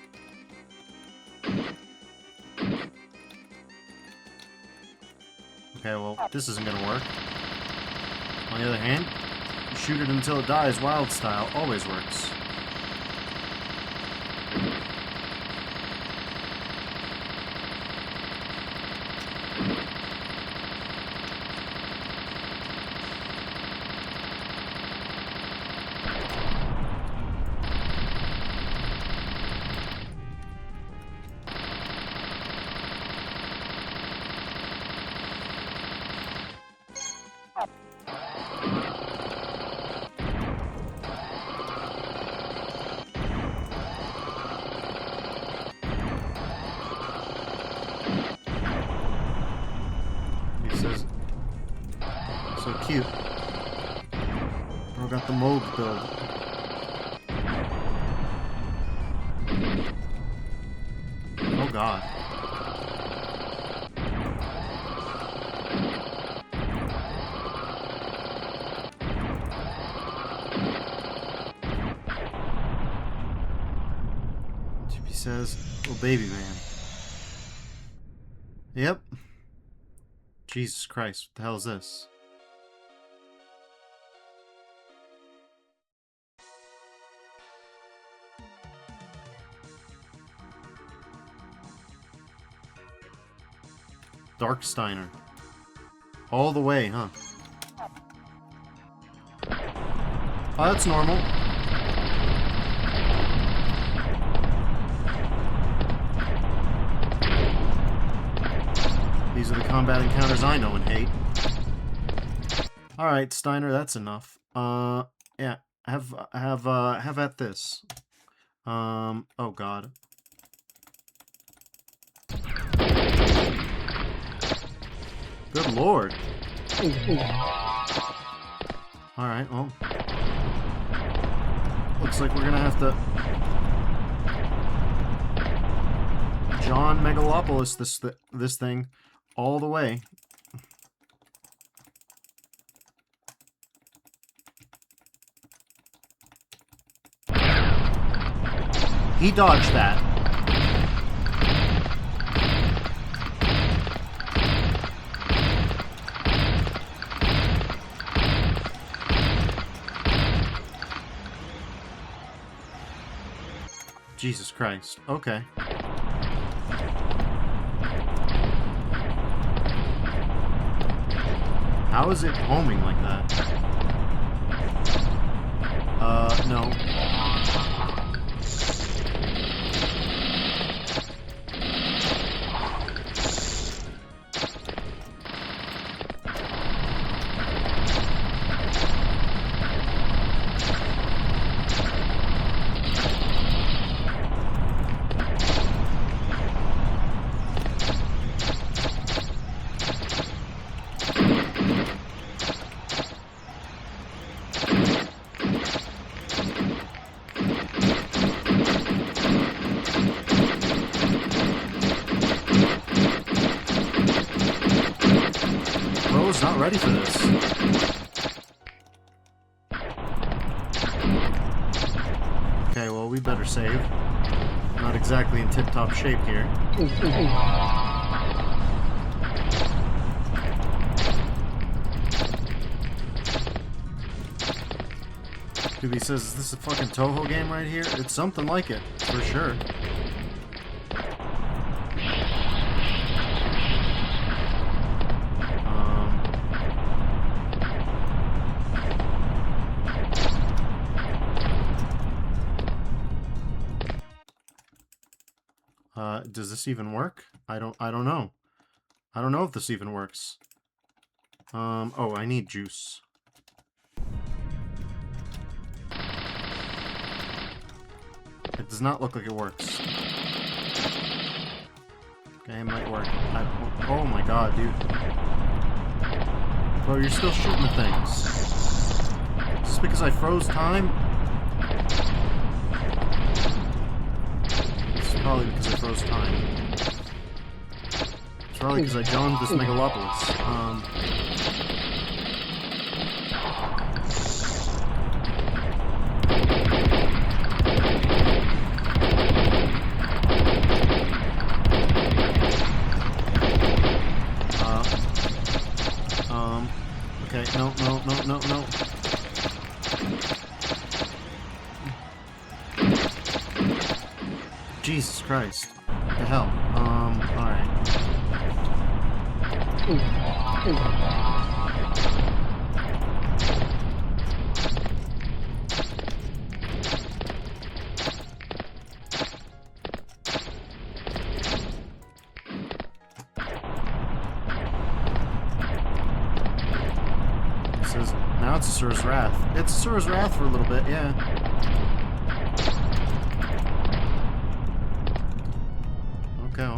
Okay, well, this isn't gonna work. On the other hand, shoot it until it dies wild style always works. So cute. Bro got the mold build. Oh god. Chippy says, "Oh baby man." Yep. Jesus Christ, what the hell is this? Darksteiner. All the way, huh? Oh, that's normal. These are the combat encounters I know and hate. Alright, Steiner, that's enough. Yeah, have at this. Oh god. Good lord. Alright, well. Looks like we're gonna have to John Megalopolis this thing all the way. He dodged that. Jesus Christ. Okay. How is it homing like that? No. ready for this. Okay, well, we better save. Not exactly in tip-top shape here. Doobie says, is this a fucking Toho game right here? It's something like it, for sure. Does this even work? I don't know. I don't know if this even works. Oh, I need juice. It does not look like it works. Okay, it might work. Oh my god, dude. Bro, you're still shooting the things. Is this because I froze time? It's probably because I froze time. It's probably because I joined this megalopolis. Okay, no. Jesus Christ. What the hell? Alright. Now it's Asura's Wrath. It's Asura's Wrath for a little bit, yeah. Okay.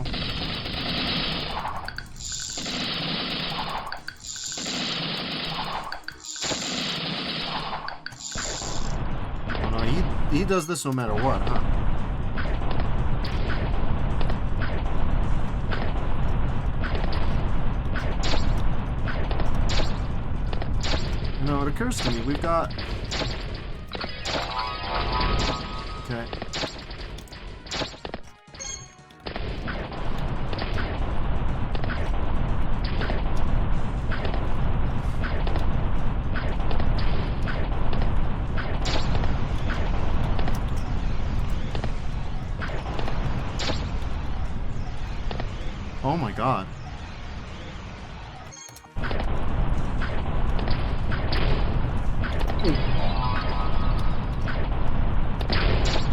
Oh no, he does this no matter what, huh? No, it occurs to me, we've got... Okay. Oh my god.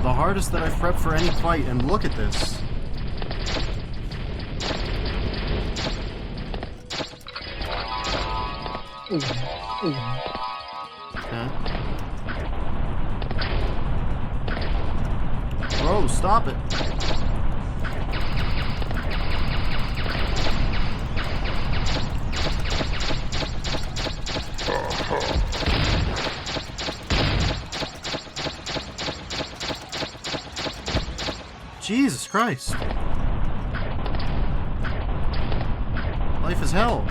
The hardest that I've prepped for any fight, and look at this. Okay. Bro, stop it. Jesus Christ. Life is hell.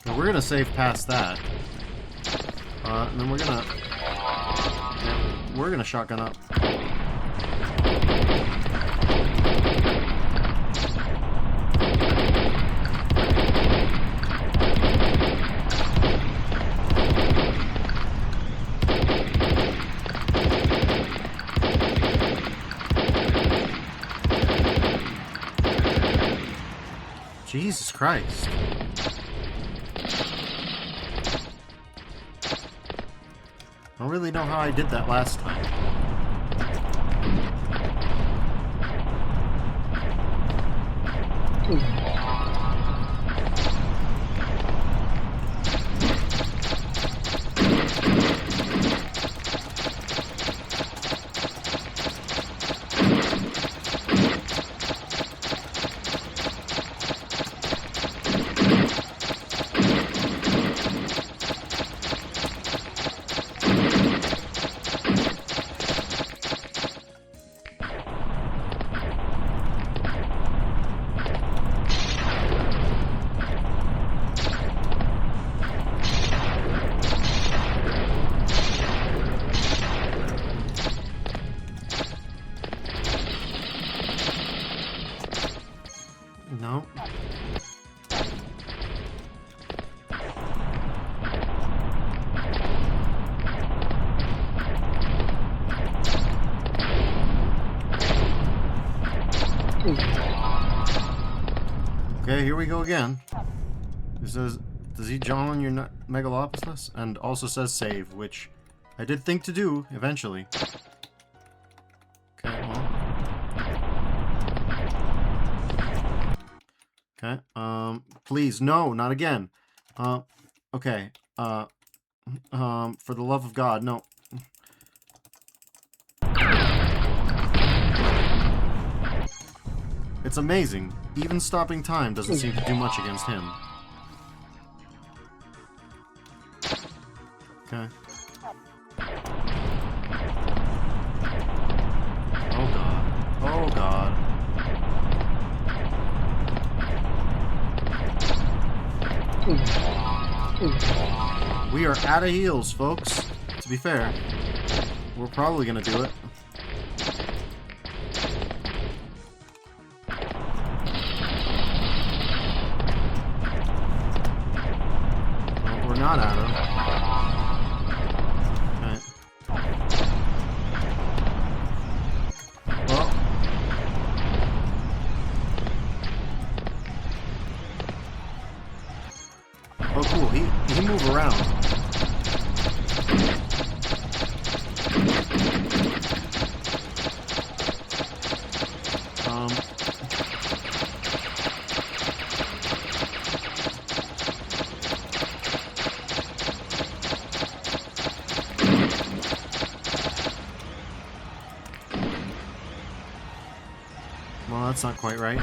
Okay, we're gonna save past that. And then we're gonna shotgun up. Jesus Christ. I don't really know how I did that last time. Okay, here we go again. It says, does he John on your Megalopolis? And also says save, which I did think to do eventually. Okay, well. Okay, please, no, not again. Okay, for the love of God, no. It's amazing. Even stopping time doesn't seem to do much against him. Okay. Oh god. Oh god. We are out of heals, folks. To be fair. We're probably gonna do it. Well, we're not out of. Okay. Well. Oh, cool. He can move around. Well, that's not quite right.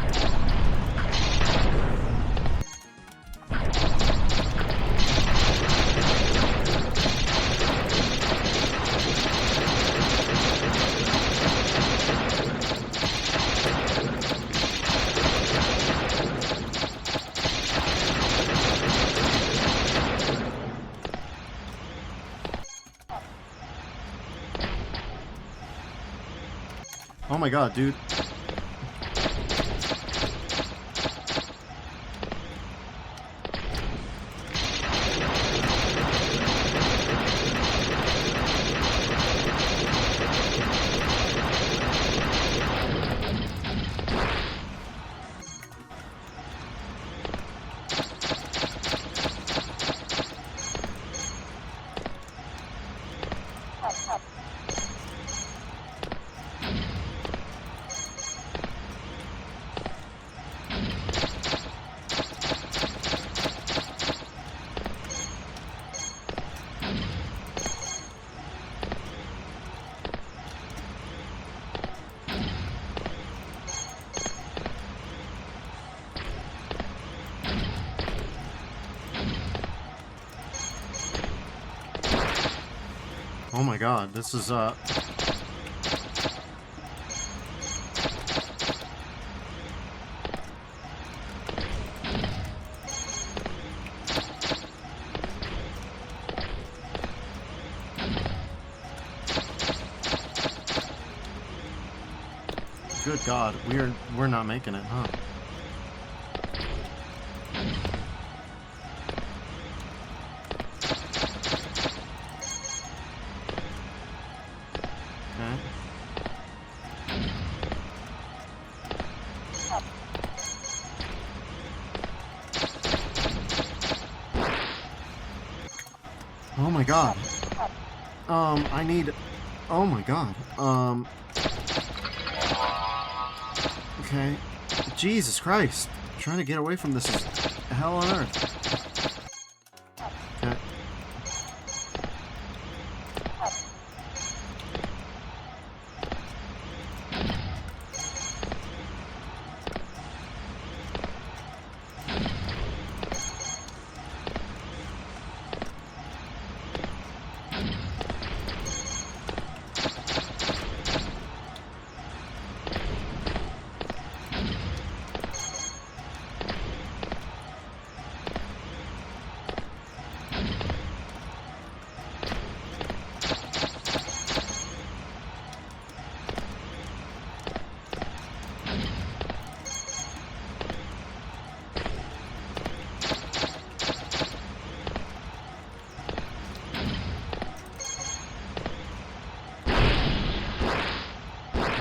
Oh my god, dude. Oh my god, this is, good god, we're not making it, huh? Oh my god. I need... Oh my god. Okay. Jesus Christ. Trying to get away from this is hell on earth. Okay.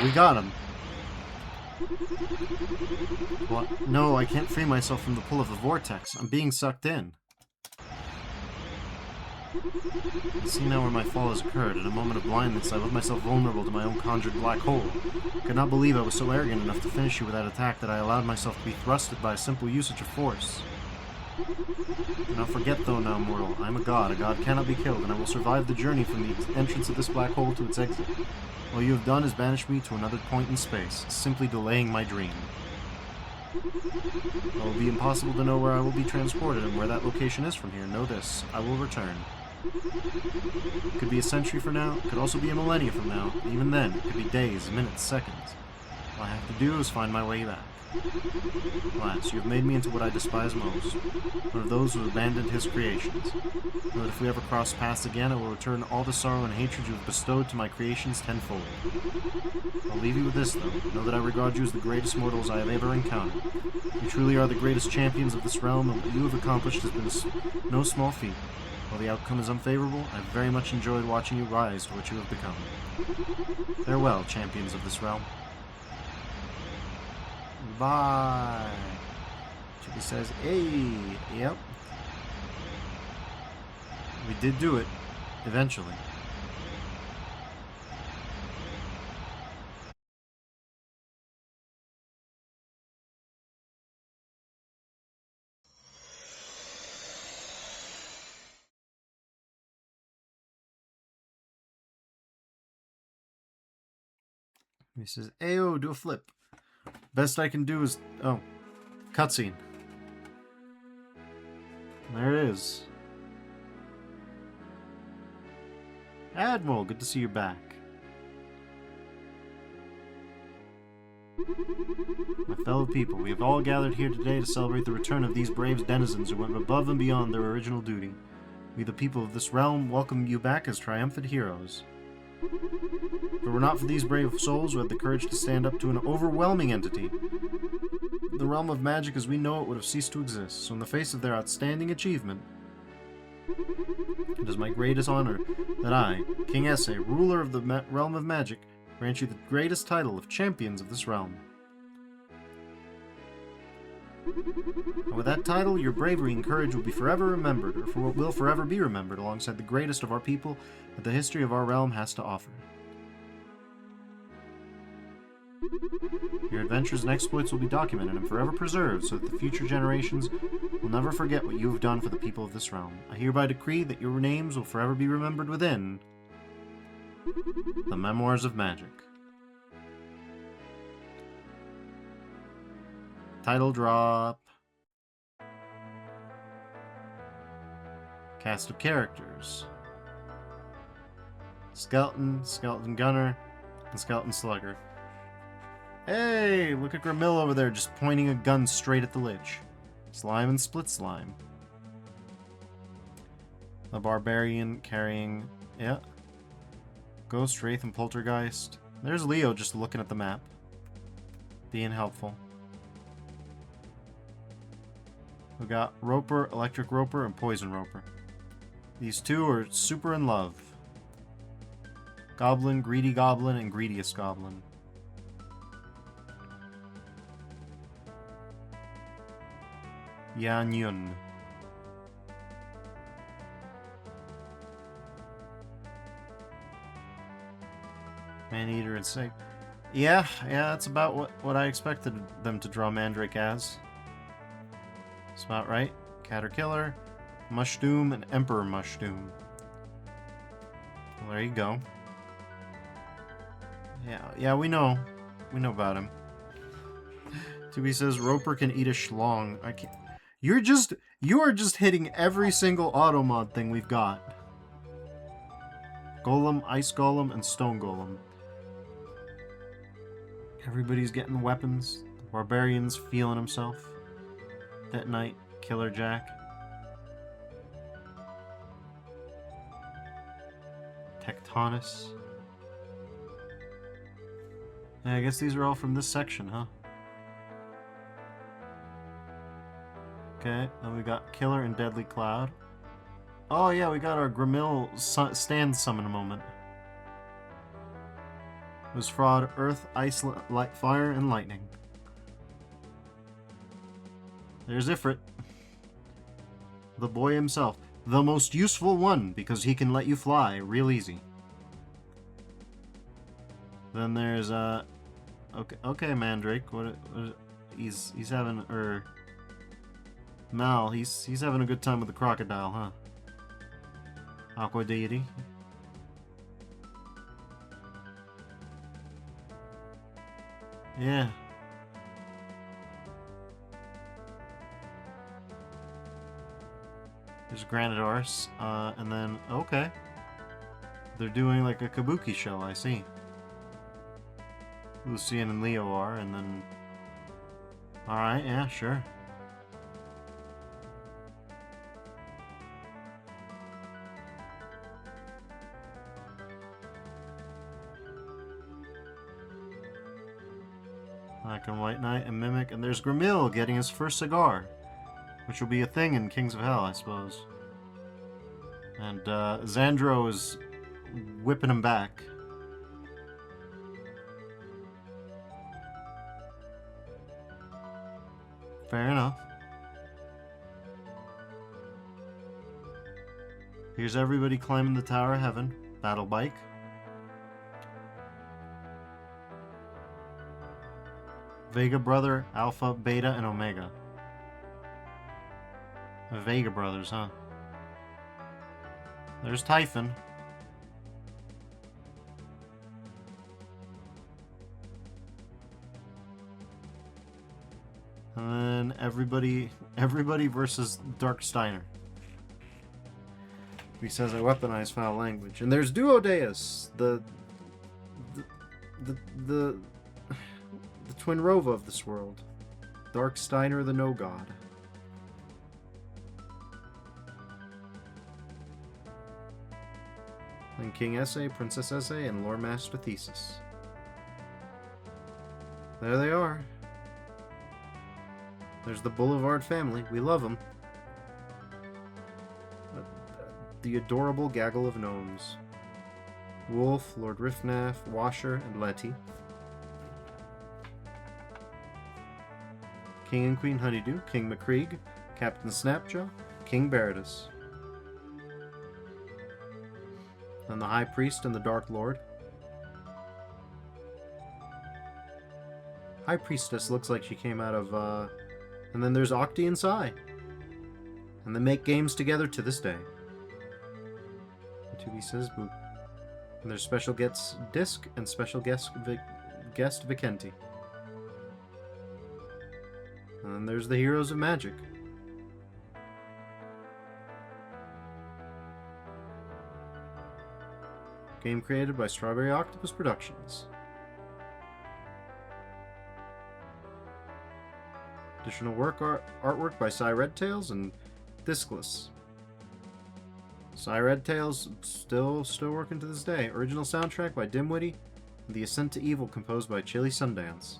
We got him. What? No, I can't free myself from the pull of the vortex. I'm being sucked in. I see now where my fall has occurred. In a moment of blindness, I left myself vulnerable to my own conjured black hole. I could not believe I was so arrogant enough to finish you with that attack that I allowed myself to be thrusted by a simple usage of force. Do not forget, though, now, mortal, I am a god. A god cannot be killed, and I will survive the journey from the entrance of this black hole to its exit. All you have done is banish me to another point in space, simply delaying my dream. It will be impossible to know where I will be transported and where that location is from here. Know this, I will return. It could be a century from now, it could also be a millennia from now. Even then, it could be days, minutes, seconds. All I have to do is find my way back. Alas, you have made me into what I despise most, one of those who abandoned his creations. Know that if we ever cross paths again, I will return all the sorrow and hatred you have bestowed to my creations tenfold. I'll leave you with this, though. Know that I regard you as the greatest mortals I have ever encountered. You truly are the greatest champions of this realm, and what you have accomplished has been no small feat. While the outcome is unfavorable, I have very much enjoyed watching you rise to what you have become. Farewell, champions of this realm. Bye. Chippy says, hey, yep. We did do it, eventually. He says, Ayo, do a flip. Best I can do is... Oh. Cutscene. There it is. Admiral, good to see you back. My fellow people, we have all gathered here today to celebrate the return of these brave denizens who went above and beyond their original duty. We, the people of this realm, welcome you back as triumphant heroes. If it were not for these brave souls who had the courage to stand up to an overwhelming entity, the realm of magic as we know it would have ceased to exist. So in the face of their outstanding achievement, it is my greatest honor that I, King Esse, ruler of the realm of magic, grant you the greatest title of champions of this realm. And with that title, your bravery and courage will be forever remembered, or will forever be remembered alongside the greatest of our people that the history of our realm has to offer. Your adventures and exploits will be documented and forever preserved so that the future generations will never forget what you have done for the people of this realm. I hereby decree that your names will forever be remembered within the Memoirs of Magic. Title drop. Cast of characters. Skeleton, Skeleton Gunner, and Skeleton Slugger. Hey, look at Gramil over there just pointing a gun straight at the Lich. Slime and Split Slime. The Barbarian carrying... yeah. Ghost, Wraith, and Poltergeist. There's Leo just looking at the map. Being helpful. We got Roper, Electric Roper, and Poison Roper. These two are super in love. Goblin, Greedy Goblin, and Greediest Goblin. Yan Yun. Maneater and Snake. Yeah, that's about what I expected them to draw Mandrake as. That's about right. Caterkiller, Mushdoom, and Emperor Mushdoom. Well, there you go. Yeah, we know. We know about him. Tubi says Roper can eat a schlong. I can't. You are just hitting every single auto mod thing we've got. Golem, Ice Golem, and Stone Golem. Everybody's getting weapons. The Barbarian's feeling himself. That Knight, Killer Jack. Tectonus. Yeah, I guess these are all from this section, huh? Okay, then we got Killer and Deadly Cloud. Oh yeah, we got our Gramil stand summon moment. was fraud, earth, ice, light, fire, and lightning. There's Ifrit. The boy himself. The most useful one, because he can let you fly real easy. Then there's, okay, Mandrake. What he's having, Mal, he's having a good time with the crocodile, huh? Aqua Deity. Yeah. There's Granite Arse, and then, okay. They're doing like a kabuki show, I see. Lucian and Leo are, and then... Alright, yeah, sure. Black and White Knight and Mimic, and there's Gramil getting his first cigar, which will be a thing in Kings of Hell, I suppose. And Xandro is whipping him back. Fair enough. Here's everybody climbing the Tower of Heaven. Battle bike. Vega Brother, Alpha, Beta, and Omega. The Vega Brothers, huh? There's Typhon. And then everybody versus Dark Steiner. He says I weaponize foul language. And there's Duodeus, the twin Rova of this world. Dark Steiner, the No God. And King Essay, Princess Essay, and Lore Master Thesis. There they are. There's the Boulevard family. We love them. The adorable gaggle of gnomes. Wolf, Lord Riffnaff, Washer, and Letty. King and Queen Honeydew, King McCreeg, Captain Snapjaw, King Baratus. And the High Priest and the Dark Lord. High Priestess looks like she came out of, And then there's Octi and Sai. And they make games together to this day. And 2B says boop. And there's special guest Disc and special guest Vicenti. And then there's the Heroes of Magic. Game created by Strawberry Octopus Productions. Additional artwork by Cy Redtails and Discless. Cy Redtails still working to this day. Original soundtrack by Dimwitty, and The Ascent to Evil composed by Chili Sundance.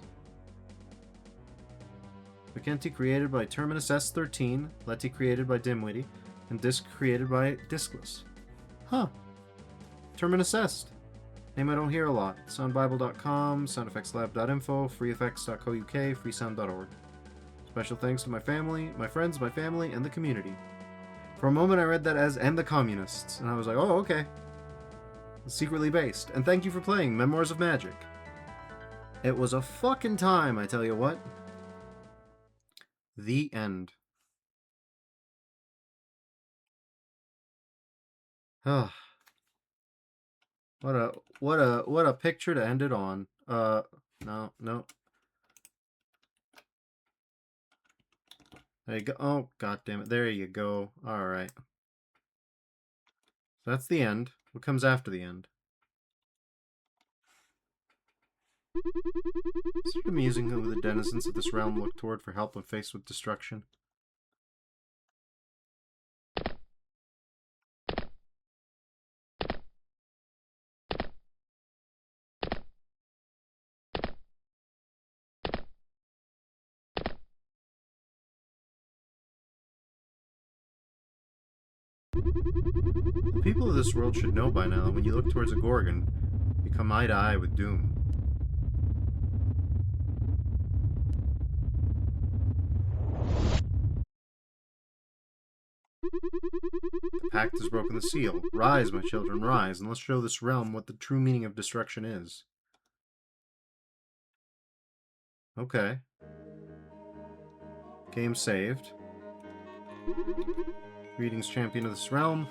Vicenti created by Terminus S13, Letty created by Dimwitty, and Disc created by Discless. Huh. Terminus Est. Name I don't hear a lot. Soundbible.com, soundeffectslab.info, freeeffects.co.uk, freesound.org. Special thanks to my family, my friends, my family, and the community. For a moment I read that as, and the communists, and I was like, oh, okay. Secretly based. And thank you for playing Memoirs of Magic. It was a fucking time, I tell you what. The end. Ah. What a picture to end it on. No. There you go. Oh, god damn it. There you go. Alright. So that's the end. What comes after the end? Is it amusing who the denizens of this realm look toward for help when faced with destruction? The people of this world should know by now that when you look towards a Gorgon, you come eye to eye with doom. The pact has broken the seal. Rise, my children, rise, and let's show this realm what the true meaning of destruction is. Okay. Game saved. Greetings, champion of this realm.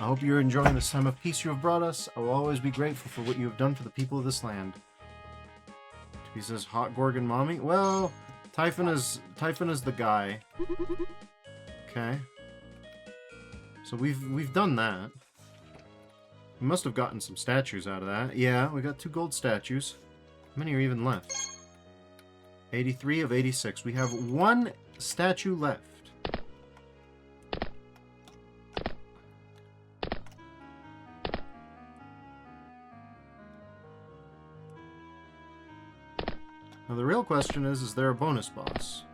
I hope you're enjoying this time of peace you have brought us. I will always be grateful for what you have done for the people of this land. He says, Hot Gorgon Mommy? Well, Typhon is the guy. Okay. So we've done that. We must have gotten some statues out of that. Yeah, we got 2 gold statues. How many are even left? 83 of 86. We have 1 statue left. Now the real question is there a bonus boss?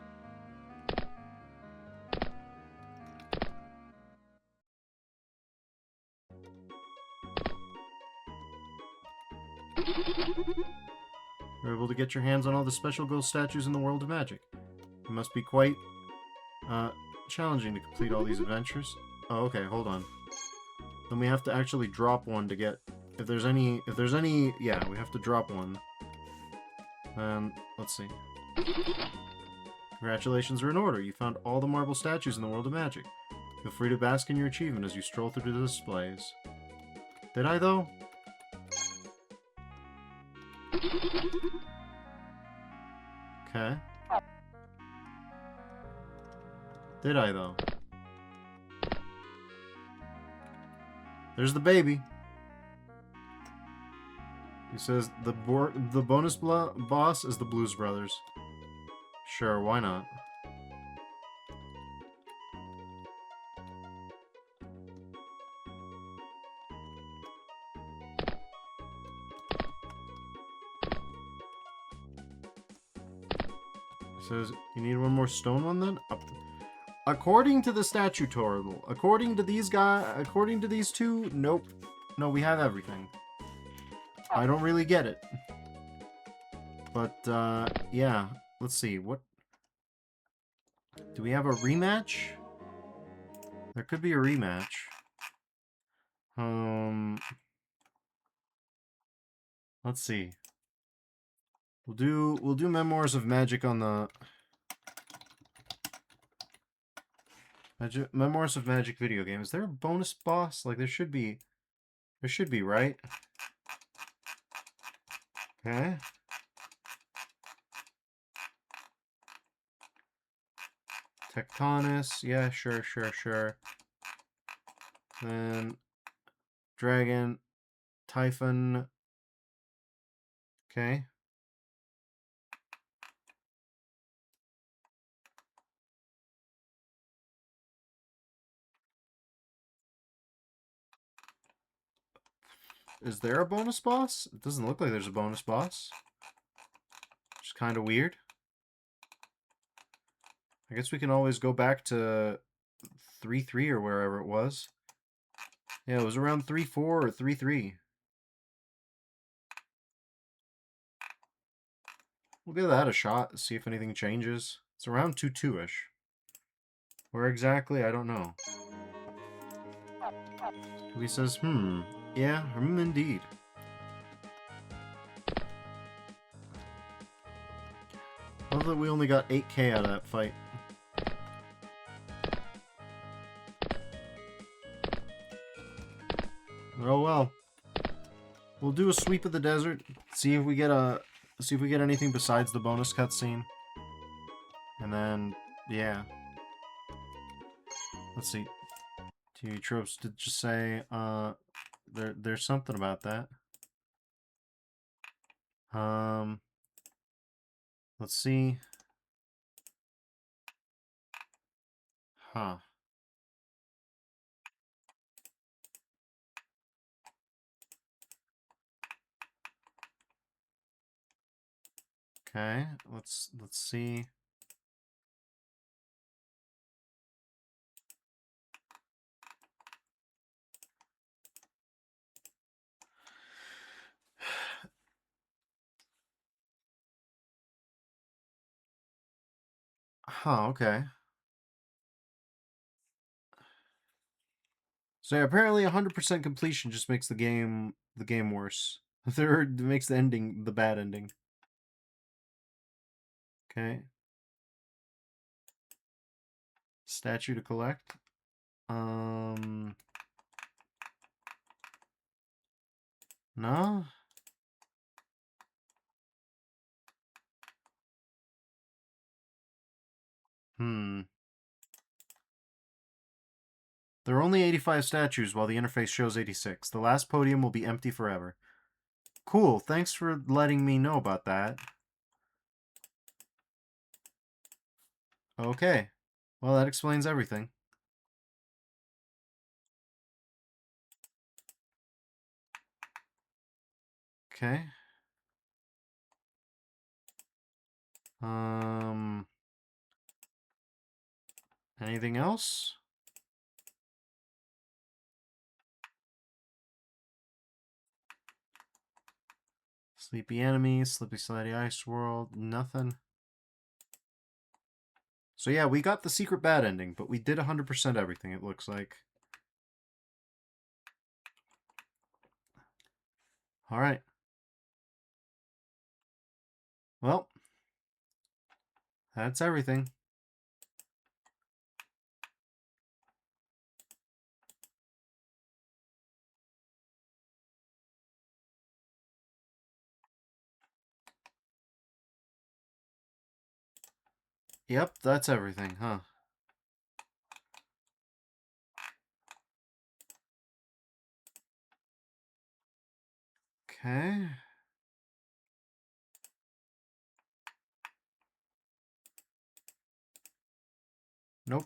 You're able to get your hands on all the special gold statues in the world of magic. It must be quite challenging to complete all these adventures. Oh, okay, hold on. Then we have to actually drop one to get... If there's any... Yeah, we have to drop one. Let's see. Congratulations are in order. You found all the marble statues in the world of magic. Feel free to bask in your achievement as you stroll through the displays. Did I, though? Okay. Did I, though? There's the baby. He says the bonus boss is the Blues Brothers. Sure, why not? He says, you need one more stone one then? According to the statue total, according to these two, nope. No, we have everything. I don't really get it. But, yeah. Let's see, what... Do we have a rematch? There could be a rematch. Let's see. We'll do Memoirs of Magic on the... Memoirs of Magic video game. Is there a bonus boss? Like, there should be... There should be, right? Okay. Tectonus. Yeah, sure. Then... Dragon. Typhon. Okay. Is there a bonus boss? It doesn't look like there's a bonus boss. Which is kind of weird. I guess we can always go back to 3-3 or wherever it was. Yeah, it was around 3-4 or 3-3. We'll give that a shot, see if anything changes. It's around 2-2-ish. Where exactly, I don't know. He says, yeah, indeed. I love that we only got 8k out of that fight. Oh well. We'll do a sweep of the desert, see if we get anything besides the bonus cutscene. And then, yeah. Let's see. TV Tropes did just say, there's something about that. Let's see. Huh. Okay, let's see. Huh, okay. So yeah, apparently 100% completion just makes the game worse. Third makes the ending the bad ending. Okay. Statue to collect. No. There are only 85 statues while the interface shows 86. The last podium will be empty forever. Cool, thanks for letting me know about that. Okay. Well, that explains everything. Okay. Anything else? Sleepy enemy, Slippy Slidey Ice World, nothing. So yeah, we got the secret bad ending, but we did 100% everything, it looks like. Alright. Well, that's everything. Yep, that's everything, huh? Okay. Nope.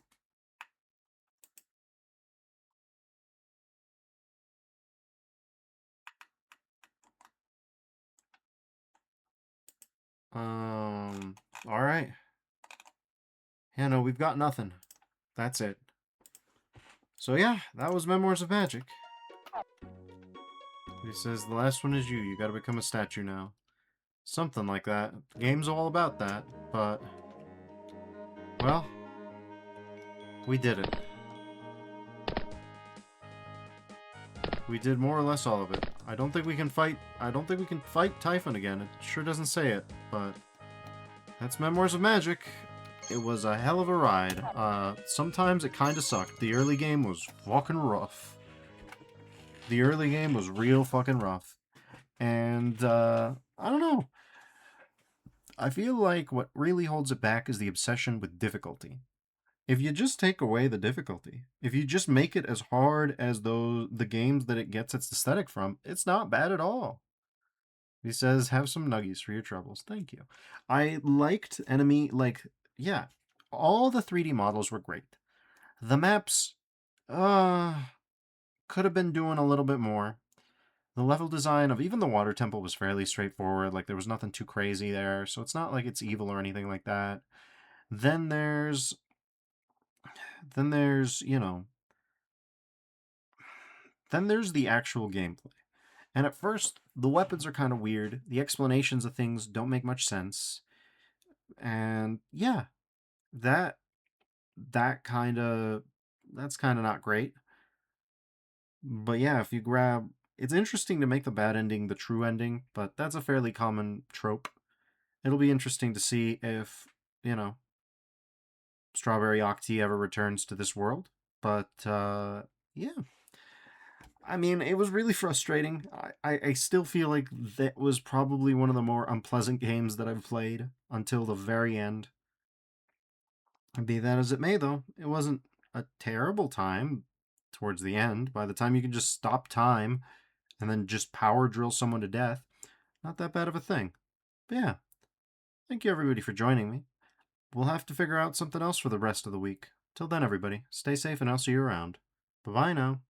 Alright. Yeah, no, we've got nothing. That's it. So yeah, that was Memoirs of Magic. He says, the last one is you. You gotta become a statue now. Something like that. The game's all about that, but... Well, we did it. We did more or less all of it. I don't think we can fight Typhon again. It sure doesn't say it, but... That's Memoirs of Magic. It was a hell of a ride. Sometimes it kinda sucked. The early game was fucking rough. The early game was real fucking rough. And, I don't know. I feel like what really holds it back is the obsession with difficulty. If you just take away the difficulty, if you just make it as hard as the games that it gets its aesthetic from, it's not bad at all. He says, have some nuggies for your troubles. Thank you. I liked Enemy, yeah, all the 3D models were great. The maps, could have been doing a little bit more. The level design of even the water temple was fairly straightforward. Like, there was nothing too crazy there, so it's not like it's evil or anything like that. Then there's, you know, then there's the actual gameplay. And at first, the weapons are kind of weird. The explanations of things don't make much sense. And yeah, that's kind of not great. But yeah, if you grab, it's interesting to make the bad ending the true ending, but that's a fairly common trope. It'll be interesting to see if, Strawberry Octi ever returns to this world. But yeah. I mean, it was really frustrating. I still feel like that was probably one of the more unpleasant games that I've played until the very end. Be that as it may, though, it wasn't a terrible time towards the end. By the time you can just stop time and then just power drill someone to death, not that bad of a thing. But yeah, thank you everybody for joining me. We'll have to figure out something else for the rest of the week. Till then, everybody, stay safe and I'll see you around. Bye-bye now.